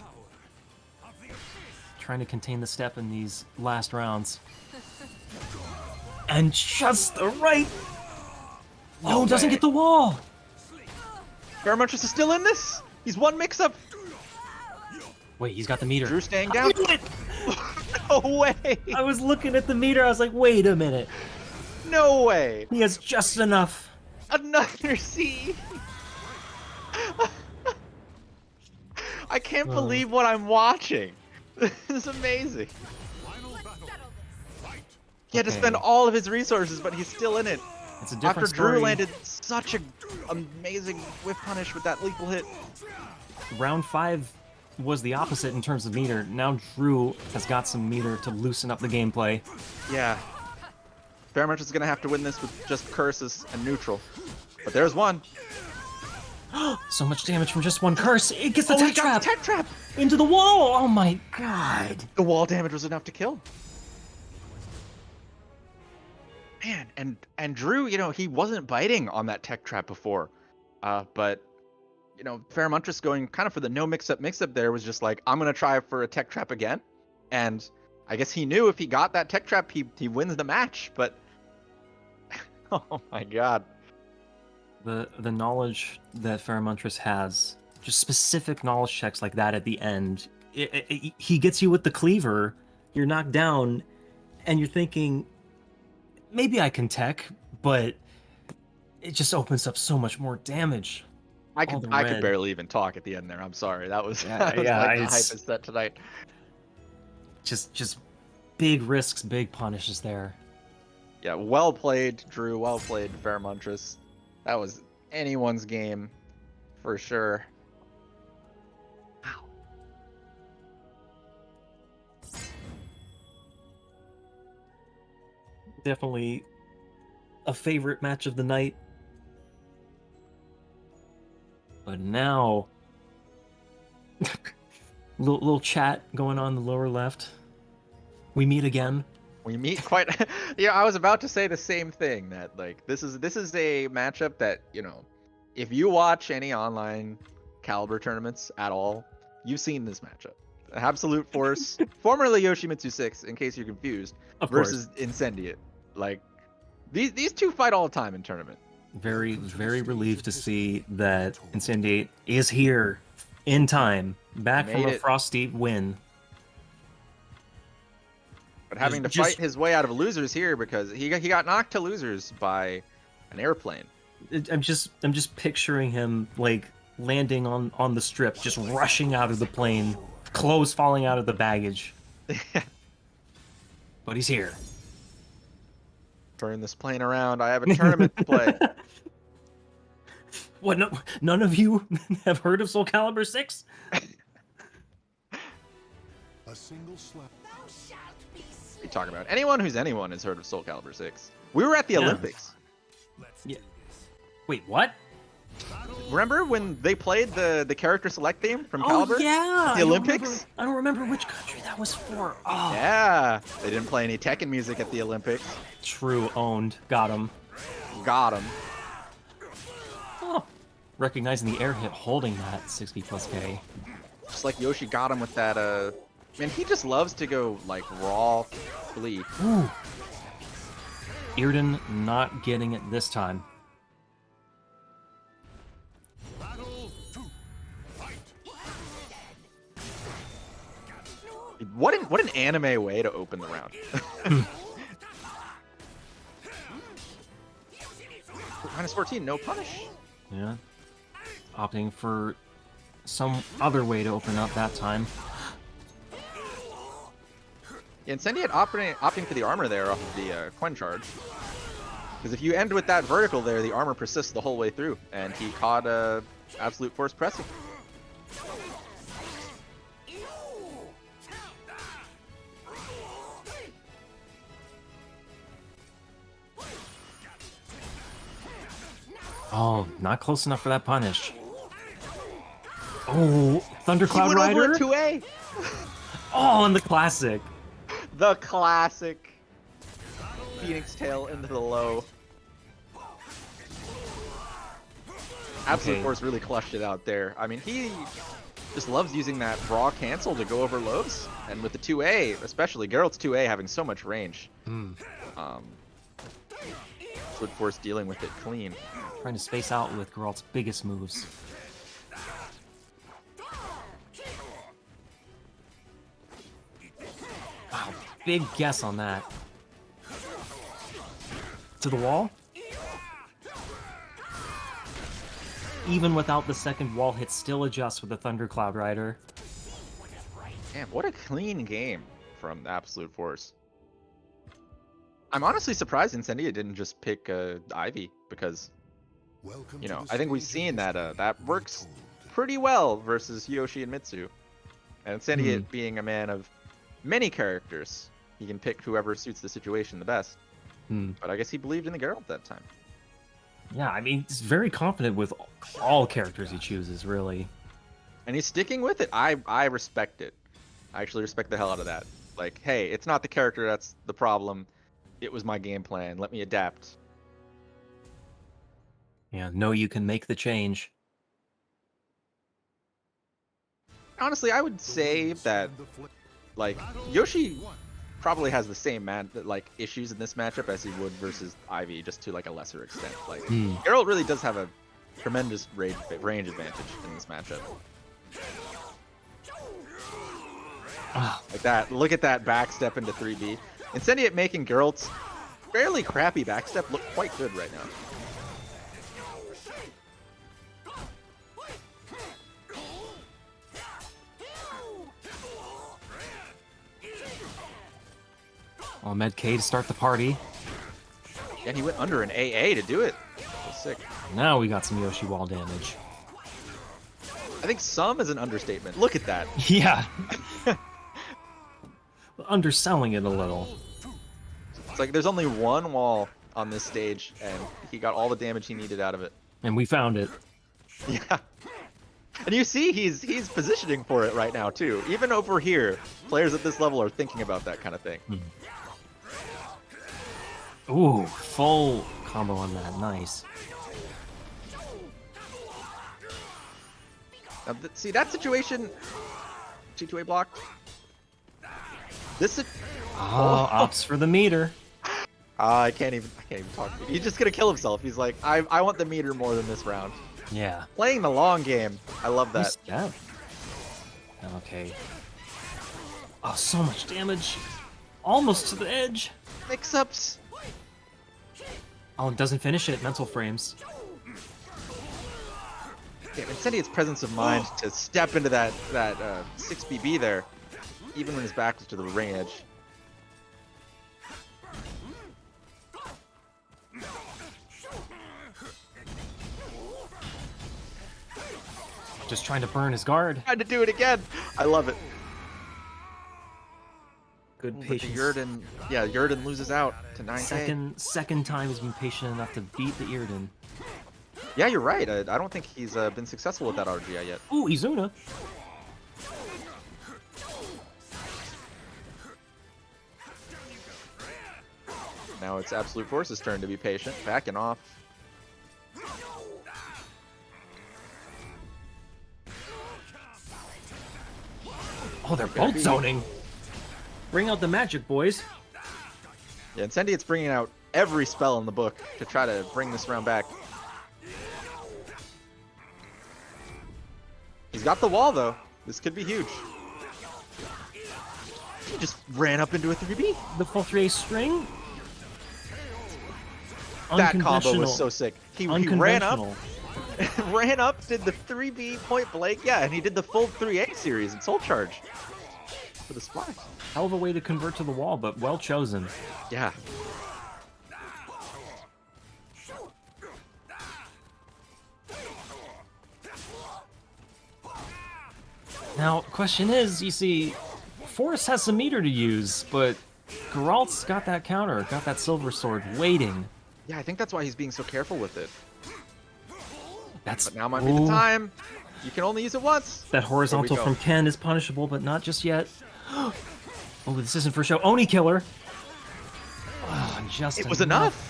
Trying to contain the step in these last rounds. And just the right. No Oh, doesn't way. get the wall. Pharamantris is still in this. He's 1 mix-up. Wait, he's got the meter. Drew staying down. No way. I was looking at the meter. I was like, wait a minute. No way. He has just enough. Another C. I can't believe what I'm watching. This is amazing. He had to Okay. spend all of his resources, but he's still in it. It's a different After story. Drew landed such a amazing whip punish with that lethal hit. Round 5 was the opposite in terms of meter. Now Drew has got some meter to loosen up the gameplay. Yeah. Fairmunch is gonna have to win this with just curses and neutral. But there's one. So much damage from just one curse. It gets the Oh, tech he got trap the tech trap. into the wall. Oh my god. The wall damage was enough to kill. Man, and Drew, you know, he wasn't biting on that tech trap before, but you know, Fairmuntress going kind of for the no mix-up there was just like, I'm gonna try for a tech trap again, and I guess he knew if he got that tech trap, he wins the match. But oh my god, The knowledge that Fairmuntress has, just specific knowledge checks like that at the end, he gets you with the cleaver, you're knocked down, and you're thinking, maybe I can tech, but it just opens up so much more damage. I could barely even talk at the end there. I'm sorry, that was Yeah, that was yeah, like the hype it's- is set tonight. Just big risks, big punishes there. Yeah, well played, Drew. Well played, Fairmuntress. That was anyone's game, for sure. Wow. Definitely a favorite match of the night. But now, little chat going on in the lower left. We meet again. We meet quite. Yeah, I was about to say the same thing. That like this is a matchup that, you know, if you watch any online Calibur tournaments at all, you've seen this matchup. Absolute Force, formerly Yoshimitsu 6, in case you're confused, Of course. versus Incendiate. Like these two fight all the time in tournament. Very, very relieved to see that Incendiate is here in time, back He from made a it. frosty win. But having to Just- fight his way out of losers here because he got knocked to losers by an airplane. I'm just picturing him like landing on the strip, just rushing out of the plane, clothes falling out of the baggage. But he's here. Turn this plane around. I have a tournament to play. What? No, none of you have heard of SoulCalibur VI? A single slap. Thou shalt be What are you talking about? Anyone who's anyone has heard of SoulCalibur 6. We were at the Yeah. Olympics. Yeah. Wait, what? Remember when they played the character select theme from Oh Calibur? yeah, The Olympics? I don't remember which country that was for. Oh, Yeah. They didn't play any Tekken music at the Olympics. true, owned, got him. Got him. Oh, recognizing the air hit, holding that 60 plus K. Just like Yoshi got him with that. Man, he just loves to go like raw bleed. Ooh. Irden not getting it this time. What an anime way to open the round. -14, no punish. Yeah. Opting for some other way to open up that time. Yeah, Incendiate opting for the armor there off of the Quen charge. Because if you end with that vertical there, the armor persists the whole way through, and he caught Absolute Force pressing. Oh, not close enough for that punish. Oh, Thundercloud He went Rider. over a 2A. Oh, and the classic. The classic Phoenix Tail into the low. Absolute Okay. Force really clutched it out there. I mean, he just loves using that raw cancel to go over lows. And with the 2A, especially Geralt's 2A having so much range, Absolute Force dealing with it clean. Trying to space out with Geralt's biggest moves. Wow, big guess on that. To the wall? Even without the second wall hit, still adjusts with the Thundercloud Rider. Damn, what a clean game from Absolute Force. I'm honestly surprised Incendia didn't just pick Ivy because, Welcome you to know, the I think we've stage of seen that history that works untold. pretty well versus Yoshi and Mitsu. And Incendia being a man of many characters, he can pick whoever suits the situation the best. But I guess he believed in the Geralt that time. Yeah, I mean, he's very confident with all characters he chooses, really. And he's sticking with it. I respect it. I actually respect the hell out of that. Like, hey, it's not the character that's the problem. It was my game plan. Let me adapt. Yeah, know you can make the change. Honestly, I would say that, like, Yoshi probably has the same issues in this matchup as he would versus Ivy, just to like a lesser extent. Like, Geralt really does have a tremendous range advantage in this matchup. Like that. Look at that backstep into 3B. Incendiate making Geralt's fairly crappy backstep look quite good right now. Oh, Med K to start the party. And he went under an AA to do it. That's sick. Now we got some Yoshi wall damage. I think some is an understatement. Look at that. Yeah. Underselling it a little. It's like there's only one wall on this stage, and he got all the damage he needed out of it. And we found it. Yeah. And you see he's positioning for it right now, too. Even over here, players at this level are thinking about that kind of thing. Ooh, full combo on that. Nice. Now, see, that situation... G2A blocked. This... Oh, opts for the meter. I can't even talk. He's just gonna kill himself. He's like, I want the meter more than this round. Yeah. Playing the long game. I love that. Yeah. Okay. Oh, so much damage. Almost to the edge. Mix-ups. Oh, it doesn't finish it. Mental frames. Yeah, Incendiate's presence of mind to step into that 6BB there, even when his back was to the ring edge. Just trying to burn his guard. Trying to do it again. I love it. Good But patience. Yurden loses out to 9K. Second time he's been patient enough to beat the Irden. Yeah, you're right. I don't think he's been successful with that RGI yet. Ooh, Izuna. Now it's Absolute Force's turn to be patient, backing off. Oh, they're both zoning. Bring out the magic, boys. Yeah, Incendiate's bringing out every spell in the book to try to bring this round back. He's got the wall, though. This could be huge. He just ran up into a 3B. The full 3A string. That combo was so sick. He ran up, Unconventional. did the 3B point blank, yeah, and he did the full 3A series in Soul Charge for the splash. Hell of a way to convert to the wall, but well chosen. Yeah. Now, question is, you see, Forrest has some meter to use, but Geralt's got that counter, got that silver sword waiting. Yeah, I think that's why he's being so careful with it. That's But now might be the time. You can only use it once. That horizontal go. from Ken is punishable, but not just yet. Oh, this isn't for show. Oni killer. Oh, just It was enough.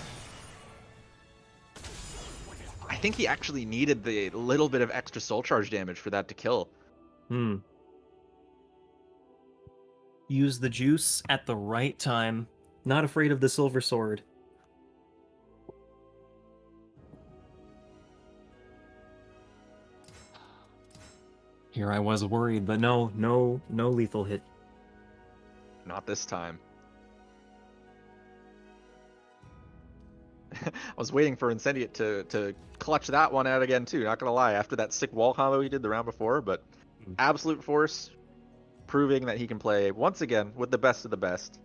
I think he actually needed the little bit of extra soul charge damage for that to kill. Use the juice at the right time. Not afraid of the silver sword. Here I was worried, but no lethal hit. Not this time. I was waiting for Incendiate to clutch that one out again too, not gonna lie, after that sick wall combo he did the round before, but Absolute Force proving that he can play once again with the best of the best.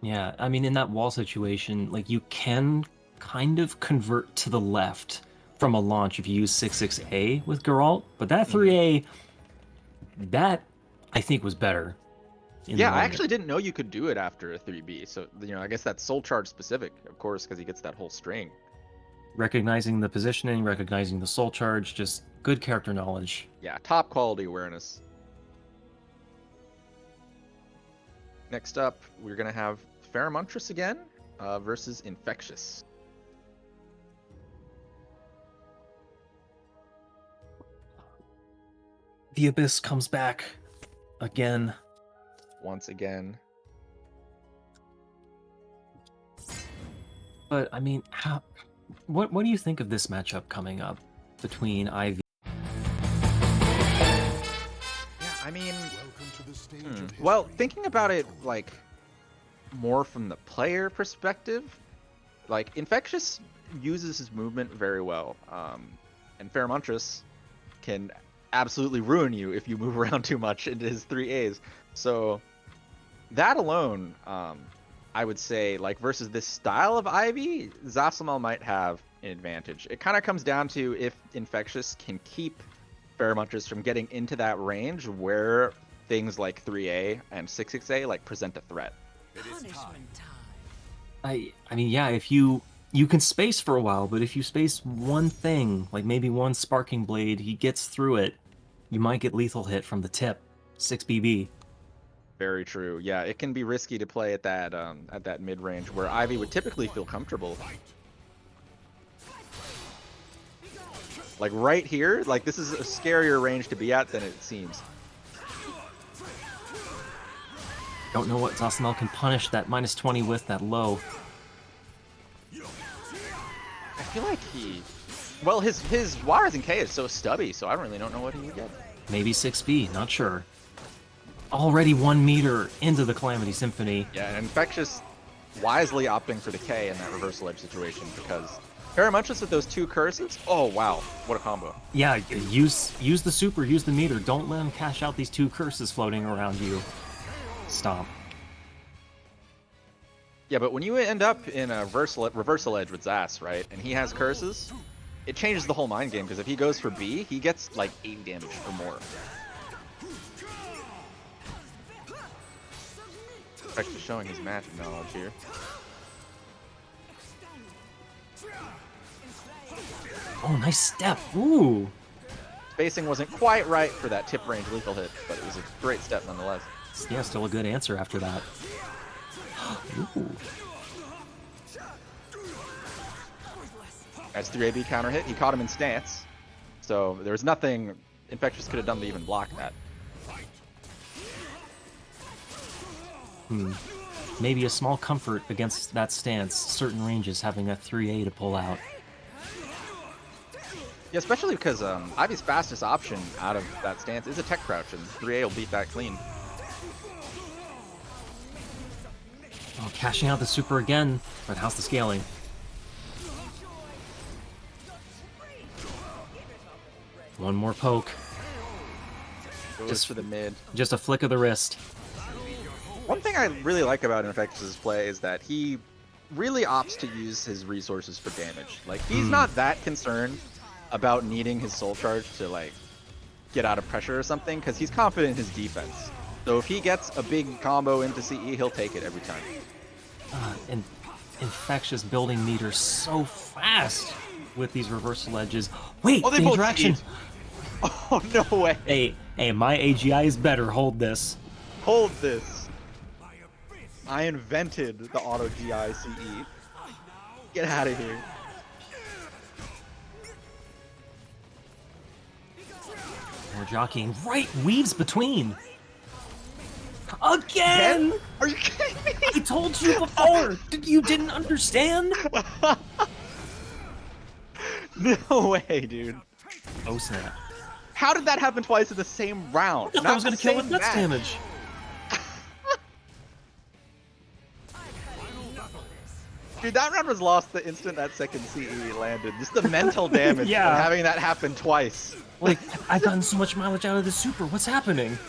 Yeah, I mean, in that wall situation, like, you can kind of convert to the left from a launch if you use 6-6A with Geralt, but that 3A, that, I think, was better. Yeah, I one actually didn't know you could do it after a 3B. So, I guess that's soul charge specific, of course, because he gets that whole string. recognizing the positioning, recognizing the soul charge, just good character knowledge. Yeah, top quality awareness. Next up, we're going to have Pheromontress again versus Infectious. The Abyss comes back again. Once again. But I mean, what do you think of this matchup coming up between Ivy? Yeah, I mean, Welcome to the stage of history. well, thinking about it like more from the player perspective, like Infectious uses his movement very well, and Pheromontress can absolutely ruin you if you move around too much into his 3As. So that alone, I would say, like, versus this style of Ivy, Zasamel might have an advantage. It kind of comes down to if Infectious can keep Pheromontress from getting into that range where things like 3A and 6A like present a threat. Punishment time. I mean, yeah, if you can space for a while, but if you space one thing, like maybe one sparking blade, he gets through it, you might get lethal hit from the tip. 6BB. Very true. Yeah, it can be risky to play at that mid range where Ivy would typically feel comfortable. Like right here, like this is a scarier range to be at than it seems. Don't know what Zasamel can punish that -20 with that low. I feel like well, his Waters and K is so stubby, so I really don't know what he would get. Maybe 6B, not sure. Already 1 meter into the Calamity Symphony. Yeah, and Infectious wisely opting for the K in that reversal edge situation because Pheromontress with those 2 curses. Oh wow, what a combo! Yeah, use the super, use the meter. Don't let him cash out these 2 curses floating around you. Stomp. Yeah, but when you end up in a reversal edge with Zas, right, and he has curses, it changes the whole mind game because if he goes for B, he gets like 80 damage or more. Actually showing his magic knowledge here. Oh, nice step. Ooh. Spacing wasn't quite right for that tip range lethal hit, but it was a great step nonetheless. Yeah, still a good answer after that. Ooh. As 3AB counter hit, he caught him in stance, so there was nothing Infectious could have done to even block that. Maybe a small comfort against that stance, certain ranges having a 3A to pull out. Yeah, especially because Ivy's fastest option out of that stance is a tech crouch, and 3A will beat that clean. Oh, cashing out the super again, but how's the scaling? One more poke. Goes Just- for the mid. Just a flick of the wrist. One thing I really like about Infectious's play is that he really opts to use his resources for damage. Like, he's not that concerned about needing his soul charge to, like, get out of pressure or something, because he's confident in his defense. So if he gets a big combo into CE, he'll take it every time. And Infectious building meters so fast with these reversal edges. Wait, Oh, they the both interaction. eat. Oh, no way. Hey, my AGI is better. Hold this. Hold this. I invented the auto GI CE. Get out of here. More jockeying. Right, weaves between. Again! Are you kidding me? I told you before. You didn't understand? No way, dude. Oh snap! How did that happen twice in the same round? I thought I was gonna the kill with same nuts match. damage. Dude, that round was lost the instant that second CE landed. Just the mental damage Yeah. of having that happen twice. Like, I've gotten so much mileage out of this super. What's happening?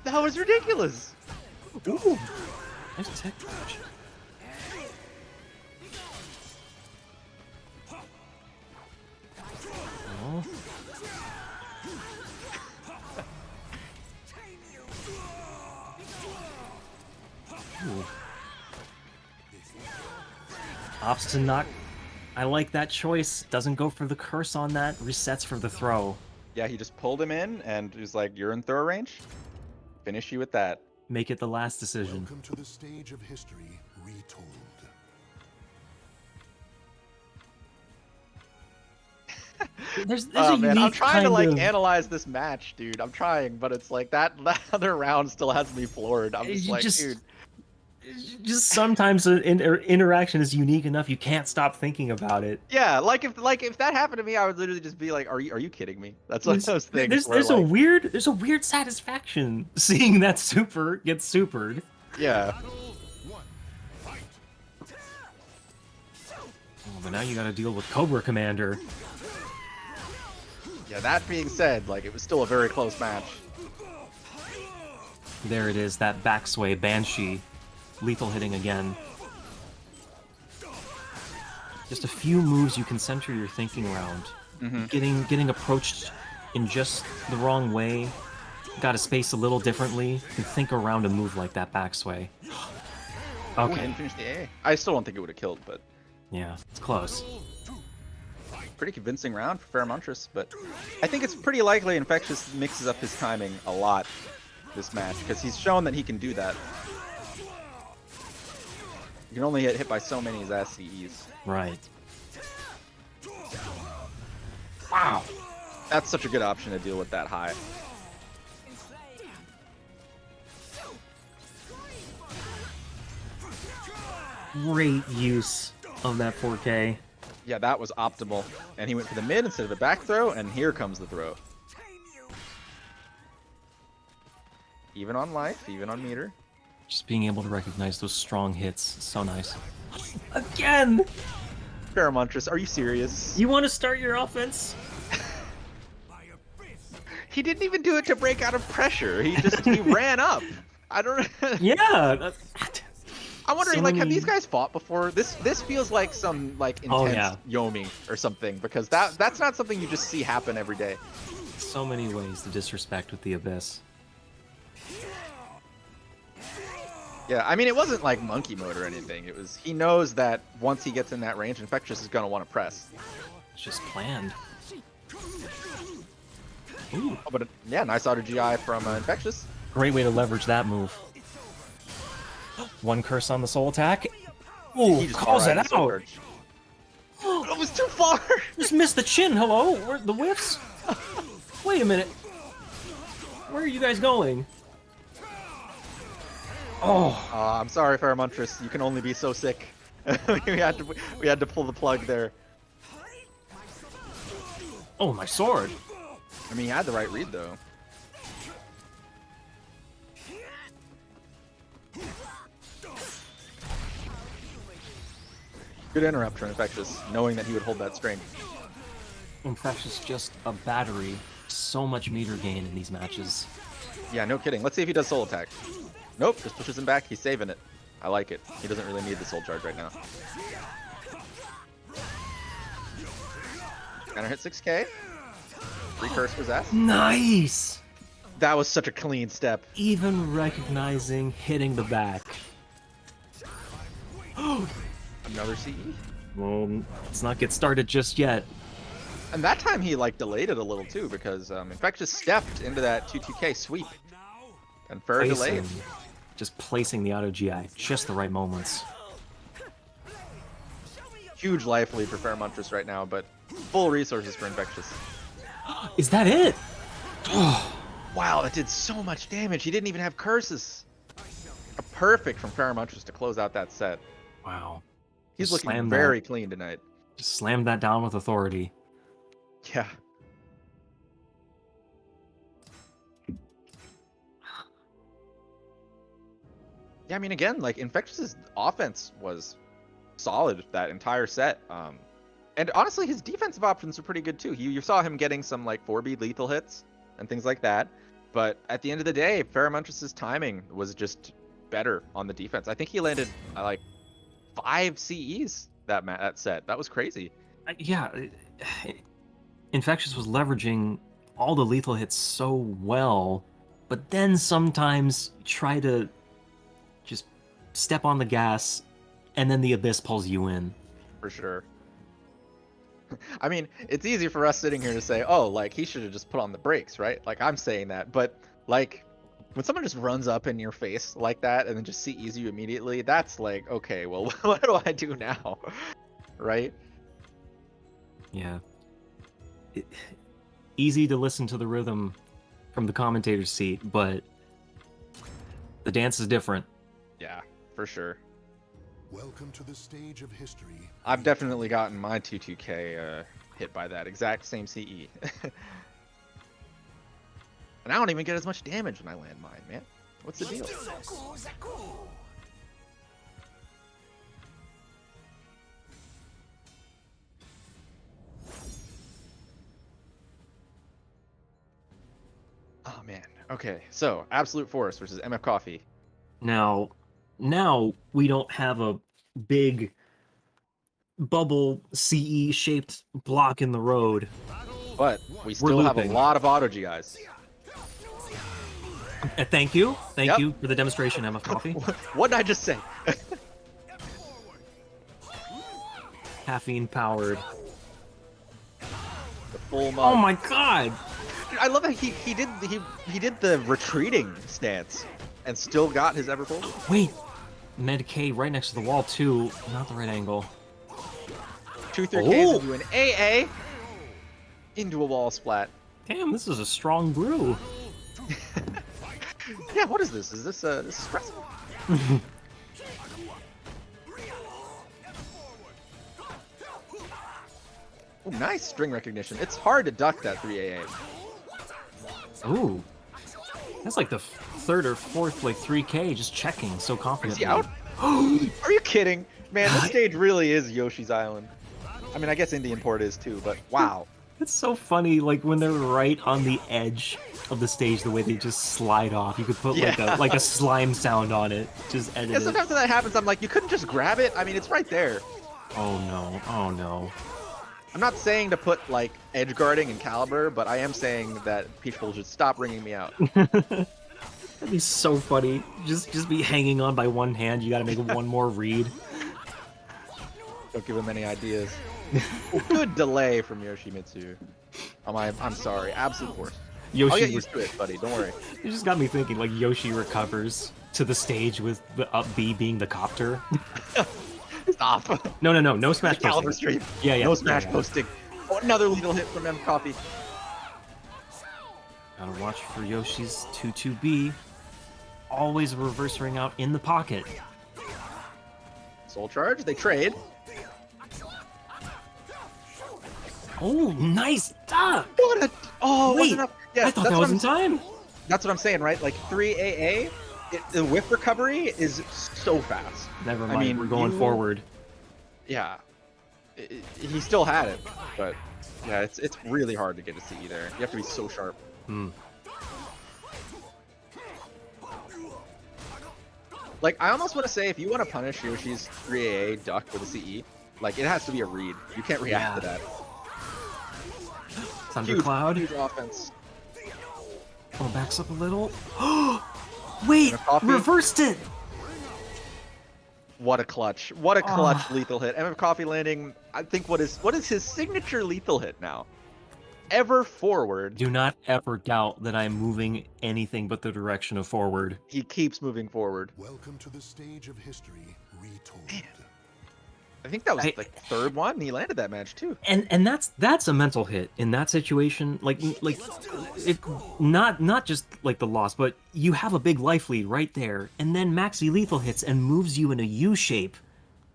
That was ridiculous. Ooh, nice tech dodge. Oh. Opts to knock. I like that choice. Doesn't go for the curse on that. Resets for the throw. Yeah, he just pulled him in and was like, "You're in throw range. Finish you with that." Make it the last decision. Welcome to the stage of history retold. There's Oh a man, unique I'm trying kind to like of, analyze this match, dude. I'm trying, but it's like that other round still has me floored. I'm just You like, just- dude. just sometimes an interaction is unique enough you can't stop thinking about it. Yeah, like if that happened to me, I would literally just be like, "Are you kidding me?" That's one of those things. There's a weird satisfaction seeing that super get supered. Yeah. Battle 1. Fight. Oh, but now you got to deal with Cobra Commander. Yeah. That being said, like it was still a very close match. There it is, that backsway Banshee, lethal hitting again. Just a few moves you can center your thinking around. Getting approached in just the wrong way. Got to space a little differently. You can think around a move like that backsway. Ooh, Okay. didn't finish the A. I still don't think it would have killed, but Yeah, it's close. pretty convincing round for Fairmontress. But I think it's pretty likely Infectious mixes up his timing a lot this match because he's shown that he can do that. You can only get hit by so many as SCEs. Right. Wow. That's such a good option to deal with that high. Great use of that 4K. Yeah, that was optimal. And he went for the mid instead of a back throw, and here comes the throw. Even on life, even on meter. Just being able to recognize those strong hits, so nice. Again! Fairmontress, are you serious? You want to start your offense? He didn't even do it to break out of pressure. He ran up. I don't Yeah! That's... I'm wondering, So like, have many- these guys fought before? This feels like some like intense Oh, yeah. Yomi or something because that's not something you just see happen every day. So many ways to disrespect with the Abyss. Yeah, I mean it wasn't like monkey mode or anything. It was he knows that once he gets in that range, Infectious is gonna want to press. It's just planned. Ooh, Oh, but yeah, nice auto GI from Infectious. great way to leverage that move. One curse on the soul attack. Ooh, He just calls it alright, so out. charged. It was too far. Just missed the chin. Hello? Where the whiffs? Wait a minute. Where are you guys going? Oh, I'm sorry, Fairmontress. You can only be so sick. we had to pull the plug there. oh, my sword. I mean, he had the right read though. Good interrupt from Infectious, knowing that he would hold that string. Infectious just a battery. So much meter gain in these matches. Yeah, no kidding. Let's see if he does soul attack. Nope, just pushes him back. He's saving it. I like it. He doesn't really need the soul charge right now. Gonna hit 6k. Free curse possess. Nice! That was such a clean step. Even recognizing hitting the back. Another CE. Well, let's not get started just yet. And that time he like delayed it a little too because Infectious stepped into that 2-2k sweep. And Fer delayed. Just placing the auto GI, just the right moments. Huge life lead for Fairmontress right now, but full resources for Infectious. Is that it? Wow, that did so much damage. He didn't even have curses. A perfect from Fairmontress to close out that set. Wow. He's Just looking slam very that. clean tonight. Just slammed that down with authority. Yeah. Yeah, I mean, again, like Infectious's offense was solid that entire set. And honestly, his defensive options were pretty good too. You saw him getting some like 4B lethal hits and things like that. But at the end of the day, Fairmontress's timing was just better on the defense. I think he landed like 5 CEs that set. That was crazy. Yeah. Infectious was leveraging all the lethal hits so well, but then sometimes try to just step on the gas, and then the Abyss pulls you in. for sure. I mean, it's easy for us sitting here to say, oh, like, he should have just put on the brakes, right? Like, I'm saying that. But, like, when someone just runs up in your face like that and then just CEs you immediately, that's like, okay, well, what do I do now? Right? Yeah. Easy to listen to the rhythm from the commentator's seat, but the dance is different. Yeah, for sure. Welcome to the stage of history. I've definitely gotten my 2-2K hit by that exact same CE. And I don't even get as much damage when I land mine, man. What's the deal? Oh man. Okay, so Absolute Force versus MF Coffee. Now we don't have a big bubble CE shaped block in the road. But we still have a looping. lot of auto GIs. Thank you. Thank Yep. you for the demonstration, MF Coffee. What did I just say? Caffeine powered. The full mode. Oh my god! I love that he did the retreating stance and still got his ever forward. Wait! Med K right next to the wall too. Not the right angle. 2-3Ks into an AA into a wall splat. Damn, this is a strong brew. Yeah, what is this? Is this espresso? Oh, nice string recognition. It's hard to duck that 3AA. Ooh. That's like the third or fourth like 3K just checking so Is confidently. he out? Are you kidding? Man, this stage really is Yoshi's Island. I mean, I guess Indian Port is too, but wow. It's so funny, like when they're right on the edge of the stage, the way they just slide off. You could put like a slime sound on it. Just edit Yeah, it. sometimes when that happens, I'm like, you couldn't just grab it? I mean, it's right there. Oh no, oh no. I'm not saying to put, like, edge guarding in Calibur, but I am saying that people should stop ringing me out. That'd be so funny. Just be hanging on by one hand. You gotta make one more read. Don't give him any ideas. Oh, good delay from Yoshimitsu. I'm sorry. Absolute force. I'll get used to it, buddy. Don't worry. You just got me thinking, like, Yoshi recovers to the stage with the up B being the copter. Stop. No smash The Calibur posting. stream. Yeah. No smash yeah. posting. Oh, another lethal hit from M Coffee. Gotta watch for Yoshi's 2-2B. Always a reverse ring out in the pocket. Soul charge. They trade. Oh, nice duck! What a... Oh, Wait, wasn't enough. Yeah, I thought that was in time. That's what I'm saying, right? Like 3AA, the whiff recovery is so fast. Never mind, I mean, we're going forward. Yeah, he still had it, but yeah, it's really hard to get a CE there. You have to be so sharp. Like, I almost want to say, if you want to punish Yoshi's 3AA duck with a CE, like, it has to be a read. You can't react to that. Thundercloud. Huge offense. Oh, backs up a little. Wait, reversed it. What a clutch! What a clutch lethal hit. MF Coffee landing. I think what is his signature lethal hit now? Ever forward. Do not ever doubt that I'm moving anything but the direction of forward. He keeps moving forward. Welcome to the stage of history retold. Man. I think that was the third one. He landed that match too. And that's a mental hit in that situation. Like it, not just like the loss, but you have a big life lead right there, and then Maxi lethal hits and moves you in a U shape,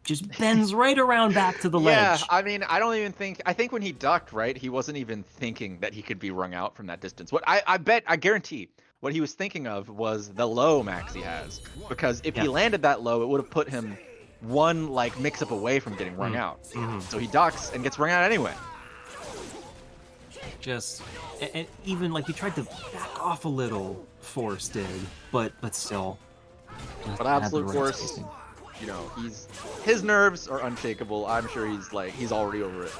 just bends right around back to the ledge. Yeah, I mean, I don't even think. I think when he ducked, right, he wasn't even thinking that he could be wrung out from that distance. What I guarantee, what he was thinking of was the low Maxi has, because if he landed that low, it would have put him one like mix-up away from getting wrung out. So he ducks and gets wrung out anyway. Just and even like he tried to back off a little, Force did, but still. But Absolute Force, you know, his nerves are unshakable. I'm sure he's already over it.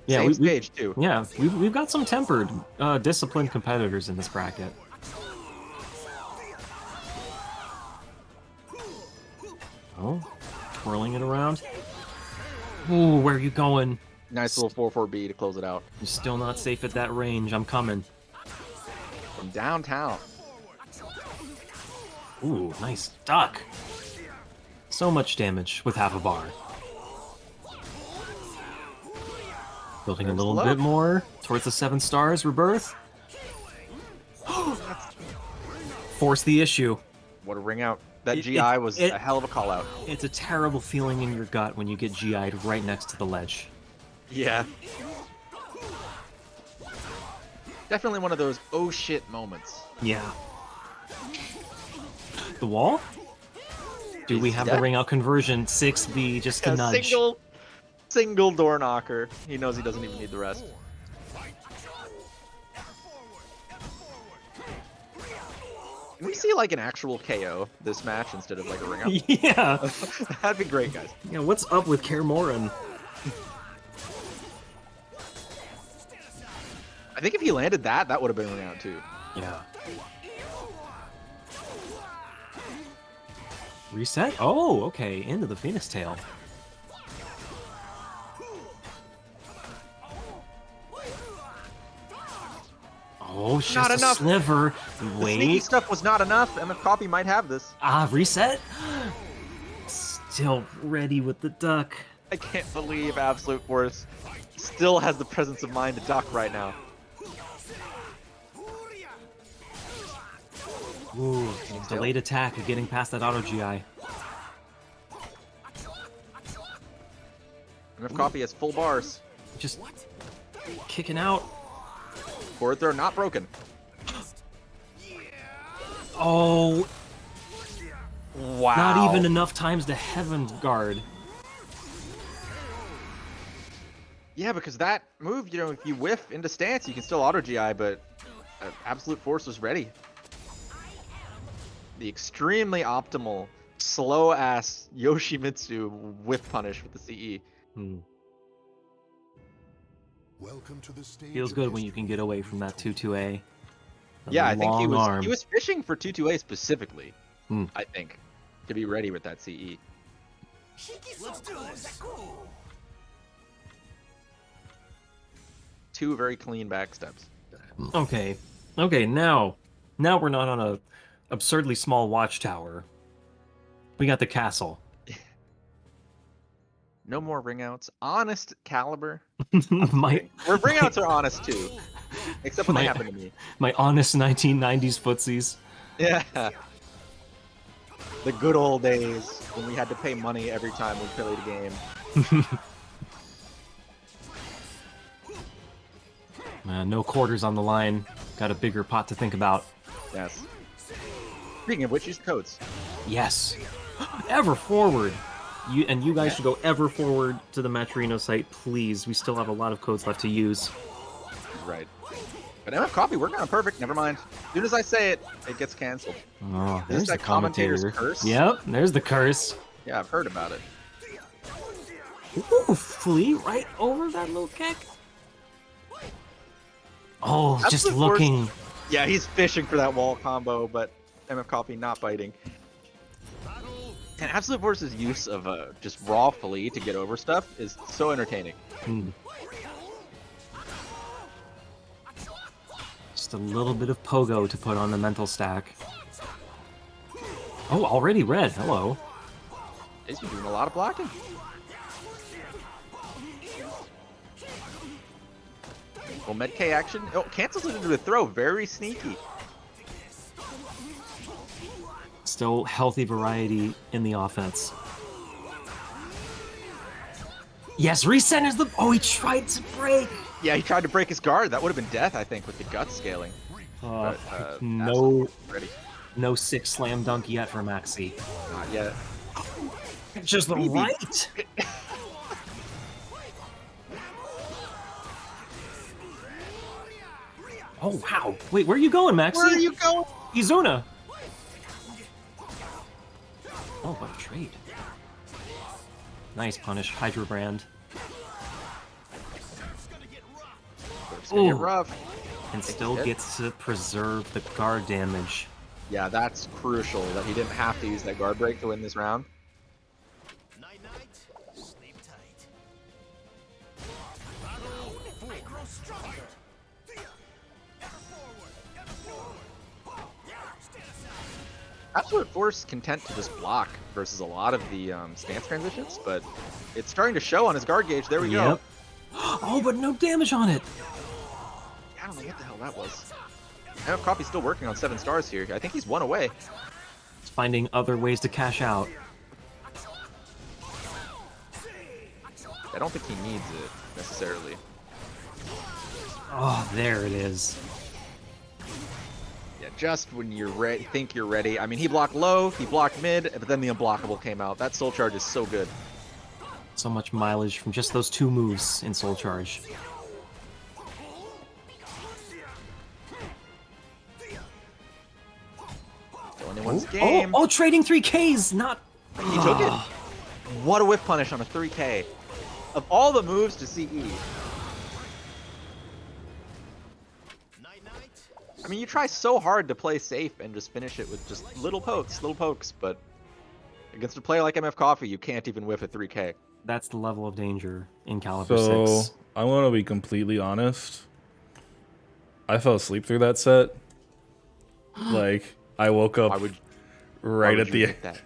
Yeah, Same stage too. Yeah, we've got some tempered, disciplined competitors in this bracket. Oh, twirling it around. Ooh, where are you going? Nice little 4-4B to close it out. You're still not safe at that range. I'm coming. From downtown. Ooh, nice duck. So much damage with half a bar. Building There's a little the bit look. more towards the 7 stars rebirth. Force the issue. What a ring out. That It- GI it- was it- a hell of a call out. It's a terrible feeling in your gut when you get GI'd right next to the ledge. Yeah. Definitely one of those oh shit moments. Yeah. The wall? Do we have the dead. ring out conversion? 6B, just a A nudge. single door knocker. He knows he doesn't even need the rest. Can we see like an actual KO this match instead of like a ring out? Yeah. That'd be great, guys. Yeah, what's up with Kaer Morhen? I think if he landed that, that would have been a ring out too. Yeah. Reset? Oh, okay. Into the Phoenix Tail. Oh, it's Not just a enough. sliver. The sneaky Wait. stuff was not enough. MF Copy might have this. Ah, reset? Still ready with the duck. I can't believe Absolute Force still has the presence of mind to duck right now. Ooh, delayed attack of getting past that auto GI. MF Copy has full bars. Just kicking out. Forward throw not broken. Oh, Wow. not even enough times to Heaven Guard. Yeah, because that move, you know, if you whiff into stance, you can still auto GI, but Absolute Force was ready. The extremely optimal, slow-ass Yoshimitsu whiff punish with the CE. Welcome to the stage. Feels of good when you history. can get away from that 2-2A. The Yeah, I think he long arm. was fishing for 2-2A specifically, Hmm. I think, to be ready with that CE. Let's do this. Two very clean back steps. Okay. Okay, now we're not on a absurdly small watchtower. We got the castle. No more ring outs. Honest Calibur. my Ring outs are honest too. Except when they My- happen to me. my honest 1990s footsies. Yeah. The good old days when we had to pay money every time we played a game. No quarters on the line. Got a bigger pot to think about. Yes. Speaking of which, use codes. Yes. Ever forward. You guys should go ever forward to the Matrino site, please. We still have a lot of codes left to use. Right. But MF Copy working on perfect. Never mind. As soon as I say it, it gets canceled. Oh, Is there's that the commentator's commentator. curse? Yep, there's the curse. Yeah, I've heard about it. Ooh, flee right over that little kick. Oh, That's just the worst- looking. Yeah, he's fishing for that wall combo, but MF Copy not biting. And Absolute Force's use of just raw flee to get over stuff is so entertaining. Just a little bit of pogo to put on the mental stack. Oh, already red. Hello. He's been doing a lot of blocking. Well, Med K action. Oh, cancels it into a throw. Very sneaky. Still healthy variety in the offense. Yes, reset is the. Oh, he tried to break. Yeah, he tried to break his guard. That would have been death, I think, with the guts scaling. Uh, But, no, ready. no 6 slam dunk yet for Maxi. Not yet. Just the Maybe. right. Oh wow! Wait, where are you going, Maxi? Where are you going? Izuna. Oh, what a trade! Nice punish, Hydro Brand, It's gonna get Ooh. rough. and still hit. gets to preserve the guard damage. Yeah, that's crucial that he didn't have to use that guard break to win this round. Night night. Sleep tight. grow stronger. Ever forward. Ever forward. Yeah, stand aside. Absolute Force content to just block versus a lot of the stance transitions, but it's starting to show on his guard gauge. There we go. Yep. Oh, but no damage on it. I don't know what the hell that was. MF Coffee's still working on 7 stars here. I think he's 1 away. It's finding other ways to cash out. I don't think he needs it necessarily. Oh, there it is. Yeah, just when you're ready, think you're ready. I mean, he blocked low, he blocked mid, but then the unblockable came out. That soul charge is so good. So much mileage from just those 2 moves in Soul Charge. Still anyone's game. Oh, trading 3Ks, not... He took it. What a whiff punish on a 3K. Of all the moves to CE. I mean, you try so hard to play safe and just finish it with just little pokes, but against a player like MF Coffee, you can't even whiff a 3K. That's the level of danger in Calibur So 6. I want to be completely honest. I fell asleep through that set. Like I woke up right at the end.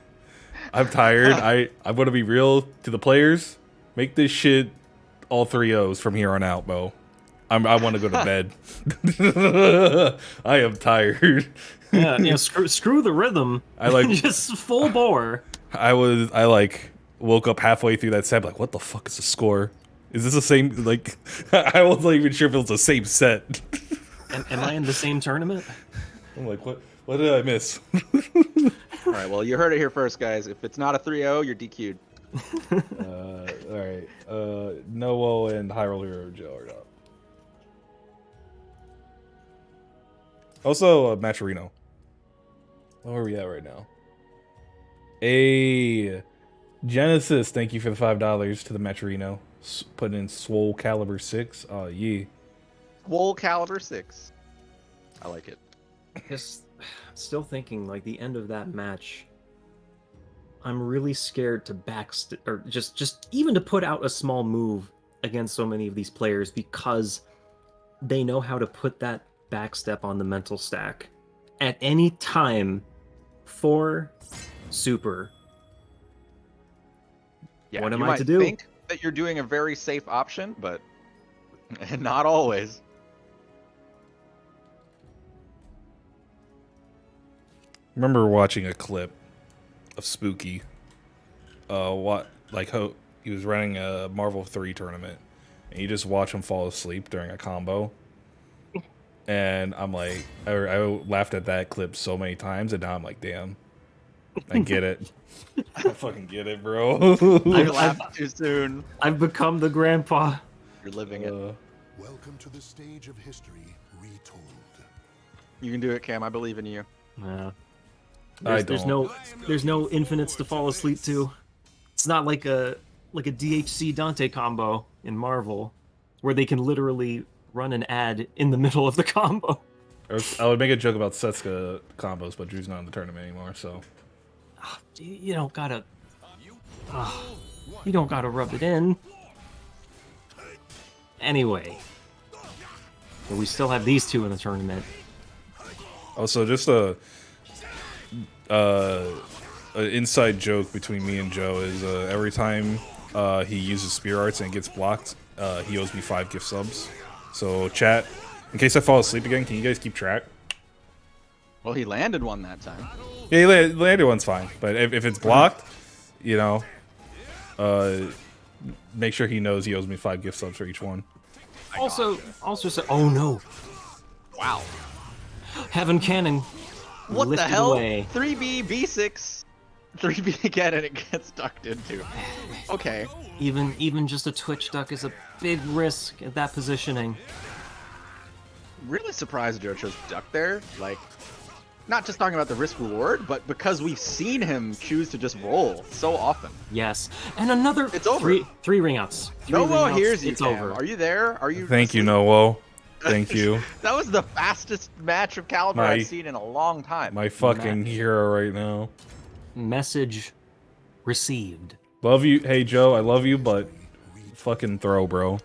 I'm tired. I'm gonna be real to the players. Make this shit all 3-0s from here on out, Bo. I want to go to bed. I am tired. Yeah, screw the rhythm. I like just full bore. I woke up halfway through that set, like, what the fuck is the score? Is this the same? Like, I wasn't even sure if it was the same set. Am I in the same tournament? I'm like, what did I miss? All right, well, you heard it here first, guys. If it's not a 3-0, you're DQ'd. All right. Noah and Hyrule Hero Joe are up. Also, Maturino. Where are we at right now? Genesis, thank you for the $5 to the Maturino. Putting in SoulCalibur VI. Oh, yeah. SoulCalibur VI. I like it. Just still thinking, like, the end of that match. I'm really scared to or just even to put out a small move against so many of these players because they know how to put that backstep on the mental stack at any time for super. Yeah, what am you I might to do? Think that you're doing a very safe option, but not always. Remember watching a clip of Spooky. He was running a Marvel 3 tournament, and you just watch him fall asleep during a combo. And I'm like, I laughed at that clip so many times, and now I'm like, damn, I get it. I fucking get it, bro. I laughed too soon. I've become the grandpa. You're living it. Welcome to the stage of history retold. You can do it, Cam. I believe in you. Yeah. I There's don't. no infinites to fall asleep to. It's not like a DHC Dante combo in Marvel, where they can literally run an ad in the middle of the combo. I would make a joke about Setsuka combos, but Drew's not in the tournament anymore, so. You don't gotta. You don't gotta rub it in. Anyway, but we still have these two in the tournament. Also, just an inside joke between me and Joe is every time he uses Spear Arts and gets blocked, he owes me 5 gift subs. So, chat, in case I fall asleep again, can you guys keep track? Well, he landed one that time. Yeah, he landed one's fine, but if it's blocked, you know, make sure he knows he owes me 5 gift subs for each one. Also, oh no! Wow. Heaven Cannon. What the lifted hell? Away. 3B, B6. 3B again, and it gets ducked into. Okay. Even just a Twitch duck is a big risk at that positioning. Really surprised Joe chose duck there. Like, not just talking about the risk reward, but because we've seen him choose to just roll so often. Yes, and another It's over. three ring outs. No one hears you, It's Cam. over. Are you there? Are you? Thank you, Noah. Thank you. That was the fastest match of Calibur I've seen in a long time. My fucking hero right now. Message received. Love you. Hey, Joe, I love you, but fucking throw, bro.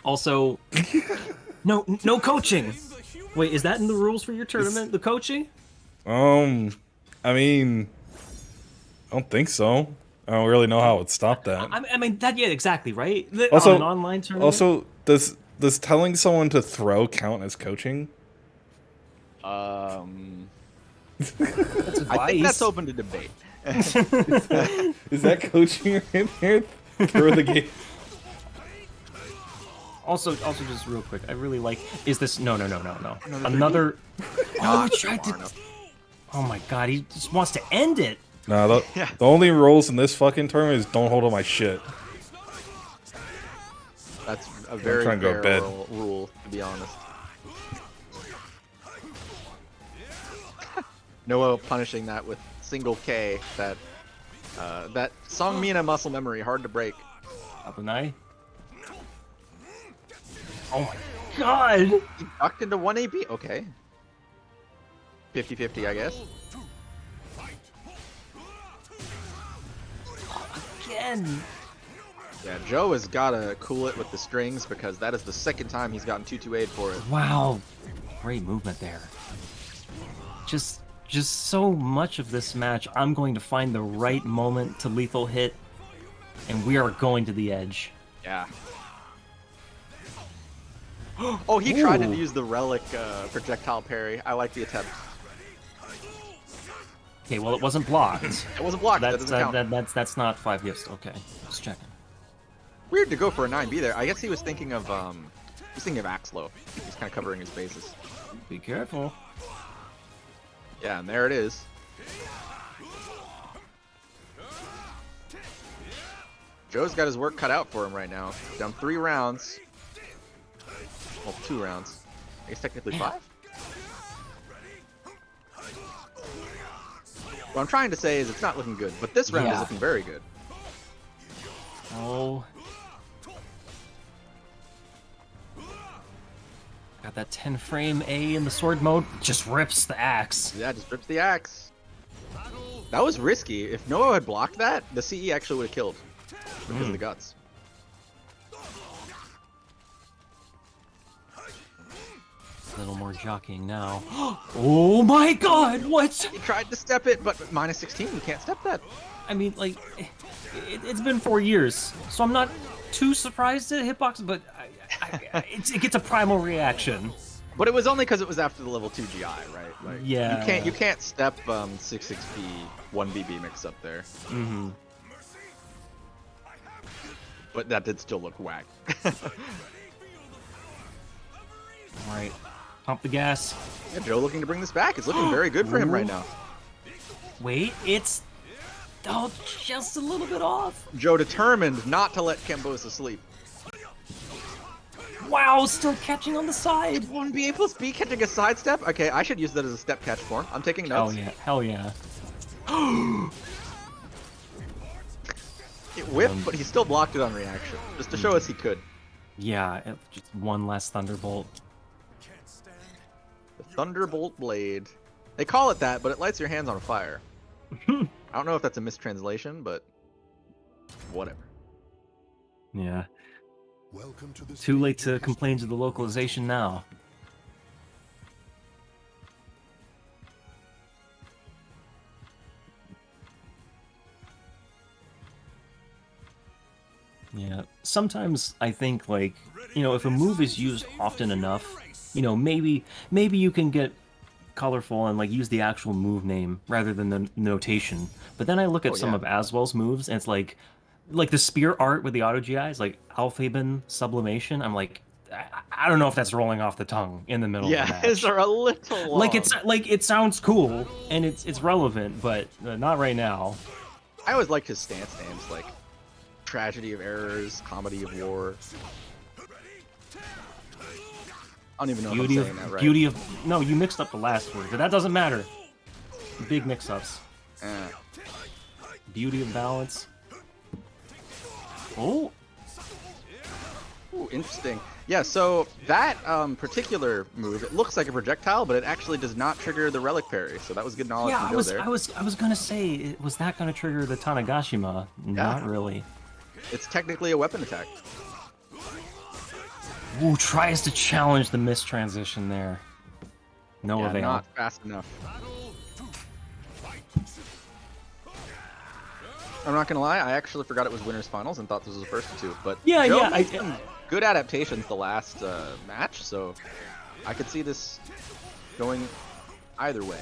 Also, no coaching. Wait, is that in the rules for your tournament? The coaching? I mean, I don't think so. I don't really know how it would stop that. I mean that. Yeah, exactly. Right. Also, on an online tournament. Also, does telling someone to throw count as coaching? That's advice. I think that's open to debate. Is that coaching right there? Throw the game. Also, just real quick, I really like. Is this no? Another. Oh, he tried to. Oh my god, he just wants to end it. No, the only rules in this fucking tournament is don't hold on my shit. That's a very trying to go to fair bed. rule, to be honest. Noah punishing that with single K. That Song Mina muscle memory, hard to break. Apunai. Oh my god! He ducked into 1 AP. Okay. 50-50, I guess. Again. Yeah, Joe has got to cool it with the strings because that is the second time he's gotten 2-2-8 for it. Wow, great movement there. Just so much of this match, I'm going to find the right moment to lethal hit, and we are going to the edge. Yeah. Oh, he tried to Ooh. use the relic projectile parry. I like the attempt. Okay, well it wasn't blocked. It wasn't blocked. That doesn't count. That's not 5 gifts. Okay, just checking. Weird to go for a 9B there. I guess he was thinking of Axlo. He's kind of covering his bases. Be careful. Yeah, and there it is. Joe's got his work cut out for him right now. Down 3 rounds. Well, 2 rounds. I guess technically 5. What I'm trying to say is it's not looking good, but this round is looking very good. Oh. Got that 10 frame A in the sword mode. Just rips the axe. Yeah, just rips the axe. That was risky. If Noah had blocked that, the CE actually would have killed because of the guts. A little more jockeying now. Oh my god, what? He tried to step it, but minus 16, you can't step that. I mean, like, it's been 4 years, so I'm not too surprised at hitbox, but it gets a primal reaction. But it was only because it was after the level 2 GI, right? Like, Yeah. You can't step 6-6B 1BB mix up there. Mm-hmm. But that did still look whack. All right, pump the gas. Yeah, Joe looking to bring this back. It's looking very good for him right now. Wait, it's just a little bit off. Joe determined not to let Cambosa sleep. Wow, still catching on the side. 1BA plus B catching a sidestep? Okay, I should use that as a step catch form. I'm taking notes. Hell yeah. It whipped, but he still blocked it on reaction, just to show us he could. Yeah, just one less thunderbolt. The Thunderbolt Blade. They call it that, but it lights your hands on fire. I don't know if that's a mistranslation, but whatever. Yeah. Welcome to the Too late stage to of complain to the localization now. Yeah, sometimes I think, like, you know, if a move is used often enough, you know, maybe you can get colorful and, like, use the actual move name rather than the notation. But then I look at some of Aswell's moves, and it's like the spear art with the auto GIs, like Alphaben Sublimation. I'm like, I don't know if that's rolling off the tongue in the middle of the match. Yeah, his are a little long. Like it sounds cool and it's relevant, but not right now. I always liked his stance names, like Tragedy of Errors, Comedy of War. I don't even know if I'm saying that right. No, you mixed up the last word, but that doesn't matter. Big mix-ups. Beauty of balance. Oh. Ooh, interesting. Yeah, so that particular move, it looks like a projectile, but it actually does not trigger the relic parry. So that was good knowledge Yeah, from Joe there. I was gonna say, was that gonna trigger the Tanagashima? Not really. It's technically a weapon attack. Ooh, tries to challenge the mistransition there. No Yeah, avail. not fast enough. I'm not gonna lie, I actually forgot it was winners finals and thought this was the first two. But Yeah, Joe yeah, made some good adaptations the last match, so I could see this going either way.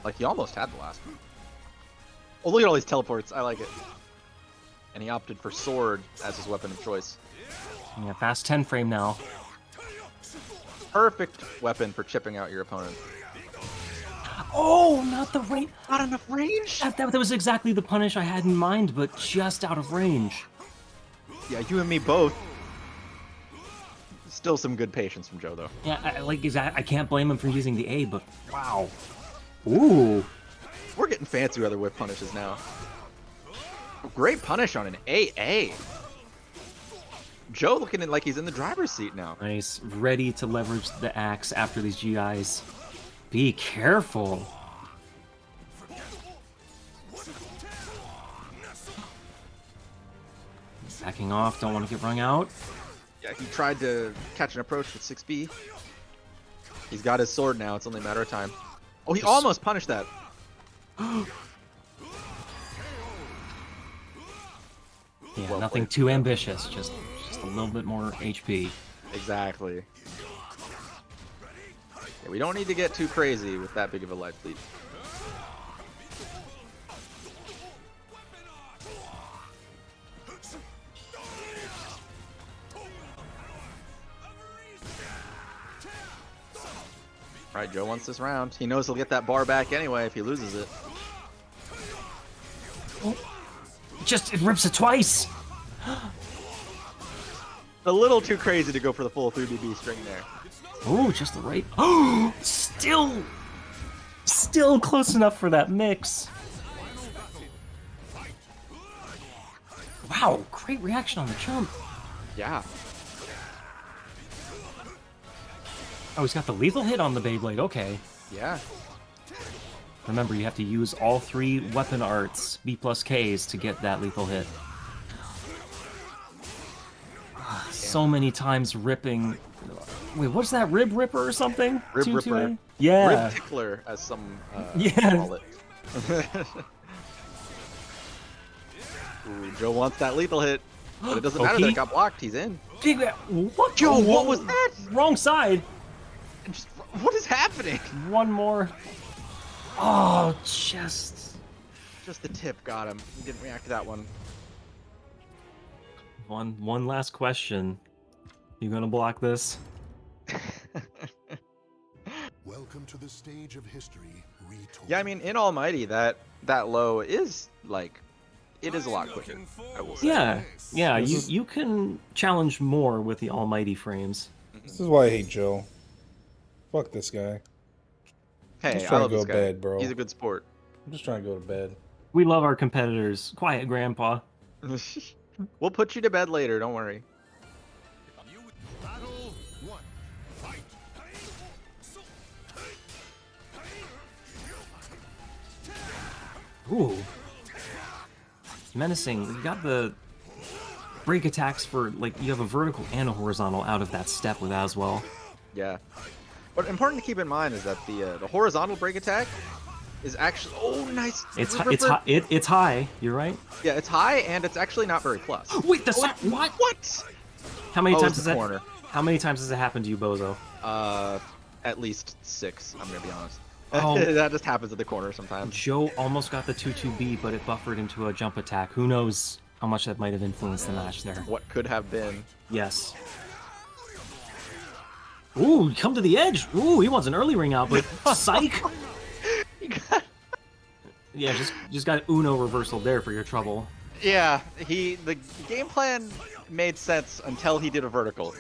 Like he almost had the last one. Oh, look at all these teleports. I like it. And he opted for sword as his weapon of choice. Yeah, fast 10 frame now. Perfect weapon for chipping out your opponent. Oh, not the range. Not enough range? That was exactly the punish I had in mind, but just out of range. Yeah, you and me both. Still some good patience from Joe, though. Yeah, I can't blame him for using the A, but wow. Ooh. We're getting fancy with other whip punishes now. Great punish on an AA. Joe looking like he's in the driver's seat now. Nice. Ready to leverage the axe after these GIs. Be careful. Backing off. Don't want to get rung out. Yeah, he tried to catch an approach with 6B. He's got his sword now. It's only a matter of time. Oh, he almost punished that. Yeah, Well nothing played. too ambitious. Just a little bit more HP. Exactly. Yeah, we don't need to get too crazy with that big of a life lead. Alright, Joe wants this round. He knows he'll get that bar back anyway if he loses it. Just, it rips it twice. A little too crazy to go for the full 3BB string there. Ooh, just the right. Oh, still close enough for that mix. Wow, great reaction on the jump. Yeah. Oh, he's got the lethal hit on the Beyblade. Okay. Yeah. Remember, you have to use all 3 weapon arts, B plus Ks, to get that lethal hit. So many times ripping. Wait, what's that? Rib Ripper or something? Rib 2-2A? Ripper. Yeah. Rib Tickler, as some Yeah. call it. Ooh, Joe wants that lethal hit, but it doesn't matter that it got blocked. He's in. What? Joe, what was that? Wrong side. And just, what is happening? One more. Oh, just Just the tip got him. He didn't react to that one. one last question. You gonna block this? Welcome to the stage of history retold. Yeah, I mean, in Almighty, that low is like, it is a lot quicker. I will say. Yeah, yeah. This You is- you can challenge more with the Almighty frames. This is why I hate Joe. Fuck this guy. Hey, Just I trying to love go this to guy. bed, bro. He's a good sport. I'm just trying to go to bed. We love our competitors. Quiet, Grandpa. We'll put you to bed later. Don't worry. Battle 1. Fight. Ooh. Menacing. You got the break attacks for, like, you have a vertical and a horizontal out of that step with as well. Yeah. But important to keep in mind is that the horizontal break attack is actually nice. It's Ripper. it's high. You're right. Yeah, it's high and it's actually not very plus. Wait, the what? What? How many Oh, times it's has the that? corner. How many times has it happened to you, Bozo? At least 6. I'm gonna be honest. Oh. That just happens at the corner sometimes. Joe almost got the 2-2B, but it buffered into a jump attack. Who knows how much that might have influenced the match there? What could have been? Yes. Ooh, come to the edge. Ooh, he wants an early ring out, but psych. Yeah, just got Uno reversal there for your trouble. Yeah, the game plan made sense until he did a vertical.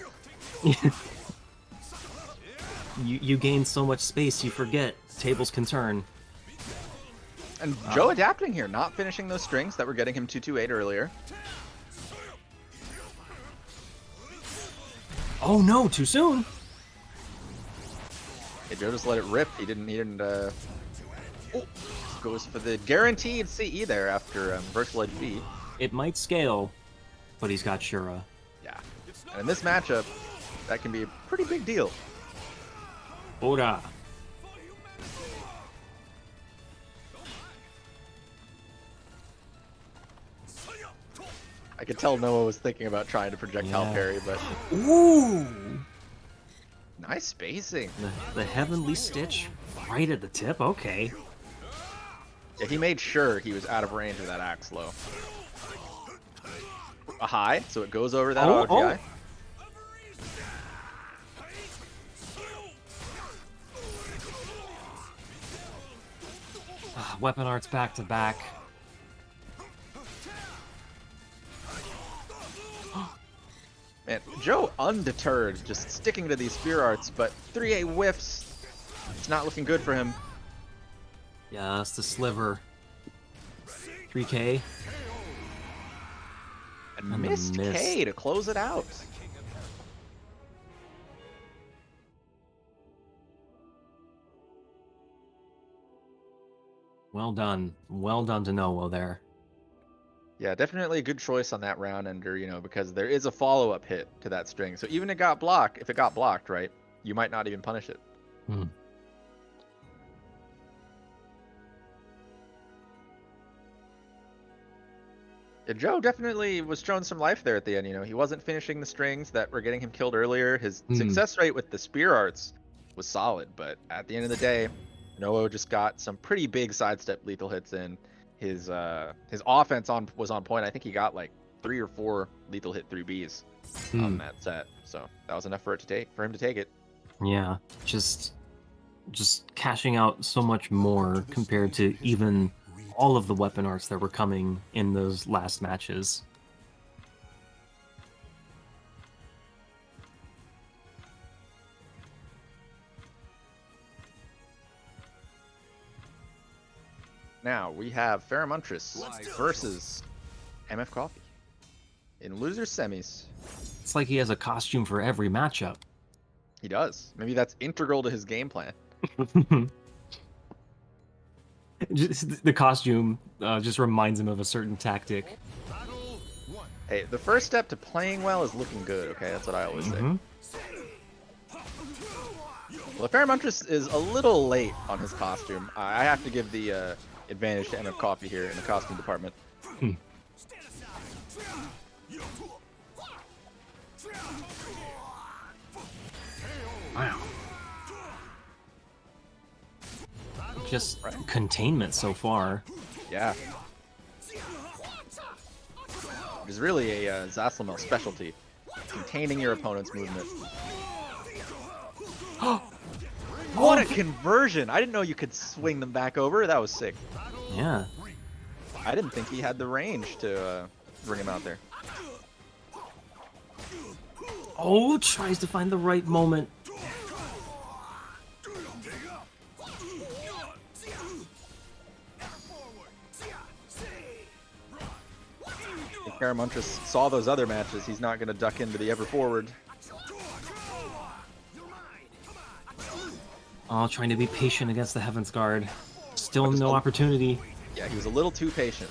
You gain so much space, you forget. Tables can turn. And Joe adapting here, not finishing those strings that were getting him 228 earlier. Oh no, too soon. Hey, Joe just let it rip. He didn't. Goes for the guaranteed CE there after Virtual Edge B. It might scale. but he's got Shura. Yeah. And in this matchup, that can be a pretty big deal. Ora. I could tell Noah was thinking about trying to projectile Yeah. parry, but Ooh! nice spacing. The Heavenly Stitch right at the tip? Okay. Yeah, he made sure he was out of range of that axe low. A high, so it goes over that auto GI. Weapon arts back to back. Man, Joe undeterred, just sticking to these spear arts, but 3A whiffs. It's not looking good for him. Yeah, that's the sliver. 3K. And And the missed miss. K to close it out. Well done. Well done to Noah there. Yeah, definitely a good choice on that round ender, you know, because there is a follow-up hit to that string. So even if it got blocked, right, you might not even punish it. Hmm. Yeah, Joe definitely was showing some life there at the end, you know. He wasn't finishing the strings that were getting him killed earlier. His success rate with the spear arts was solid, but at the end of the day, Noah just got some pretty big sidestep lethal hits in. His offense was on point. I think he got like 3 or 4 lethal hit 3Bs on that set. So that was enough for him to take it. Yeah, just cashing out so much more compared to even all of the weapon arts that were coming in those last matches. Now we have Pharamantris versus MF Coffee in losers semis. It's like he has a costume for every matchup. He does. Maybe that's integral to his game plan. Just, the costume just reminds him of a certain tactic. Battle 1. Hey, the first step to playing well is looking good, okay? That's what I always say. Well, Pharamantris is a little late on his costume. I have to give the advantage to MF Coffee here in the costume department. Wow. Just containment so far. Yeah. It is really a Zaslamel specialty, containing your opponent's movement. What a conversion! I didn't know you could swing them back over. That was sick. Yeah. I didn't think he had the range to bring him out there. Oh, tries to find the right moment. If Pharamantris saw those other matches, he's not going to duck into the ever forward. Oh, trying to be patient against the Heaven's Guard. Still no opportunity. Yeah, he was a little too patient.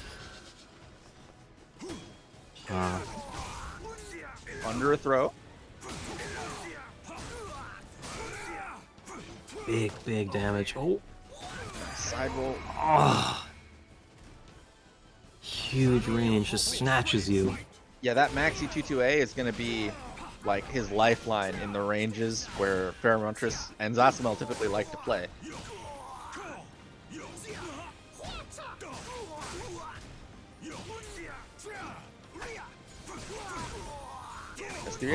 Under a throw. Big damage. Oh, Side roll. huge range, just snatches you. Yeah, that Maxi 22A is going to be like his lifeline in the ranges where Pharamantris and Zaslamel typically like to play.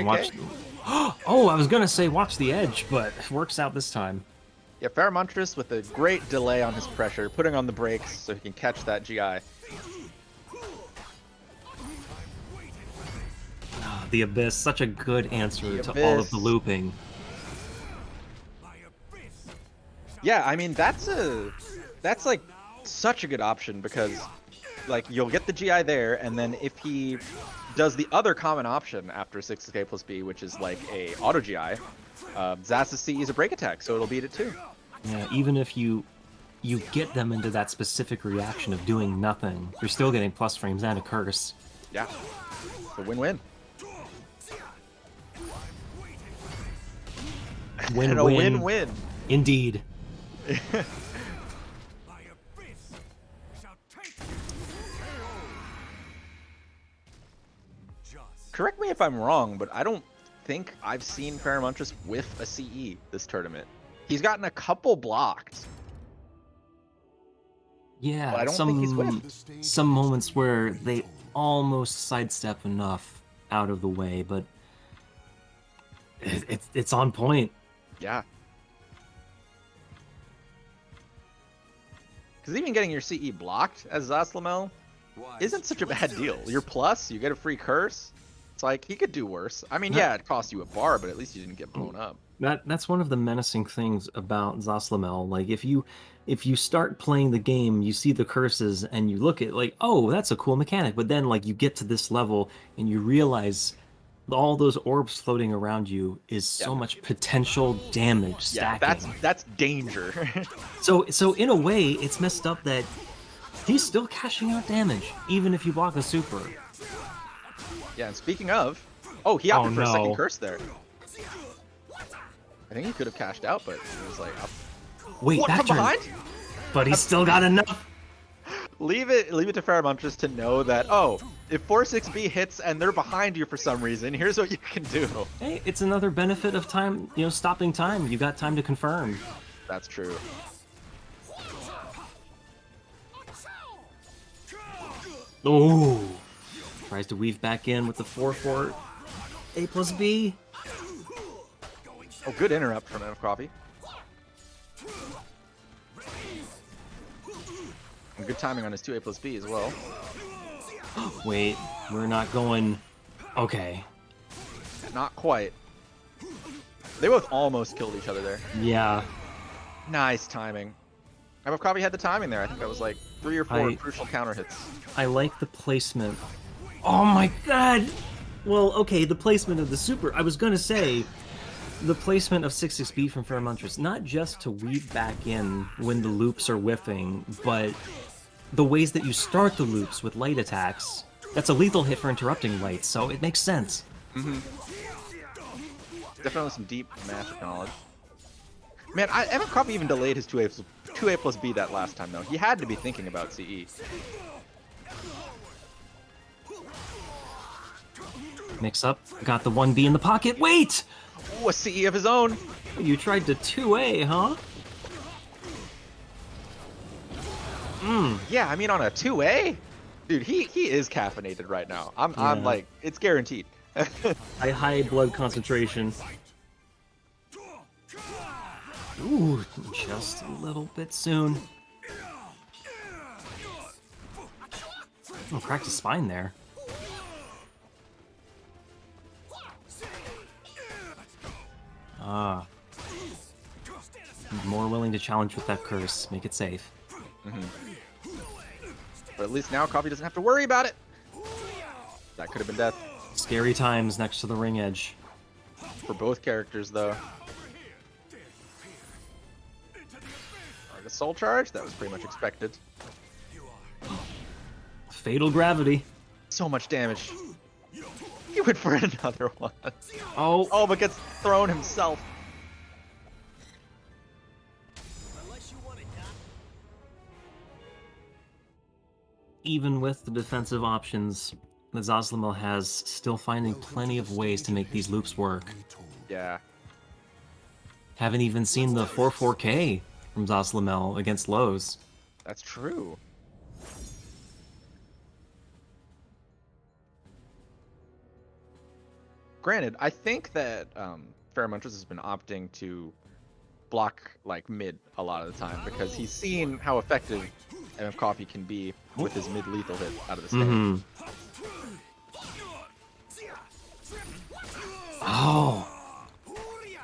Watch... Oh, I was gonna say watch the edge, but it works out this time. Yeah, Pharamantris with a great delay on his pressure, putting on the brakes so he can catch that GI. The Abyss, such a good answer to all of the looping. Yeah, I mean that's like such a good option because like you'll get the GI there, and then if he does the other common option after 6k plus B, which is like a auto GI, Zaz's C is a break attack, so it'll beat it too. Yeah, even if you get them into that specific reaction of doing nothing, you're still getting plus frames and a curse. Yeah. It's a win-win. And a Win-win. win-win. Indeed. My abyss shall take you. Just Correct me if I'm wrong, but I don't think I've seen Pharynmontrus whiff a CE this tournament. He's gotten a couple blocked. Yeah, Well, I don't think he's winning. some moments where they almost sidestep enough out of the way, but it's on point. Yeah. Because even getting your CE blocked as Zaslamel isn't such a bad deal. Your plus, you get a free curse. It's like, he could do worse. I mean, yeah, it cost you a bar, but at least you didn't get blown up. That's one of the menacing things about Zaslamel. Like if you start playing the game, you see the curses and you look at like, oh, that's a cool mechanic. But then like you get to this level and you realize all those orbs floating around you is so much potential damage Yeah, stacking. that's danger. So in a way, it's messed up that he's still cashing out damage even if you block a super. Yeah, and speaking of, oh, he opted for a second no. curse there. I think he could have cashed out, but he was like, Wait, what, that from turn, behind? but he's still got enough. Leave it to Pharynmontrus to know that, oh, if 4-6B hits and they're behind you for some reason, here's what you can do. Hey, it's another benefit of time, stopping time. You got time to confirm. That's true. Oh, tries to weave back in with the 4/4 A plus B. Oh, good interrupt from MF Coffee. And good timing on his 2A plus B as well. Wait, we're not going. Okay. Not quite. They both almost killed each other there. Yeah. Nice timing. MF Coffee had the timing there. I think that was like 3 or 4 I- crucial counter hits. I like the placement. Oh my god! Well, okay, the placement of the super. I was gonna say, the placement of 6-6B from Pharynmontrus, not just to weave back in when the loops are whiffing, but the ways that you start the loops with light attacks. That's a lethal hit for interrupting light, so it makes sense. Definitely some deep magic knowledge. Man, MF Coffee even delayed his 2A plus B that last time, though. He had to be thinking about CE. Mix up, got the 1B in the pocket. Wait! Ooh, a CE of his own! You tried to 2A, huh? Yeah, I mean, on a 2A? Dude, he is caffeinated right now. I'm Yeah. like, it's guaranteed. High blood concentration. Ooh, just a little bit soon. Oh, cracked his spine there. Ah. More willing to challenge with that curse. Make it safe. But at least now Coffee doesn't have to worry about it. That could have been death Scary times next to the ring edge. for both characters, though. Alright, a soul charge? That was pretty much expected. Fatal gravity. So much damage. He went for another one. Oh, Oh, but gets thrown himself. even with the defensive options that Zaslamel has, still finding plenty of ways to make these loops work. Yeah. Haven't even seen the 4-4K from Zaslamel against Lowe's. That's true. Granted, I think that Pharynmontrus has been opting to block like mid a lot of the time because he's seen how effective MF Coffee can be with his mid lethal hit out of the stand. Oh,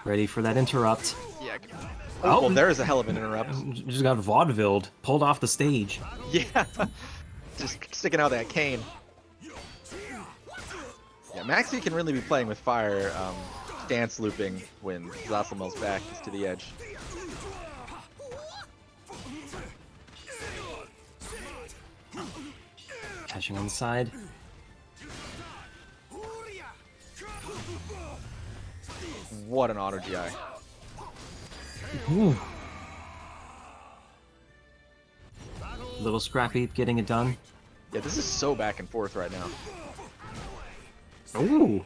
ready for that interrupt. Yeah. Oh. Oh, well, there's a hell of an interrupt. Just got vaudevilled, pulled off the stage. Yeah. Just sticking out that cane. Yeah, Maxi can really be playing with fire, dance looping when Zaslamel's back is to the edge. Catching on the side. What an auto GI. Ooh. Little scrappy getting it done. Yeah, this is so back and forth right now. Ooh.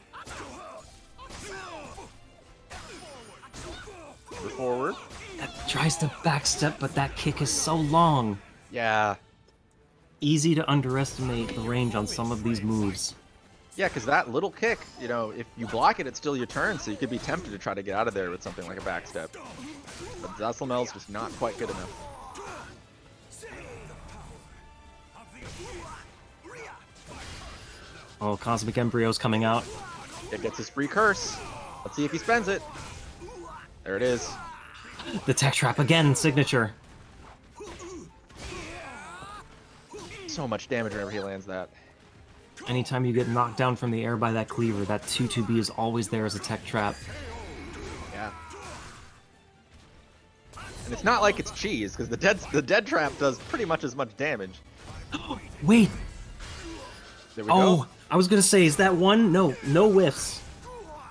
Forward. That tries to backstep, but that kick is so long. Yeah. Easy to underestimate the range on some of these moves. Yeah, because that little kick, you know, if you block it, it's still your turn, so you could be tempted to try to get out of there with something like a backstep. But Zasselmel's just not quite good enough. Oh, Cosmic Embryo's coming out. It gets his free curse. Let's see if he spends it. There it is. The tech trap again, signature. So much damage whenever he lands that. Anytime you get knocked down from the air by that cleaver, that 2-2B is always there as a tech trap. Yeah. And it's not like it's cheese, because the dead trap does pretty much as much damage. Wait! There we Oh, go. I was gonna say, is that one? No, no whiffs.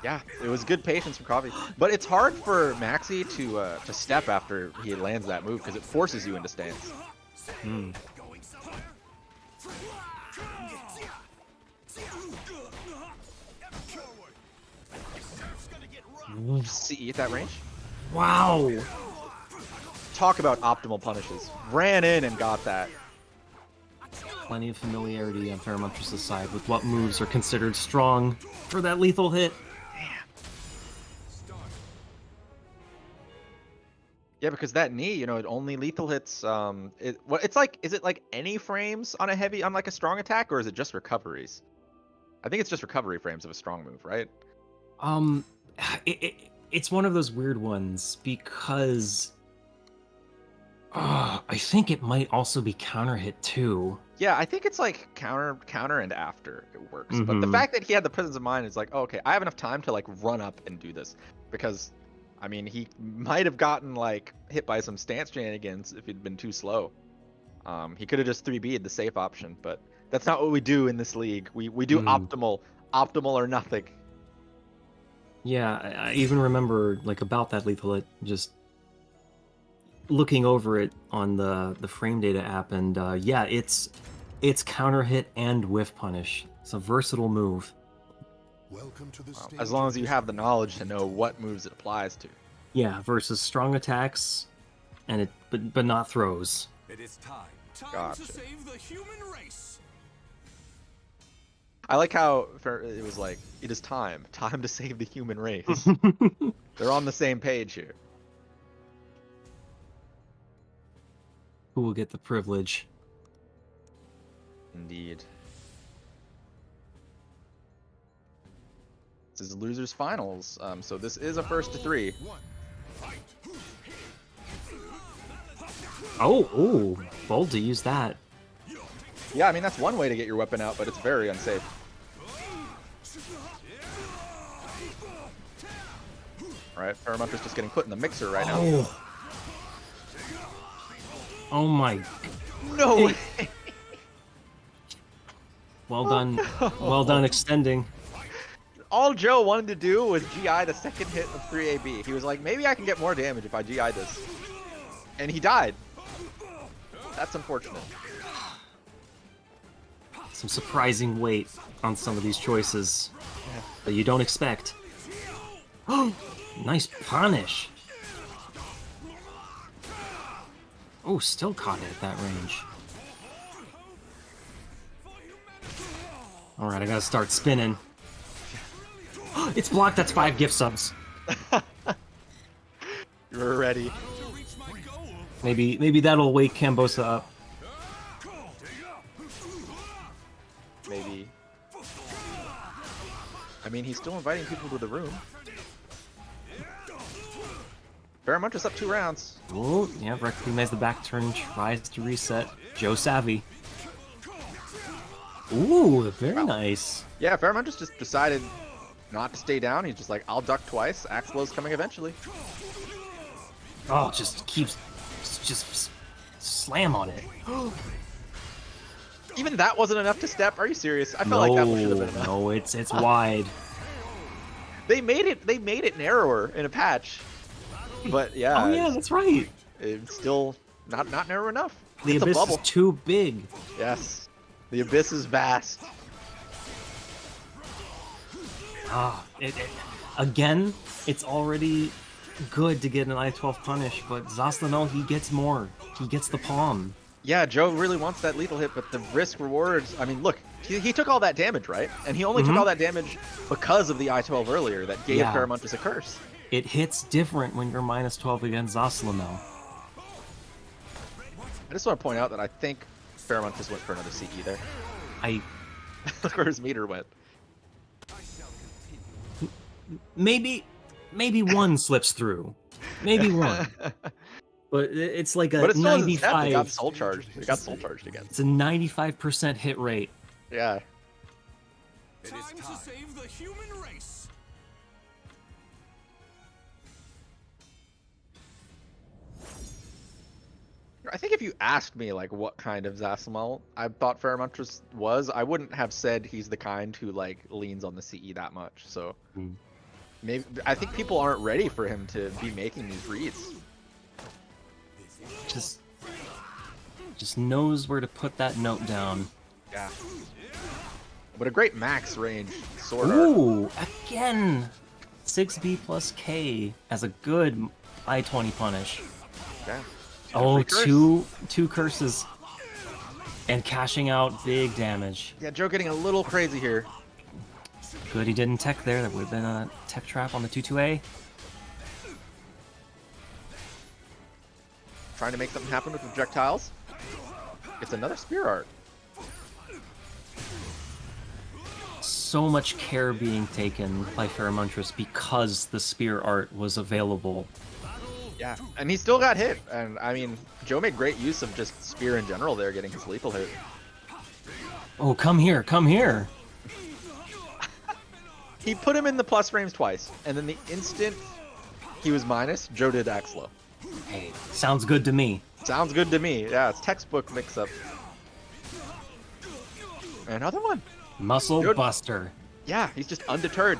Yeah, it was good patience from Coffee. But it's hard for Maxi to step after he lands that move, because it forces you into stance. Hmm. See at that range? Wow! Talk about optimal punishes. Ran in and got that. Plenty of familiarity on Pheromontris' side with what moves are considered strong for that lethal hit. Yeah, because that knee, you know, it only lethal hits. It's like, is it like any frames on like a strong attack, or is it just recoveries? I think it's just recovery frames of a strong move, right? It's one of those weird ones because I think it might also be counter hit too. Yeah, I think it's like counter and after it works. But the fact that he had the presence of mind is like, oh, okay, I have enough time to like run up and do this, because I mean, he might have gotten like hit by some stance shenanigans if he'd been too slow. He could have just 3B'd the safe option, but that's not what we do in this league. We do optimal or nothing. Yeah, I even remember like about that lethal hit, just looking over it on the frame data app, and yeah, it's counter hit and whiff punish. It's a versatile move. Welcome to the stage As long of as you have the knowledge to know what moves it applies to. Yeah, versus strong attacks, and but not throws. It is time. Time Gotcha. to save the human race. I like how it was like, it is time to save the human race. They're on the same page here. Who will get the privilege? Indeed. This is losers finals, so this is a first to 3. Oh, bold to use that. Yeah, I mean that's one way to get your weapon out, but it's very unsafe. Alright, Pheromontris just getting put in the mixer right now. Oh my. No way! Well done. Well done extending. All Joe wanted to do was GI the second hit of 3AB. He was like, maybe I can get more damage if I GI this. And he died. That's unfortunate. Some surprising weight on some of these choices that you don't expect. Nice punish. Oh, still caught it at that range. Alright, I gotta start spinning. It's blocked, that's 5 gift subs. You're ready. To reach my goal. Maybe that'll wake Cambosa up. Maybe. I mean, he's still inviting people to the room. Pheromontris up 2 rounds. Oh, yeah, recognize the back turn, tries to reset. Joe Savvy. Ooh, very nice. Yeah, Pheromontris just decided not to stay down. He's just like, I'll duck twice. Axe blow's coming eventually. Oh, just keeps just slam on it. Even that wasn't enough to step. Are you serious? I felt like that should have been enough. No, it's wide. They made it narrower in a patch, but yeah. Oh yeah, that's right. It's still not narrow enough. The It's a abyss is bubble. too big. Yes, the abyss is vast. Again, it's already good to get an I-12 punish, but Zaslanel, he gets more. He gets the palm. Yeah, Joe really wants that lethal hit, but the risk rewards. I mean, look, he took all that damage, right? And he only took all that damage because of the I-12 earlier that gave Yeah. Pheromontus a curse. It hits different when you're minus 12 against Zaslanel. I just want to point out that I think Pheromontus went for another CE there. Look where his meter went. Maybe one slips through. Maybe one. But it's like a But it's still in his step. 95. They got soul charged. They got soul charged again. It's a 95% hit rate. Yeah. Time to save the human race. I think if you asked me like what kind of Zaslamel I thought Pheromontus was, I wouldn't have said he's the kind who like leans on the CE that much. So maybe I think people aren't ready for him to be making these reads. Just knows where to put that note down. Yeah. But a great max range sword art. Ooh, again, 6B plus K as a good I-20 punish. Yeah. Oh, Free curse. two curses. And cashing out big damage. Yeah, Joe getting a little crazy here. Good he didn't tech there. That would have been a tech trap on the 2-2A. Trying to make something happen with projectiles. It's another spear art. So much care being taken by Pheromontrus because the spear art was available. Yeah, and he still got hit. And I mean, Joe made great use of just spear in general there, getting his lethal hit. Oh, come here, come here. He put him in the plus frames twice, and then the instant he was minus, Joe did axe low. Hey, sounds good to me. Sounds good to me. Yeah, it's textbook mix-up. Another one. Muscle Good. buster. Yeah, he's just undeterred.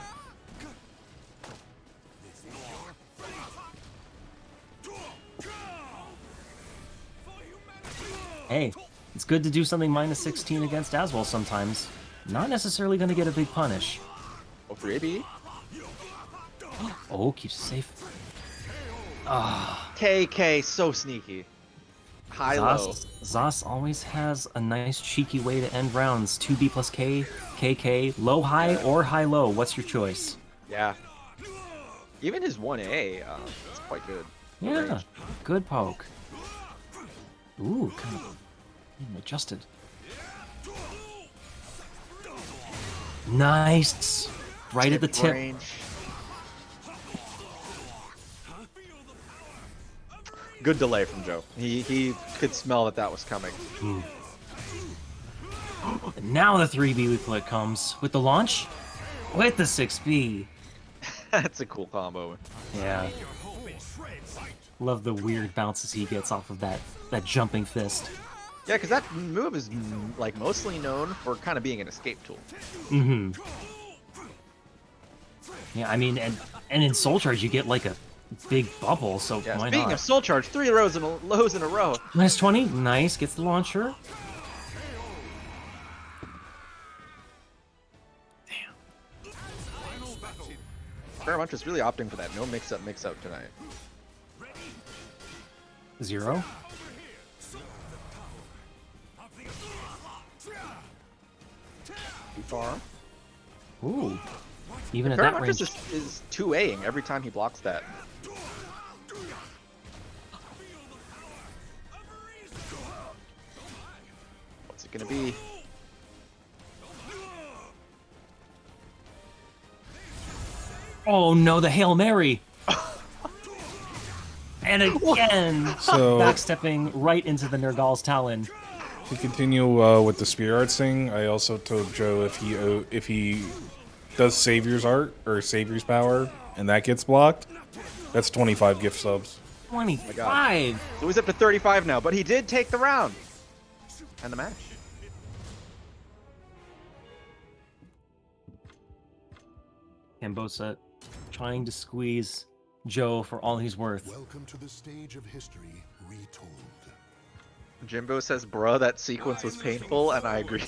Hey, it's good to do something minus 16 against as well sometimes. Not necessarily going to get a big punish. Oh, for AB. Oh, keeps it safe. KK, so sneaky. High-low. Zos always has a nice cheeky way to end rounds. 2B plus K, KK, low-high or high-low. What's your choice? Yeah. Even his 1A, it's quite good. Yeah, Range. good poke. Ooh, kind of adjusted. Nice. Right at the tip. Range. Good delay from Joe. He could smell that was coming. And now the 3B leaflet comes with the launch, with the 6B. That's a cool combo. Yeah. Love the weird bounces he gets off of that jumping fist. Yeah, because that move is like mostly known for kind of being an escape tool. Mm-hmm. Yeah, I mean, and in Soul Charge you get like a big bubble, so Yeah, why speaking not? of Soul Charge, 3 lows in a row. Minus 20, nice, gets the launcher. Pheromontus is really opting for that no mix-up tonight. 0. Too far. Ooh. Even at that range. Pheromontus is 2Aing every time he blocks that. What's it gonna be? Oh no, the Hail Mary! And again! So Backstepping right into the Nergal's Talon. to continue with the spear arts thing, I also told Joe if he does Savior's art or Savior's power and that gets blocked, that's 25 gift subs. 25! So he's up to 35 now, but he did take the round. And the match. Cambosa trying to squeeze Joe for all he's worth. Welcome to the stage of history retold. Jimbo says, bruh, that sequence was painful, and I agree.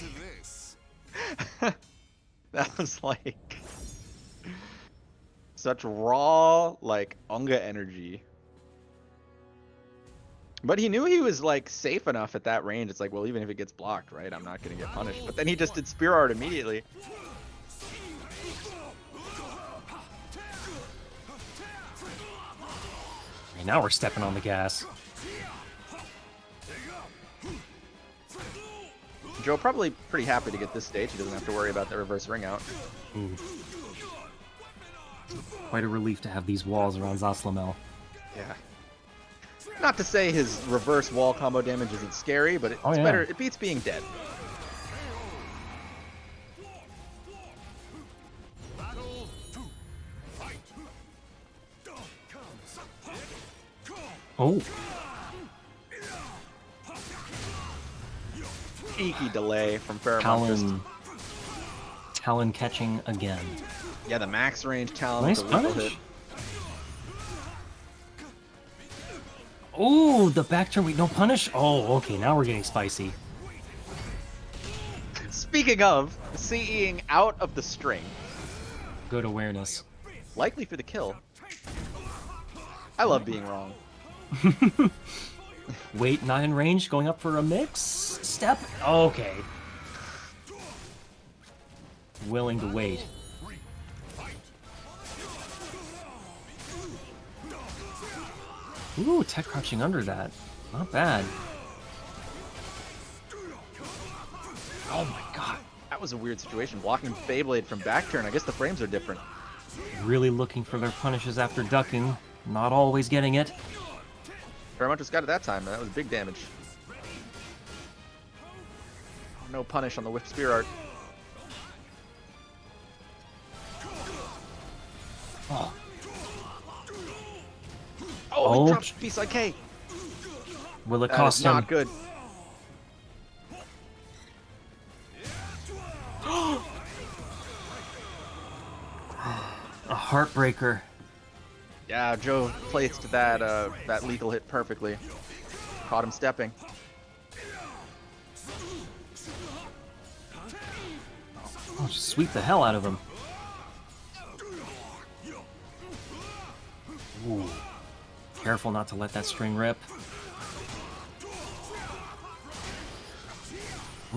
That was like such raw, like, Unga energy. But he knew he was like safe enough at that range. It's like, well, even if it gets blocked, right? I'm not gonna get punished. But then he just did Spear Art immediately. And now we're stepping on the gas. Joe probably pretty happy to get this stage. He doesn't have to worry about the reverse ring out. Ooh. Quite a relief to have these walls around Zaslamel. Yeah. Not to say his reverse wall combo damage isn't scary, but it's better. It beats being dead. Oh. Cheeky delay from Pheromontress. Talon catching again. Yeah, the max range Talon. Nice with a lethal punish. hit. Oh, the back turn, wait, no punish? Oh, okay, now we're getting spicy. Speaking of, CEing out of the string. Good awareness. Likely for the kill. I love being wrong. Wait, not in range, going up for a mix? Step? Okay. Willing to wait. Ooh, tech crouching under that. Not bad. Oh my god. That was a weird situation. Blocking Beyblade from back turn. I guess the frames are different. Really looking for their punishes after ducking. Not always getting it. Pheromontress got it that time, man. That was big damage. No punish on the Whip Spear Art. Oh. Oh, he drops B-Side K. Will it That cost is him? not good. A heartbreaker. Yeah, Joe placed that that lethal hit perfectly. Caught him stepping. Oh, just sweep the hell out of him. Ooh. Careful not to let that string rip.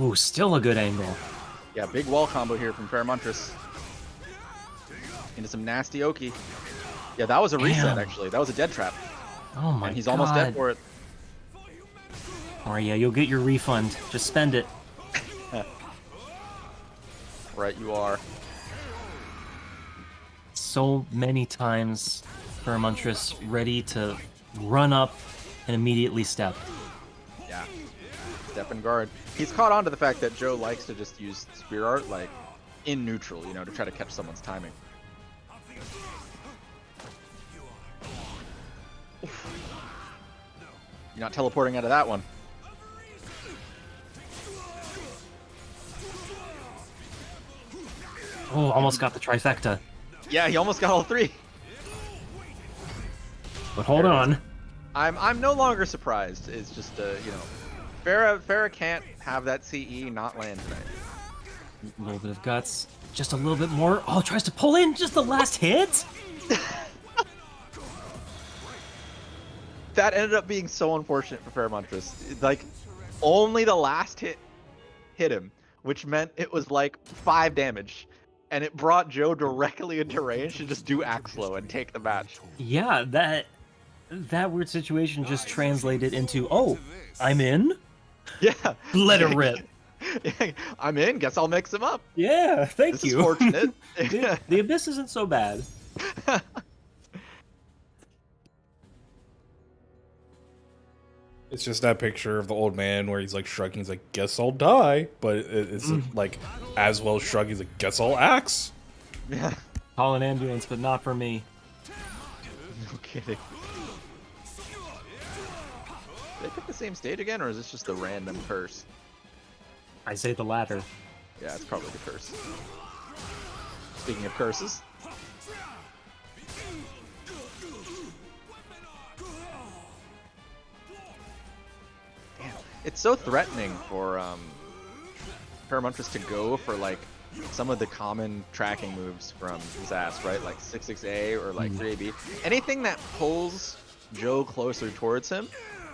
Ooh, still a good angle. Yeah, big wall combo here from Pheromontress. Into some nasty Oki. Yeah, that was a reset, Damn. actually. That was a dead trap. Oh my god. And he's almost dead for it. Or yeah, you'll get your refund. Just spend it. Right, you are. So many times Pheromontress ready to run up and immediately step. Yeah. Step and guard. He's caught on to the fact that Joe likes to just use Spear Art, like, in neutral, you know, to try to catch someone's timing. You're not teleporting out of that one. Oh, almost got the trifecta. Yeah, he almost got all three. But hold on. I'm no longer surprised. It's just you know, Farah can't have that CE not land tonight. A little bit of guts. Just a little bit more. Oh, tries to pull in just the last hit? That ended up being so unfortunate for Pheromontress. Like, only the last hit hit him, which meant it was like 5 damage. And it brought Joe directly into range to just do Axlow and take the match. Yeah, that weird situation just translated into, oh, I'm in? Yeah. Let it rip. I'm in, guess I'll mix him up. Yeah, thank This you. is fortunate. The Abyss isn't so bad. It's just that picture of the old man where he's like shrugging. He's like, "Guess I'll die," but it's like as well shrugging. He's like, "Guess I'll axe." Yeah. Call an ambulance, but not for me. No kidding. Did they pick the same stage again, or is this just a random curse? I say the latter. Yeah, it's probably the curse. Speaking of curses. It's so threatening for Paramontrus to go for like some of the common tracking moves from Zas, right? Like 6-6A or like 3AB. Anything that pulls Joe closer towards him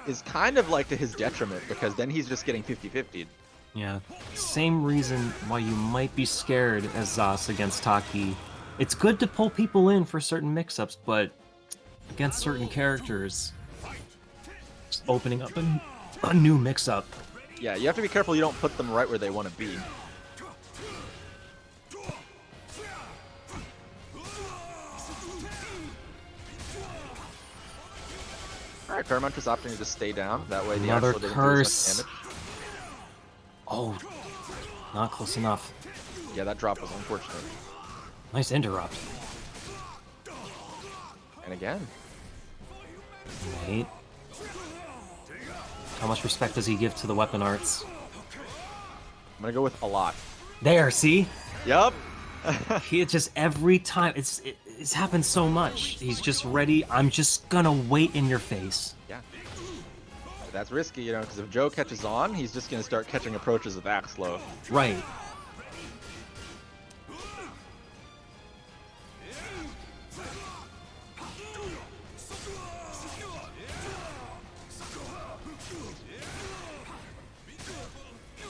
is kind of like to his detriment, because then he's just getting 50-50'd. Yeah. Same reason why you might be scared as Zas against Taki. It's good to pull people in for certain mix-ups, but against certain characters, just opening up a new mix-up. Yeah, you have to be careful you don't put them right where they want to be. Alright, Paramontrus opting to just stay down. That way the Another Axel didn't curse. do as much damage. Oh, not close enough. Yeah, that drop was unfortunate. Nice interrupt. And again. Wait. How much respect does he give to the weapon arts? I'm gonna go with a lot. There, see? Yup. He just every time it's happened so much. He's just ready. I'm just gonna wait in your face. Yeah. That's risky, you know, because if Joe catches on, he's just gonna start catching approaches with Axlo. Right.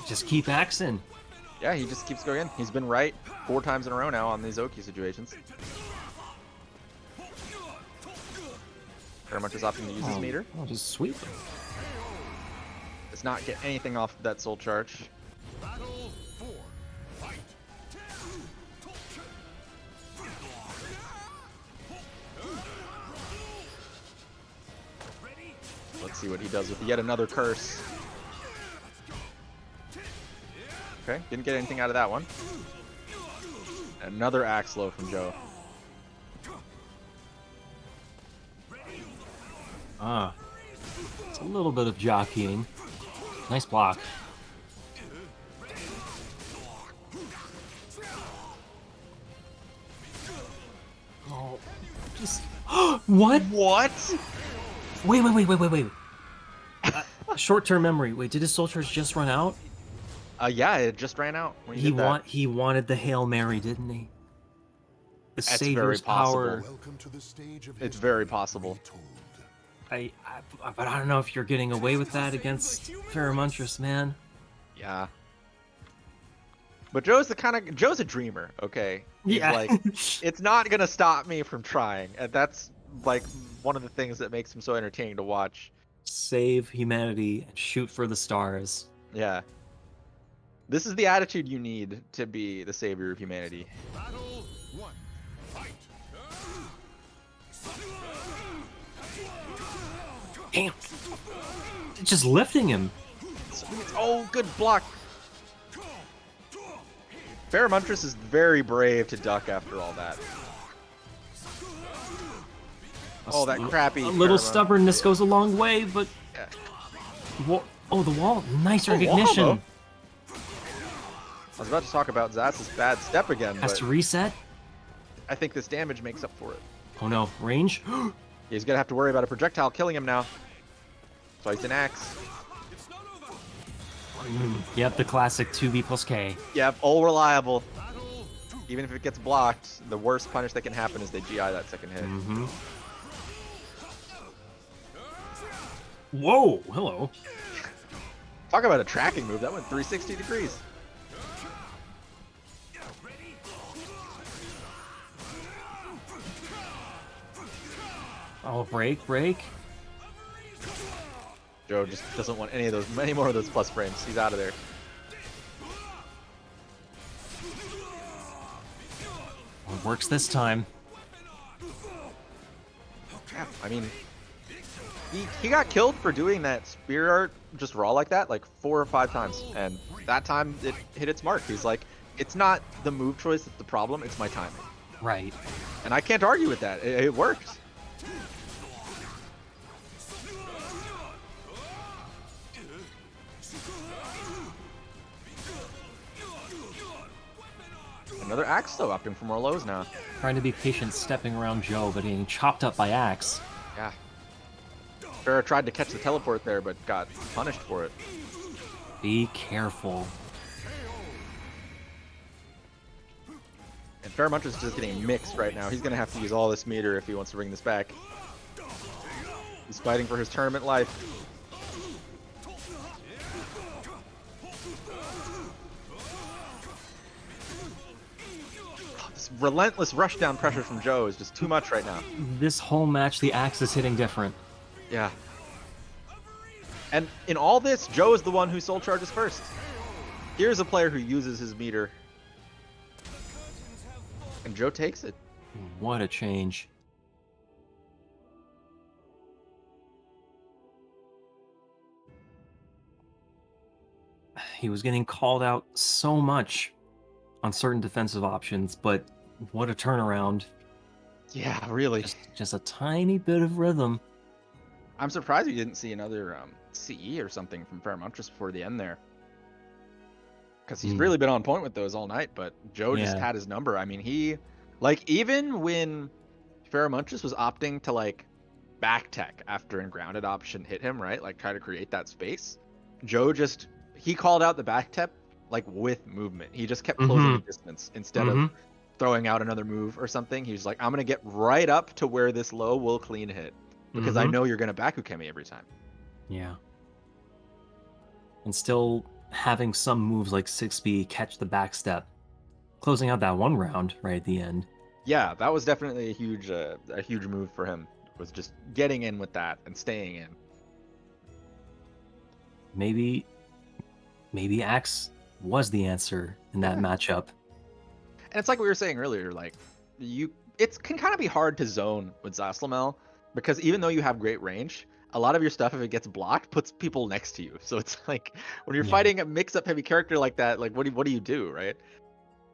Just keep axing. Yeah, he just keeps going in. He's been right 4 times in a row now on these Oki situations. Very much is opting to use his meter. I'll just sweep him. Does not get anything off of that soul charge. Let's see what he does with yet another curse. Okay, didn't get anything out of that one. Another Axlo from Joe. Ah. It's a little bit of jockeying. Nice block. Oh, just... What? What? Wait. Short-term memory. Wait, did his soul charge just run out? Yeah, it just ran out when he did that. He wanted the Hail Mary, didn't he? The That's Savior's very possible. power. Welcome to the stage of It's history very possible. retold. But I don't know if you're getting away with that against Paramontrus, man. Yeah. But Joe's a dreamer, okay? He's Yeah. like, it's not gonna stop me from trying. And that's like one of the things that makes him so entertaining to watch. Save humanity and shoot for the stars. Yeah. This is the attitude you need to be the savior of humanity. Battle 1. Fight. Damn. Just lifting him. Oh, good block. Paramontrus is very brave to duck after all that. Oh, that crappy. A little Paramount. stubbornness goes a long way, but... Yeah. Oh, the wall. Nice Oh, recognition. wall, I was about to talk about Zaz's bad step again, Has but to reset. I think this damage makes up for it. Oh no, range. He's gonna have to worry about a projectile killing him now. So he's an axe. Yep, the classic 2B plus K. Yep, all reliable. Even if it gets blocked, the worst punish that can happen is they GI that second hit. Mm-hmm. Whoa, hello. Talk about a tracking move. That went 360 degrees. Oh, break. Joe just doesn't want any more of those plus frames. He's out of there. Well, it works this time. Yeah, I mean, he got killed for doing that spear art just raw like that like 4 or 5 times, and that time it hit its mark. He's like, it's not the move choice that's the problem, it's my timing. Right. And I can't argue with that. It worked. Another axe though, opting for more lows now. Trying to be patient, stepping around Joe, but getting chopped up by Axe. Yeah. Farrah tried to catch the teleport there, but got punished for it. Be careful. And Fairmunch is just getting mixed right now. He's going to have to use all this meter if he wants to bring this back. He's fighting for his tournament life. This relentless rushdown pressure from Joe is just too much right now. This whole match, the axe is hitting different. Yeah. And in all this, Joe is the one who soul charges first. Here's a player who uses his meter. And Joe takes it. What a change. He was getting called out so much on certain defensive options, but what a turnaround. Yeah, really. Just a tiny bit of rhythm. I'm surprised we didn't see another CE or something from Fairmont just before the end there. Because he's really been on point with those all night, but Joe just had his number. I mean, he, like, even when Fairmunchus was opting to, like, back tech after an grounded option hit him, right? Like, try to create that space. Joe just, he called out the back tech, like, with movement. He just kept closing the distance instead of throwing out another move or something. He was like, I'm going to get right up to where this low will clean hit. Because I know you're going to back Ukemi every time. Yeah. And still having some moves like 6B catch the backstep. Closing out that one round right at the end. Yeah, that was definitely a huge move for him. Was just getting in with that and staying in. Maybe Axe was the answer in that matchup. And it's like we were saying earlier, like it can kind of be hard to zone with Zaslamel because even though you have great range, a lot of your stuff, if it gets blocked, puts people next to you. So it's like when you're fighting a mix-up heavy character like that, like what do you do, right?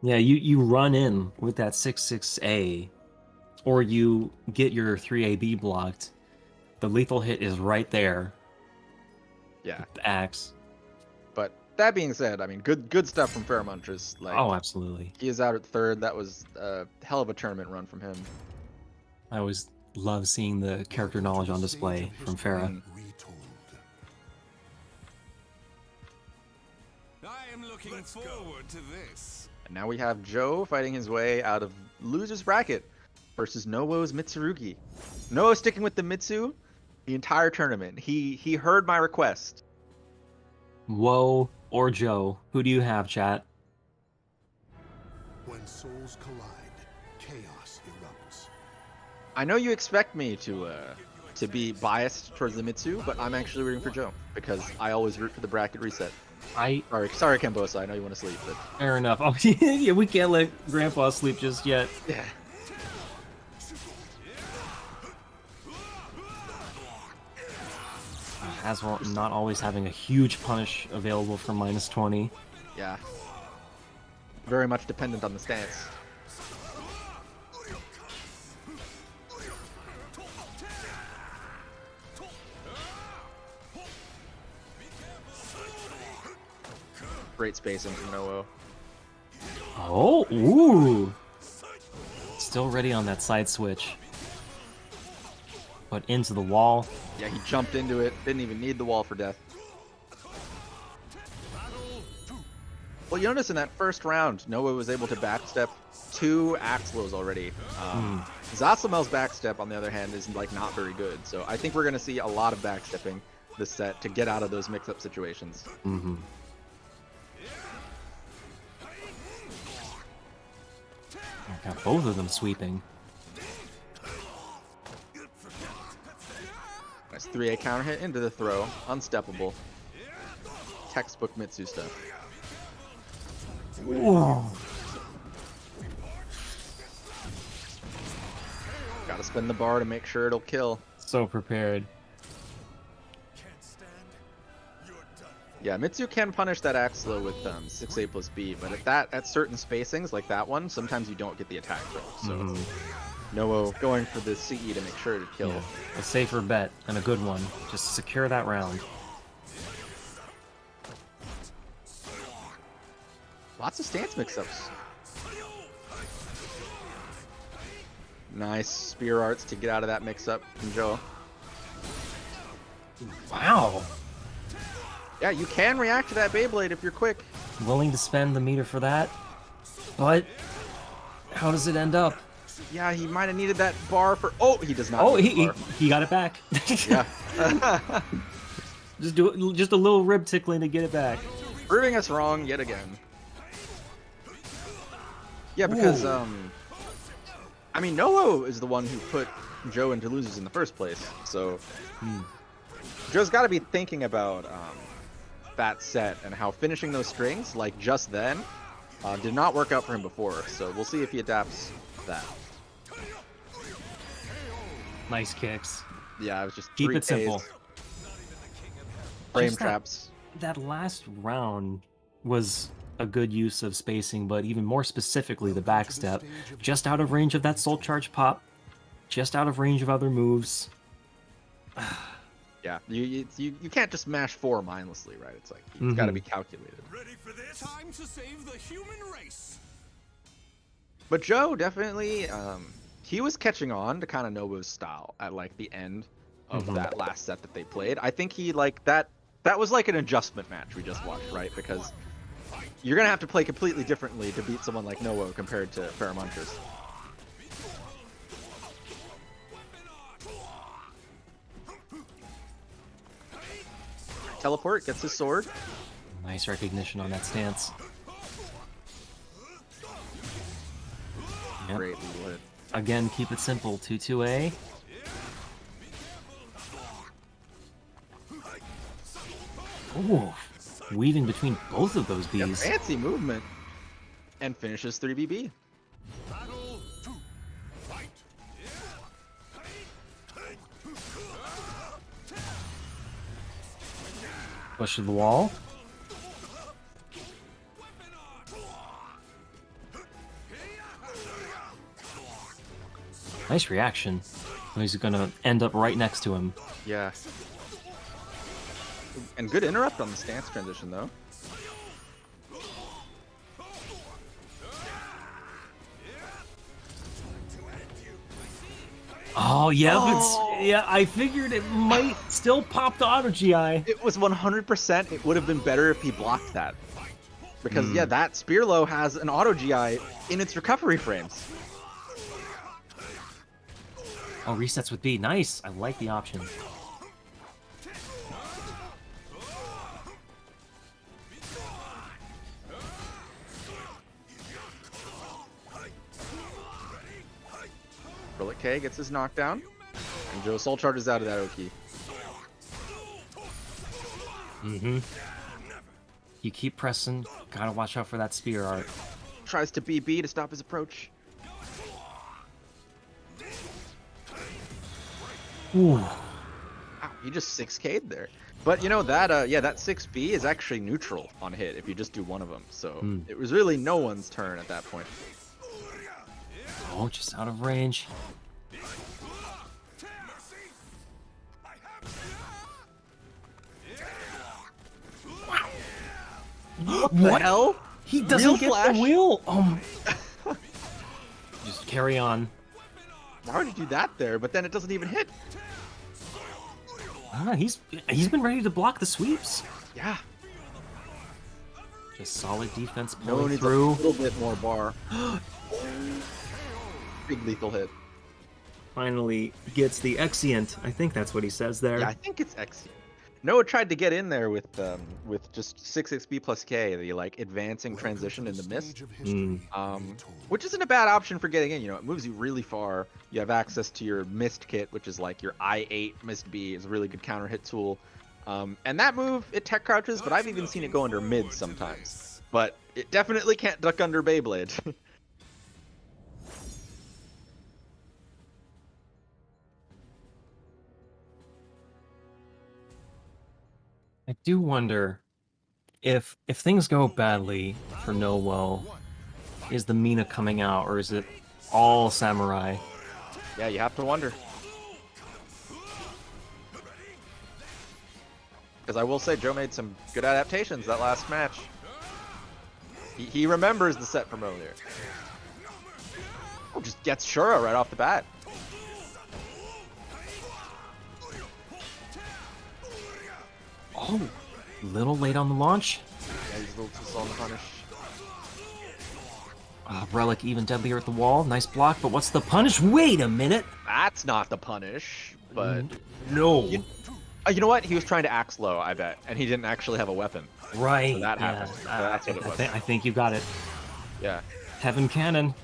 Yeah, you run in with that 6-6A, or you get your 3AB blocked. The lethal hit is right there. Yeah. With the Axe. But that being said, I mean, good stuff from Fairmunchus. Like, oh, absolutely. He is out at third. That was a hell of a tournament run from him. I always love seeing the character knowledge on display from Farah. I am looking forward to this. And now we have Joe fighting his way out of loser's bracket versus Nowo's Mitsurugi. Nowo sticking with the Mitsu the entire tournament. He heard my request. Woe or Joe, who do you have, chat? When souls collide, chaos erupts. I know you expect me to be biased towards the Mitsu, but I'm actually rooting for Joe because I always root for the bracket reset. Sorry, Cambosa. I know you want to sleep, but fair enough. Oh, yeah, we can't let Grandpa sleep just yet. Yeah. As well, not always having a huge punish available for -20. Yeah. Very much dependent on the stance. Great spacing from Nowo. Oh, ooh. Still ready on that side switch. But into the wall. Yeah, he jumped into it. Didn't even need the wall for death. Well, you notice in that first round, Nowo was able to backstep 2 Axlos already. Zaslamel's backstep, on the other hand, is like not very good. So I think we're going to see a lot of backstepping this set to get out of those mix-up situations. Got both of them sweeping. Nice 3A counter hit into the throw. Unsteppable. Textbook Mitsu stuff. Whoa. Gotta spin the bar to make sure it'll kill. So prepared. Yeah, Mitsu can punish that Axlo with 6A plus B, but at certain spacings like that one, sometimes you don't get the attack throw. So Nowo going for the CE to make sure to kill. Yeah, a safer bet and a good one. Just secure that round. Lots of stance mix-ups. Nice spear arts to get out of that mix-up from Joe. Wow. Yeah, you can react to that Beyblade if you're quick. Willing to spend the meter for that, but how does it end up? Yeah, he might have needed that bar for. Oh, he does not. Oh, need the bar. he got it back. Yeah. Just a little rib tickling to get it back. Proving us wrong yet again. Yeah, because I mean, Noho is the one who put Joe into losers in the first place, so Joe's got to be thinking about that set and how finishing those strings, like just then, did not work out for him before. So we'll see if he adapts that. Nice kicks. Yeah, it was just Keep 3 it simple. Ks. Frame Just traps. That last round was a good use of spacing, but even more specifically the backstep. Just out of range of that soul charge pop. Just out of range of other moves. Yeah, you can't just mash 4 mindlessly, right? It's like it's got to be calculated. Ready for this? Time to save the human race. But Joe definitely, he was catching on to kind of Nobu's style at like the end of that last set that they played. I think he like that was like an adjustment match we just watched, right? Because you're gonna have to play completely differently to beat someone like Noah compared to Pharomontrus. Teleport, gets his sword. Nice recognition on that stance. Yep. Great lead hit. Again, keep it simple. 2-2A. Ooh, weaving between both of those Yeah, Bs. fancy movement. And finishes 3BB. Battle 2. Fight. Push to the wall. Nice reaction. He's gonna end up right next to him. Yeah. And good interrupt on the stance transition, though. Oh yeah, but yeah, I figured it might still pop the auto GI. It was 100%. It would have been better if he blocked that. Because, yeah, that Spearlow has an auto GI in its recovery frames. Oh, resets with B. Nice. I like the option. Relic K gets his knockdown. And Joe soul charges out of that Oki. You keep pressing. Gotta watch out for that spear art. Tries to BB to stop his approach. Ooh. Wow, he just 6K'd there. But you know that, yeah, that 6B is actually neutral on hit if you just do one of them. So it was really no one's turn at that point. Oh, just out of range. What the hell? He doesn't Real get flash? the wheel. Just carry on. Why would he do that there? But then it doesn't even hit. Ah, he's been ready to block the sweeps. Yeah. Just solid defense No one pulling needs through. a little bit more bar. Big lethal hit. Finally gets the Exient. I think that's what he says there. Yeah, I think it's X. Noah tried to get in there with just 6xb plus K, the like advancing transition in the mist, which isn't a bad option for getting in. You know, it moves you really far. You have access to your mist kit, which is like your I8 mist B, is a really good counter hit tool. And that move, it tech crouches, but I've even seen it go under mid sometimes. But it definitely can't duck under Beyblade. I do wonder if things go badly for Noel, is the Mina coming out or is it all samurai? Yeah, you have to wonder. Because I will say, Joe made some good adaptations that last match. He remembers the set from earlier. Oh, just gets Shura right off the bat. Oh, Little late on the launch. Yeah, he's a little too slow on the punish. Relic even deadlier at the wall. Nice block, but what's the punish? Wait a minute. That's not the punish, but No. you know what? He was trying to axe low, I bet, and he didn't actually have a weapon. Right. So that yeah. happened. That's what it was. I think you got it. Yeah. Heaven Cannon.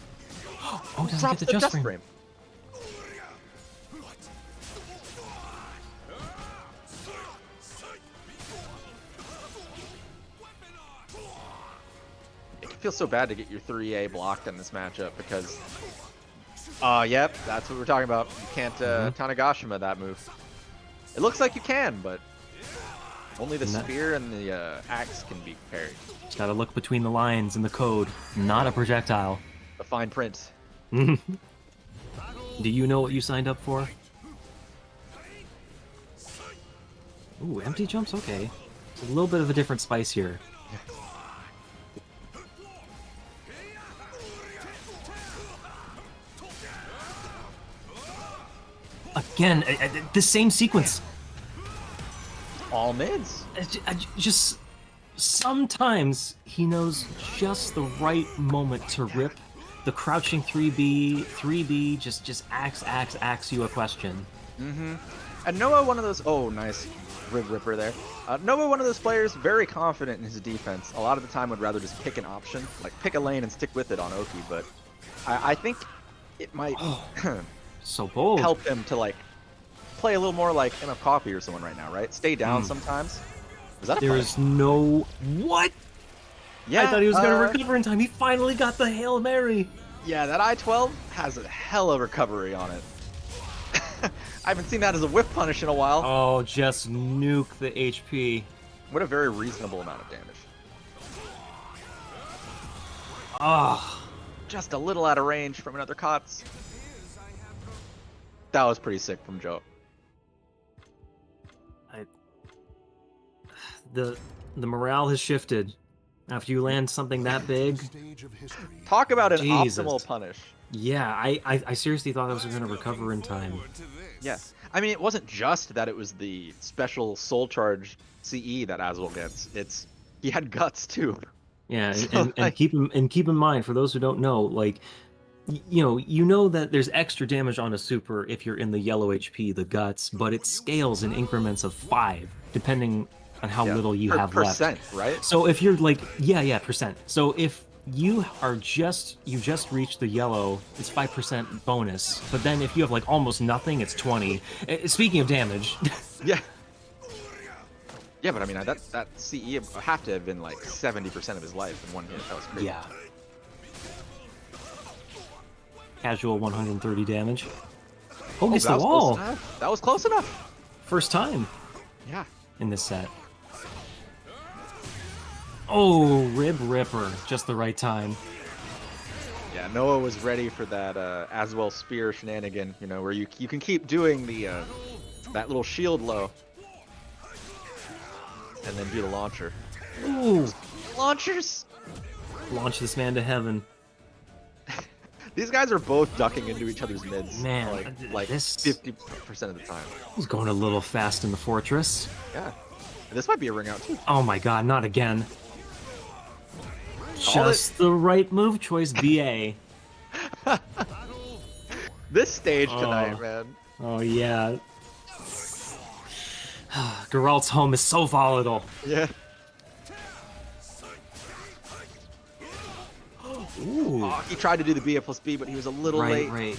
Oh, doesn't Drops get the just frame. It can feel so bad to get your 3A blocked in this matchup because, yep, that's what we're talking about. You can't Tanagashima that move. It looks like you can, but only the spear and the axe can be parried. Just gotta look between the lines in the code. Not a projectile. The fine print. Do you know what you signed up for? Ooh, empty jumps? Okay. It's a little bit of a different spice here. Again, the same sequence. All mids. Just sometimes he knows just the right moment to rip the crouching 3B, just axe you a question. Mm-hmm. And Noah, one of those. Oh, nice rib ripper there. Noah, one of those players, very confident in his defense. A lot of the time would rather just pick an option, like pick a lane and stick with it on Oki. But I think it might So bold. help him to like play a little more like MF Coffee or someone right now, right? Stay down sometimes. Is that a There is no what? Yeah, I thought he was gonna recover in time. He finally got the Hail Mary. Yeah, that I-12 has a hell of recovery on it. I haven't seen that as a whip punish in a while. Oh, just nuke the HP. What a very reasonable amount of damage. Ah. Just a little out of range from another COTS. That was pretty sick from Joe. The morale has shifted after you land something that big. Talk about an Jesus. optimal punish. Yeah, I seriously thought I was going to recover in time. Yes. I mean, it wasn't just that it was the special soul charge CE that Aswell gets. He had guts too. Yeah, So, and keep in mind, for those who don't know, like, you know that there's extra damage on a super if you're in the yellow HP, the guts, but it scales in increments of 5 depending on how little you have left. Percent, right? So if you're like, percent. So if you just reached the yellow, it's 5% bonus. But then if you have like almost nothing, it's 20. Speaking of damage. Yeah. Yeah, but I mean, that CE have to have been like 70% of his life in one hit. That was crazy. Yeah. Casual 130 damage. Oh, gets the wall. That was close enough. First time. Yeah. In this set. Oh, rib ripper. Just the right time. Yeah, Noah was ready for that Aswell spear shenanigan, where you can keep doing the that little shield low. And then do the launcher. Ooh. Launchers! Launch this man to heaven. These guys are both ducking into each other's mids. Man, like this 50% of the time. He's going a little fast in the fortress. Yeah. This might be a ring out too. Oh my god, not again. Just the right move choice, BA. This stage tonight, man. Oh yeah. Geralt's home is so volatile. Yeah. Ooh. Oh, he tried to do the BA plus B, but he was a little late. Right.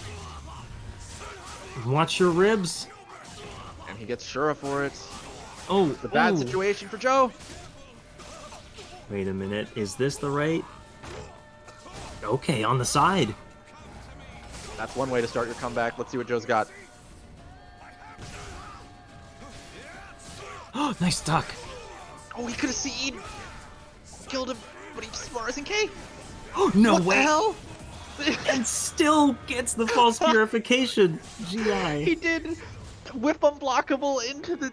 Watch your ribs. And he gets Shura for it. Oh, it's a bad situation for Joe. Wait a minute. Is this the right? Okay, on the side. That's one way to start your comeback. Let's see what Joe's got. Oh, nice duck. Oh, he could have CE'd. Killed him, but he just RSNK. Oh, no what way. The hell? And still gets the false purification. GI. He did whip unblockable into the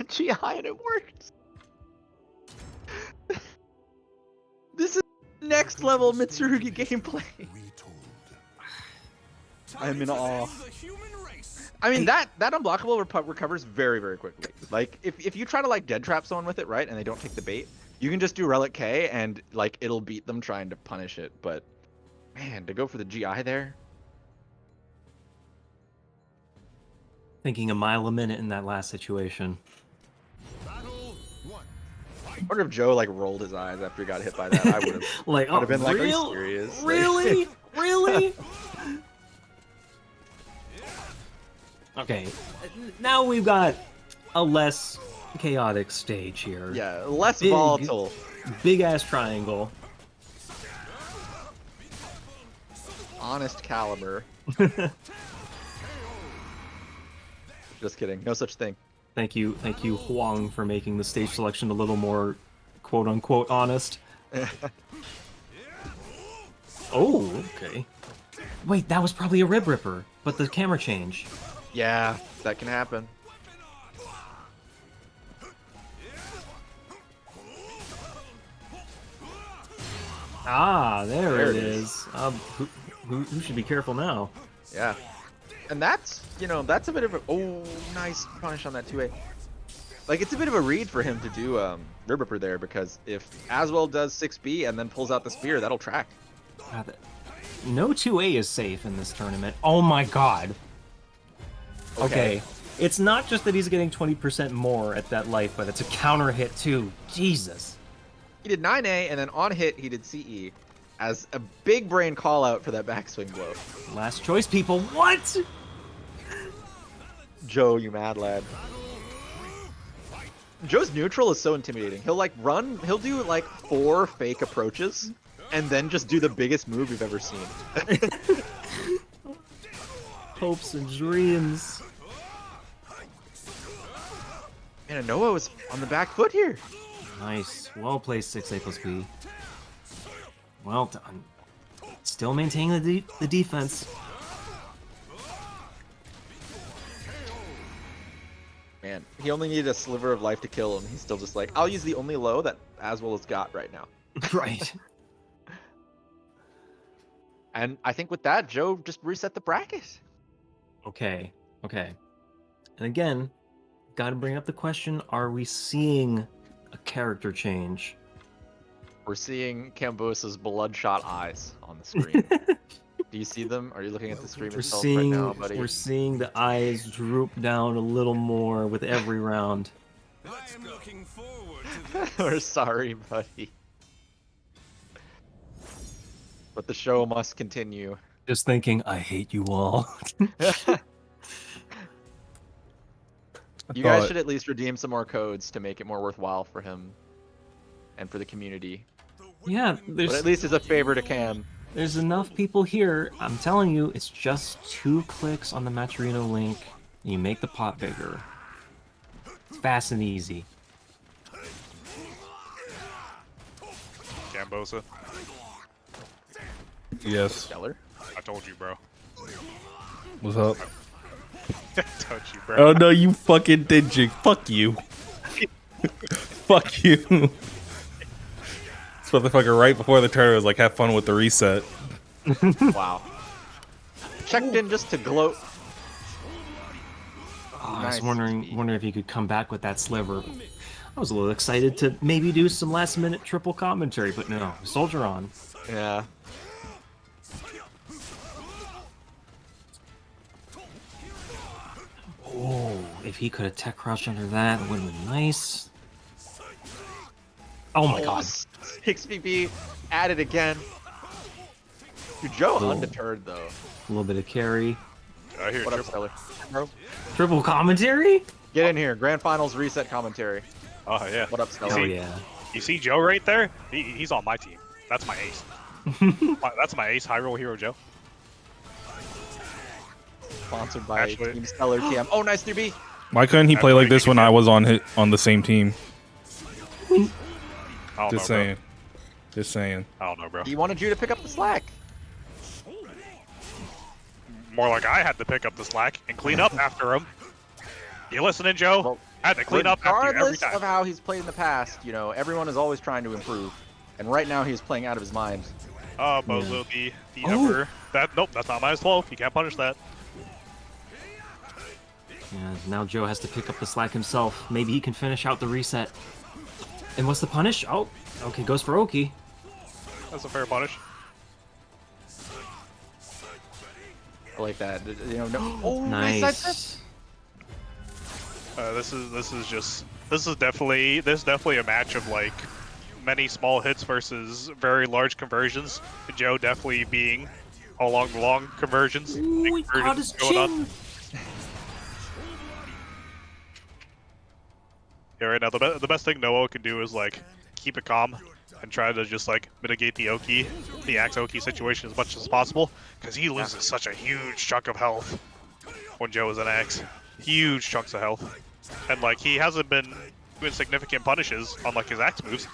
GI and it worked. This is next level Mitsurugi gameplay. I am in awe. I mean, that unblockable recovers very, very quickly. Like, if you try to, like, dead trap someone with it, right, and they don't take the bait, you can just do Relic K, and, like, it'll beat them trying to punish it. But, man, to go for the GI there... Thinking a mile a minute in that last situation. Battle 1. I wonder if Joe, like, rolled his eyes after he got hit by that. I would have Like, oh, been like, are you real? serious? Like- Really? Really? Okay, now we've got a less chaotic stage here. Yeah, less Big- volatile. Big ass triangle. Honest Calibur. Just kidding. No such thing. Thank you, Huang, for making the stage selection a little more quote unquote honest. Oh, okay. Wait, that was probably a rib ripper, but the camera change. Yeah, that can happen. Ah, there There it it is. Who should be careful now? Yeah. And that's, you know, that's a bit of a... Oh, nice punish on that 2A. Like, it's a bit of a read for him to do Rib Ripper there, because if Aswell does 6B and then pulls out the spear, that'll track. God, no 2A is safe in this tournament. Oh my god. Okay. It's not just that he's getting 20% more at that life, but it's a counter hit too. Jesus. He did 9A, and then on hit, he did CE as a big brain call out for that backswing blow. Last choice, people. What? Joe, you mad lad. Joe's neutral is so intimidating. He'll like run, he'll do like 4 fake approaches, and then just do the biggest move you've ever seen. Hopes and dreams. Man, Noah was on the back foot here. Nice. Well played, 6A plus B. Well done. Still maintaining the defense. Man, he only needed a sliver of life to kill him. He's still just like, I'll use the only low that Aswell has got right now. Right. And I think with that, Joe just reset the bracket. Okay. And again, gotta bring up the question, are we seeing a character change? We're seeing Cambosa's bloodshot eyes on the screen. Do you see them? Are you looking at the stream itself right now, buddy? We're seeing the eyes droop down a little more with every round. I am looking forward to this. We're sorry, buddy. But the show must continue. Just thinking, I hate you all. You guys should at least redeem some more codes to make it more worthwhile for him and for the community. Yeah, But at least as a favor to Cam. there's enough people here. I'm telling you, it's just 2 clicks on the Maturino link. And you make the pot bigger. It's fast and easy. Cambosa, Yes. Stellar. I told you, bro. What's up? I told you, bro. Oh no, you fucking did, Jig. Fuck you. Fuck you. This motherfucker right before the tournament was like, have fun with the reset. Wow. Checked in just to gloat. Oh, I Nice. was wondering if you could come back with that sliver. I was a little excited to maybe do some last-minute triple commentary, but no, soldier on. Yeah. Oh, if he could have tech crouched under that, it would have been nice. Oh my god. 6PP added again. Dude, Joe Cool. undeterred though. A little bit of carry. I hear What up, triple. Stellar? Bro, Triple commentary? get in here. Grand Finals reset commentary. Oh yeah. What up, Oh Stellar? yeah. You see Joe right there? He's on my team. That's my ace. That's my ace, high roll hero Joe. Sponsored by Actually- Team Stellar TM. Oh, nice 3B. Why couldn't he play like this when I was on the same team? I don't Just know, saying. Just saying. bro. I don't know, bro. He wanted you to pick up the slack. More like I had to pick up the slack and clean up after him. You listening, Joe? Well, I had to clean up after you every Regardless time. of how he's played in the past, you know, everyone is always trying to improve. And right now he's playing out of his mind. Oh, Bozo, the Oh. Emperor. Nope, that's not minus 12. You can't punish that. Yeah, now Joe has to pick up the slack himself. Maybe he can finish out the reset. And what's the punish? Oh, okay, goes for Oki. That's a fair punish. I like that. You know, no. Oh, Nice. This is definitely a match of like many small hits versus very large conversions. Joe definitely being along the long conversions. Ooh, he caught his chin. Yeah, right now the best thing Noah can do is like keep it calm and try to just like mitigate the Axe Oki situation as much as possible, because he loses such a huge chunk of health when Joe is an Axe. Huge chunks of health. And like he hasn't been doing significant punishes on like his Axe moves.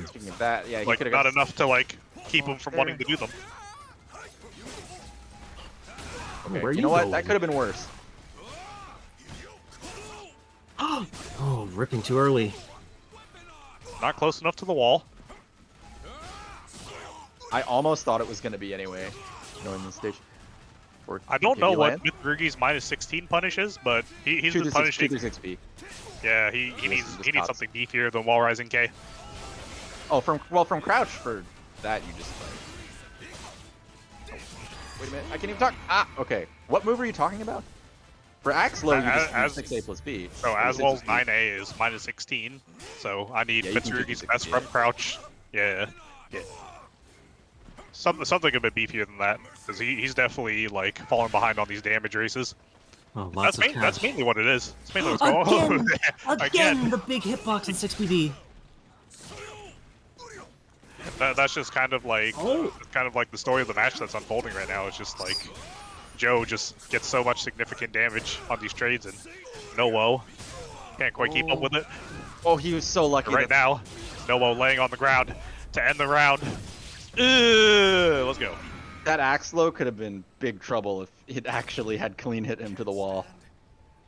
Speaking of that, yeah, he Like could've not got enough to like keep him from wanting to do them. Okay, Where you know what? going? That could have been worse. Oh, ripping too early. Not close enough to the wall. I almost thought it was going to be anyway, knowing the stage. I don't know what Mitsurugi's minus 16 punish is, but he's been punishing. 236B. Yeah, he needs pops. something beefier than wall rising K. Oh, from crouch for that you just like. Wait a minute, I can't even talk. Ah, okay. What move are you talking about? For Axe low, you just use 6A plus B. So Aswell's 9A is minus 16, so I need Yeah, you can do Mitsurugi's 6A. best from crouch. Yeah. Something a bit beefier than that, because he's definitely like falling behind on these damage races. Oh, lots of That's mainly what it is. It's mainly what's Again! going Again! The big hitbox in 6BD. That's just kind of like the story of the match that's unfolding right now. It's just like Joe just gets so much significant damage on these trades, and Noah can't quite keep up with it. Oh, he was so lucky. Right now, Noah laying on the ground to end the round. Let's go. That Axe low could have been big trouble if it actually had clean hit him to the wall.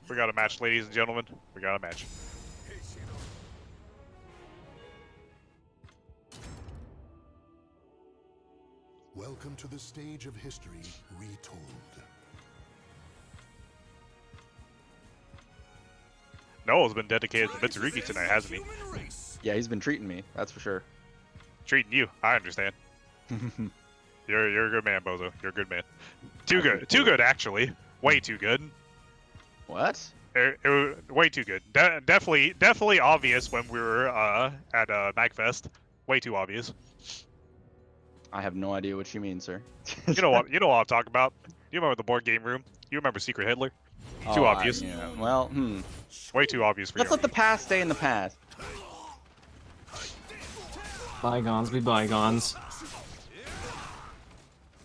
We got a match, ladies and gentlemen. We got a match. Welcome to the stage of history retold. Noah's been dedicated to Mitsurugi tonight, hasn't he? Yeah, he's been treating me, that's for sure. Treating you, I understand. You're a good man, Bozo. You're a good man. Too good actually. Way too good. What? Way too good. Definitely obvious when we were at MagFest. Way too obvious. I have no idea what you mean, sir. You know what I'm talking about. You remember the board game room? You remember Secret Hitler? Too obvious. Yeah. Well, Way too obvious for you. Let's let the past stay in the past. Bygones be bygones.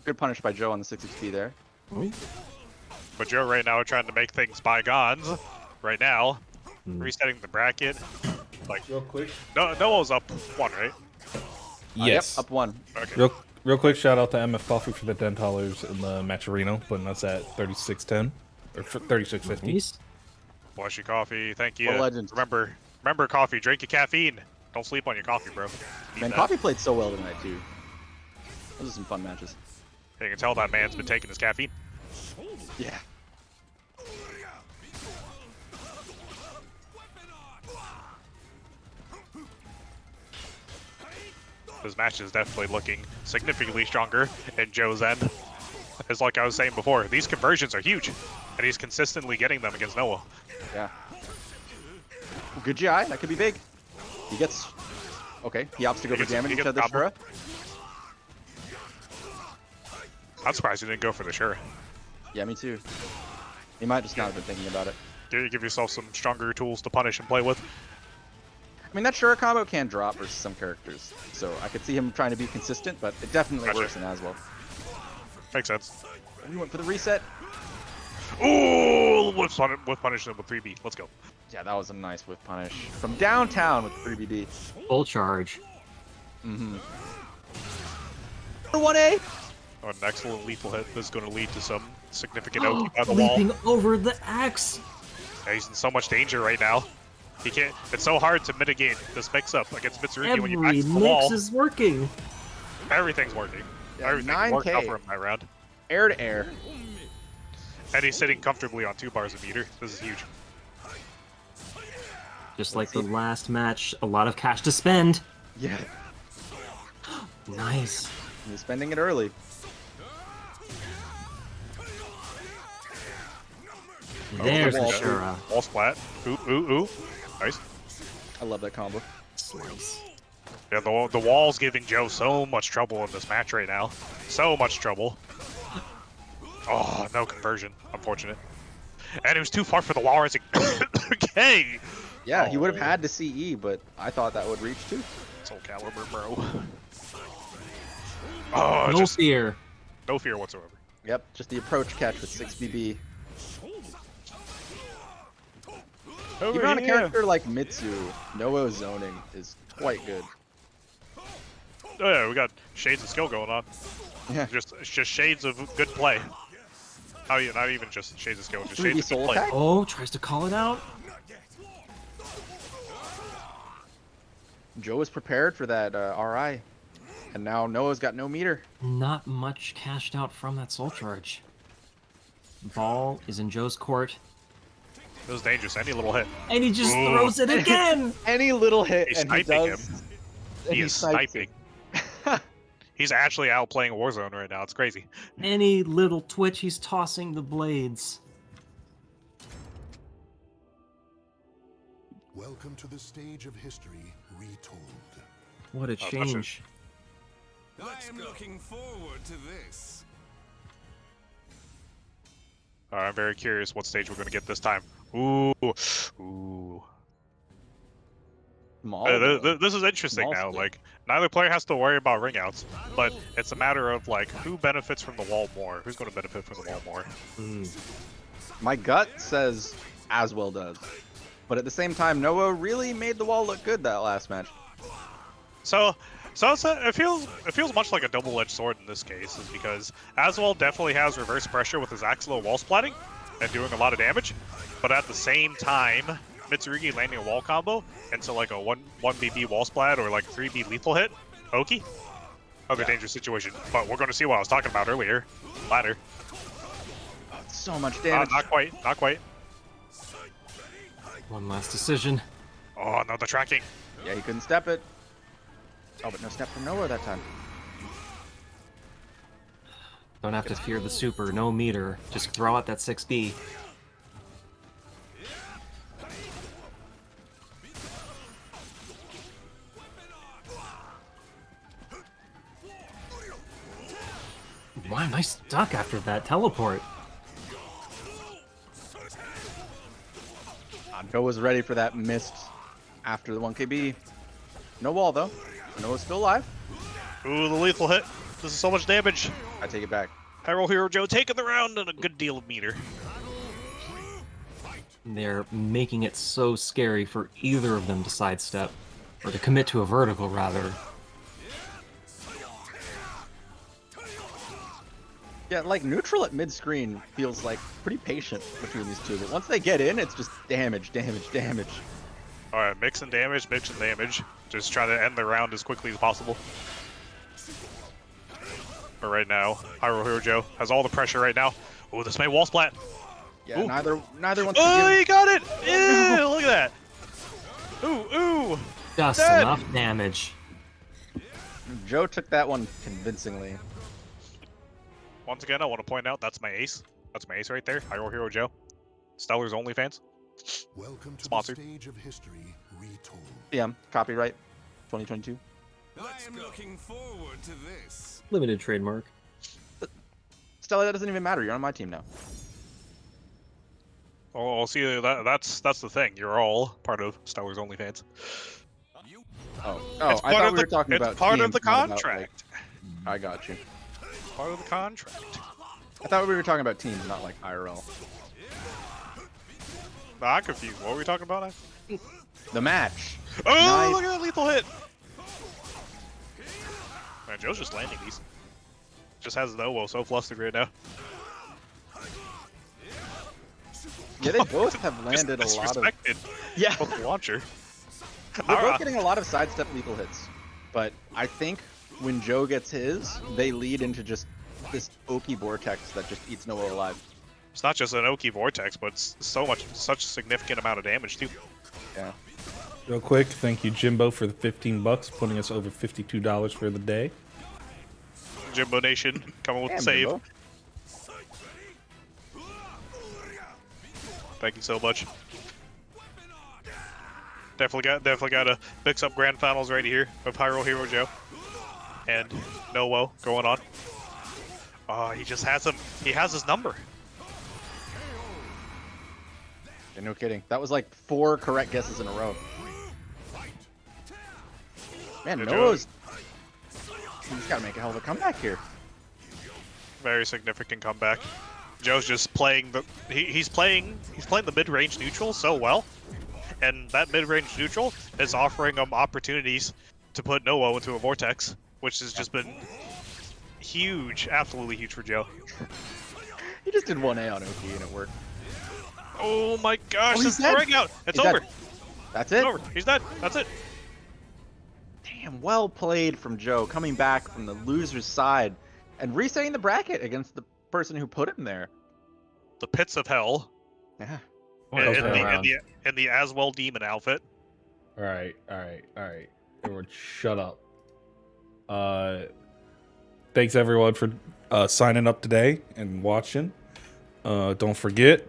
Good punish by Joe on the 6XP there. But Joe right now trying to make things bygones. Right now, resetting the bracket. Like Real quick. Noah's up 1, right? Yes. Yep, up 1. Okay. Real quick shout out to MF Coffee for the $10 in the Matcherino, putting us at 36.10 or 36.50. Nice. Bless you, coffee. Thank you. What a legend. Remember, coffee. Drink your caffeine. Don't sleep on your coffee, bro. Man, Coffee played so well tonight, too. Those are some fun matches. You can tell that man's been taking his caffeine. Yeah. This match is definitely looking significantly stronger in Joe's end. As like I was saying before, these conversions are huge, and he's consistently getting them against Noah. Yeah. Good GI, that could be big. He gets... Okay, he opts to go for damage instead of the Shura. I'm surprised he didn't go for the Shura. Yeah, me too. He might just not have been thinking about it. Give yourself some stronger tools to punish and play with. I mean, that Shura combo can drop versus some characters, so I could see him trying to be consistent, but it definitely works in Aswell. Makes sense. We went for the reset. Ooh, whip punish him with 3B. Let's go. Yeah, that was a nice whip punish. From downtown with 3BD. Full charge. Mm-hmm. 1A! Oh, an excellent lethal hit. This is going to lead to some significant Oki by the wall. Leaping over the axe. Yeah, he's in so much danger right now. He can't. It's so hard to mitigate this mix-up against Mitsurugi when you back to the wall. Every mix is working. Everything's working. Yeah, Everything 9K. worked out for him that round. Air to air. And he's sitting comfortably on 2 bars of meter. This is huge. Just like the last match, a lot of cash to spend. Yeah. Nice. He's spending it early. There's the wall. Shura. Wall splat. Ooh, ooh, ooh. Nice. I love that combo. Slice. Yeah, the wall's giving Joe so much trouble in this match right now. So much trouble. Oh, no conversion. Unfortunate. And it was too far for the wall rising. Okay. Yeah, he would have had to CE, but I thought that would reach too. SoulCalibur, bro. Oh, No fear. no fear whatsoever. Yep, just the approach catch with 6BB. Oh, Even on a character like Mitsu, Noah zoning is quite good. Oh yeah, we got shades of skill going on. Yeah. Just shades of good play. Not even just shades of skill, just 3D shades of soul good play. attack? Oh, tries to call it out. Joe was prepared for that RI, and now Noah's got no meter. Not much cashed out from that soul charge. Ball is in Joe's court, This is dangerous. Any little hit. and he just Ooh. throws it again. Any little hit, He's and he sniping does. him. and He is snipes sniping. it. He's actually outplaying Warzone right now. It's crazy. Any little twitch, he's tossing the blades. Welcome to the stage of history retold. What a that's change. I am looking forward to this. I'm very curious what stage we're going to get this time. Ooh. Ooh. Small. This is interesting Small now. split. Like, neither player has to worry about ring outs, but it's a matter of, like, who benefits from the wall more? Who's going to benefit from the wall more? My gut says Aswell does, but at the same time, Noah really made the wall look good that last match. So it feels much like a double-edged sword in this case, is because Aswell definitely has reverse pressure with his Axlo wall splatting and doing a lot of damage, but at the same time, Mitsurugi landing a wall combo into like a 1BB wall splat or like 3B lethal hit, Oki. Other dangerous situation, but we're going to see what I was talking about earlier. Ladder. So much damage. Not quite, not quite. One last decision. Oh no, the tracking. Yeah, he couldn't step it. Oh, but no step from Noah that time. Don't have to fear the super, no meter. Just throw out that 6B. Wow, nice duck after that teleport. Noah's ready for that mist after the 1KB. No wall though. Noah's still alive. Ooh, the lethal hit. This is so much damage. I take it back. Hyrule Hero Joe taking the round and a good deal of meter. They're making it so scary for either of them to sidestep, or to commit to a vertical, rather. Yeah, like neutral at mid-screen feels like pretty patient between these two, but once they get in, it's just damage, damage, damage. Alright, mix and damage, mix and damage. Just try to end the round as quickly as possible. But right now, Hyrule Hero Joe has all the pressure right now. Ooh, this may wall splat. Yeah, Ooh. neither wants to Oh, give. he got it! Yeah, look at that. Ooh, ooh. Just Dead. enough damage. Joe took that one convincingly. Once again, I want to point out that's my ace. That's my ace right there. Hyrule Hero Joe. Stellar's OnlyFans. Welcome to Sponsored. the stage of history retold. Yeah, copyright 2022. I am looking forward to this. Limited trademark. Stella, that doesn't even matter. You're on my team now. Oh, see, that's the thing. You're all part of Stellar's OnlyFans. Oh, It's I part thought of we were the- talking it's about part of teams, the not about, contract. like- I got you. Part of the contract. I thought we were talking about teams, not like IRL. Nah, I'm confused. What were we talking about now? The match. Oh, Nice. look at that lethal hit! Man, Joe's just landing these. Just has Noah so flustered right now. Yeah, they both have landed a Just lot of. disrespected Yeah, with the launcher. they're both getting a lot of sidestep lethal hits, but I think when Joe gets his, they lead into just this Oki vortex that just eats Noah alive. It's not just an Oki Vortex, but it's such a significant amount of damage too. Yeah. Real quick, thank you Jimbo for the 15 bucks, putting us over $52 for the day. Jimbo Nation coming with the Damn, save. Jimbo. Thank you so much. Definitely got to mix up grand finals right here of Hyrule Hero Joe and Nowo going on. Oh, he just has him. He has his number. Yeah, no kidding. That was like 4 correct guesses in a row. Man, Good Noah's... He's got to make a hell of a comeback here. Very significant comeback. Joe's just playing the he's playing the mid-range neutral so well, and that mid-range neutral is offering him opportunities to put Noah into a vortex, which has just been huge, absolutely huge for Joe. He just did 1A on Oki and it worked. Oh my gosh, Oh, he's that's dead. throwing out. It's He's over. dead. That's It's it. over. He's dead. That's it. Damn, well played from Joe, coming back from the loser's side and resetting the bracket against the person who put him there. The pits of hell. Yeah. What In else else went went around? the Aswell demon outfit. All right. Everyone, shut up. Thanks everyone for signing up today and watching. Don't forget,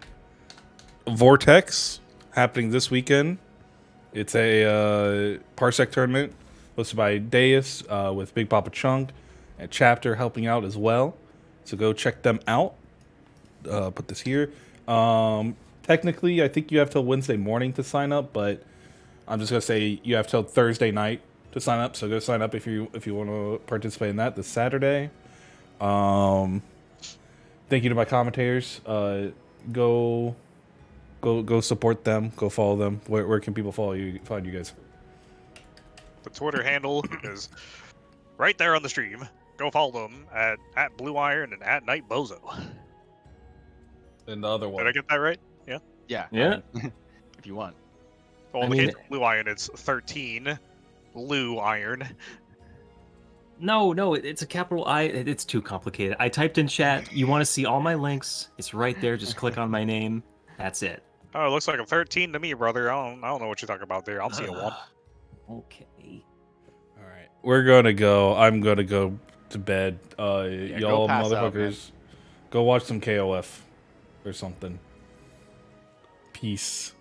Vortex happening this weekend. It's a Parsec tournament hosted by Deus with Big Papa Chunk and Chapter helping out as well. So go check them out. Put this here. Technically, I think you have till Wednesday morning to sign up, but I'm just gonna say you have till Thursday night to sign up. So go sign up if you want to participate in that this Saturday. Thank you to my commentators. Go support them. Go follow them. Where can people find you guys? The Twitter handle is right there on the stream. Go follow them at Blue Iron and at Night Bozo. And the other Did one. I get that right? Yeah. Yeah. Yeah. If you want. Well, in I the mean- case of Blue Iron, it's 13 Blue Iron. No, it's a capital I. It's too complicated. I typed in chat. You want to see all my links? It's right there. Just click on my name. That's it. Oh, it looks like a 13 to me, brother. I don't know what you're talking about there. I'm seeing one. Okay. All right, we're gonna go. I'm gonna go to bed. go Y'all pass out, man. motherfuckers, go watch some KOF or something. Peace.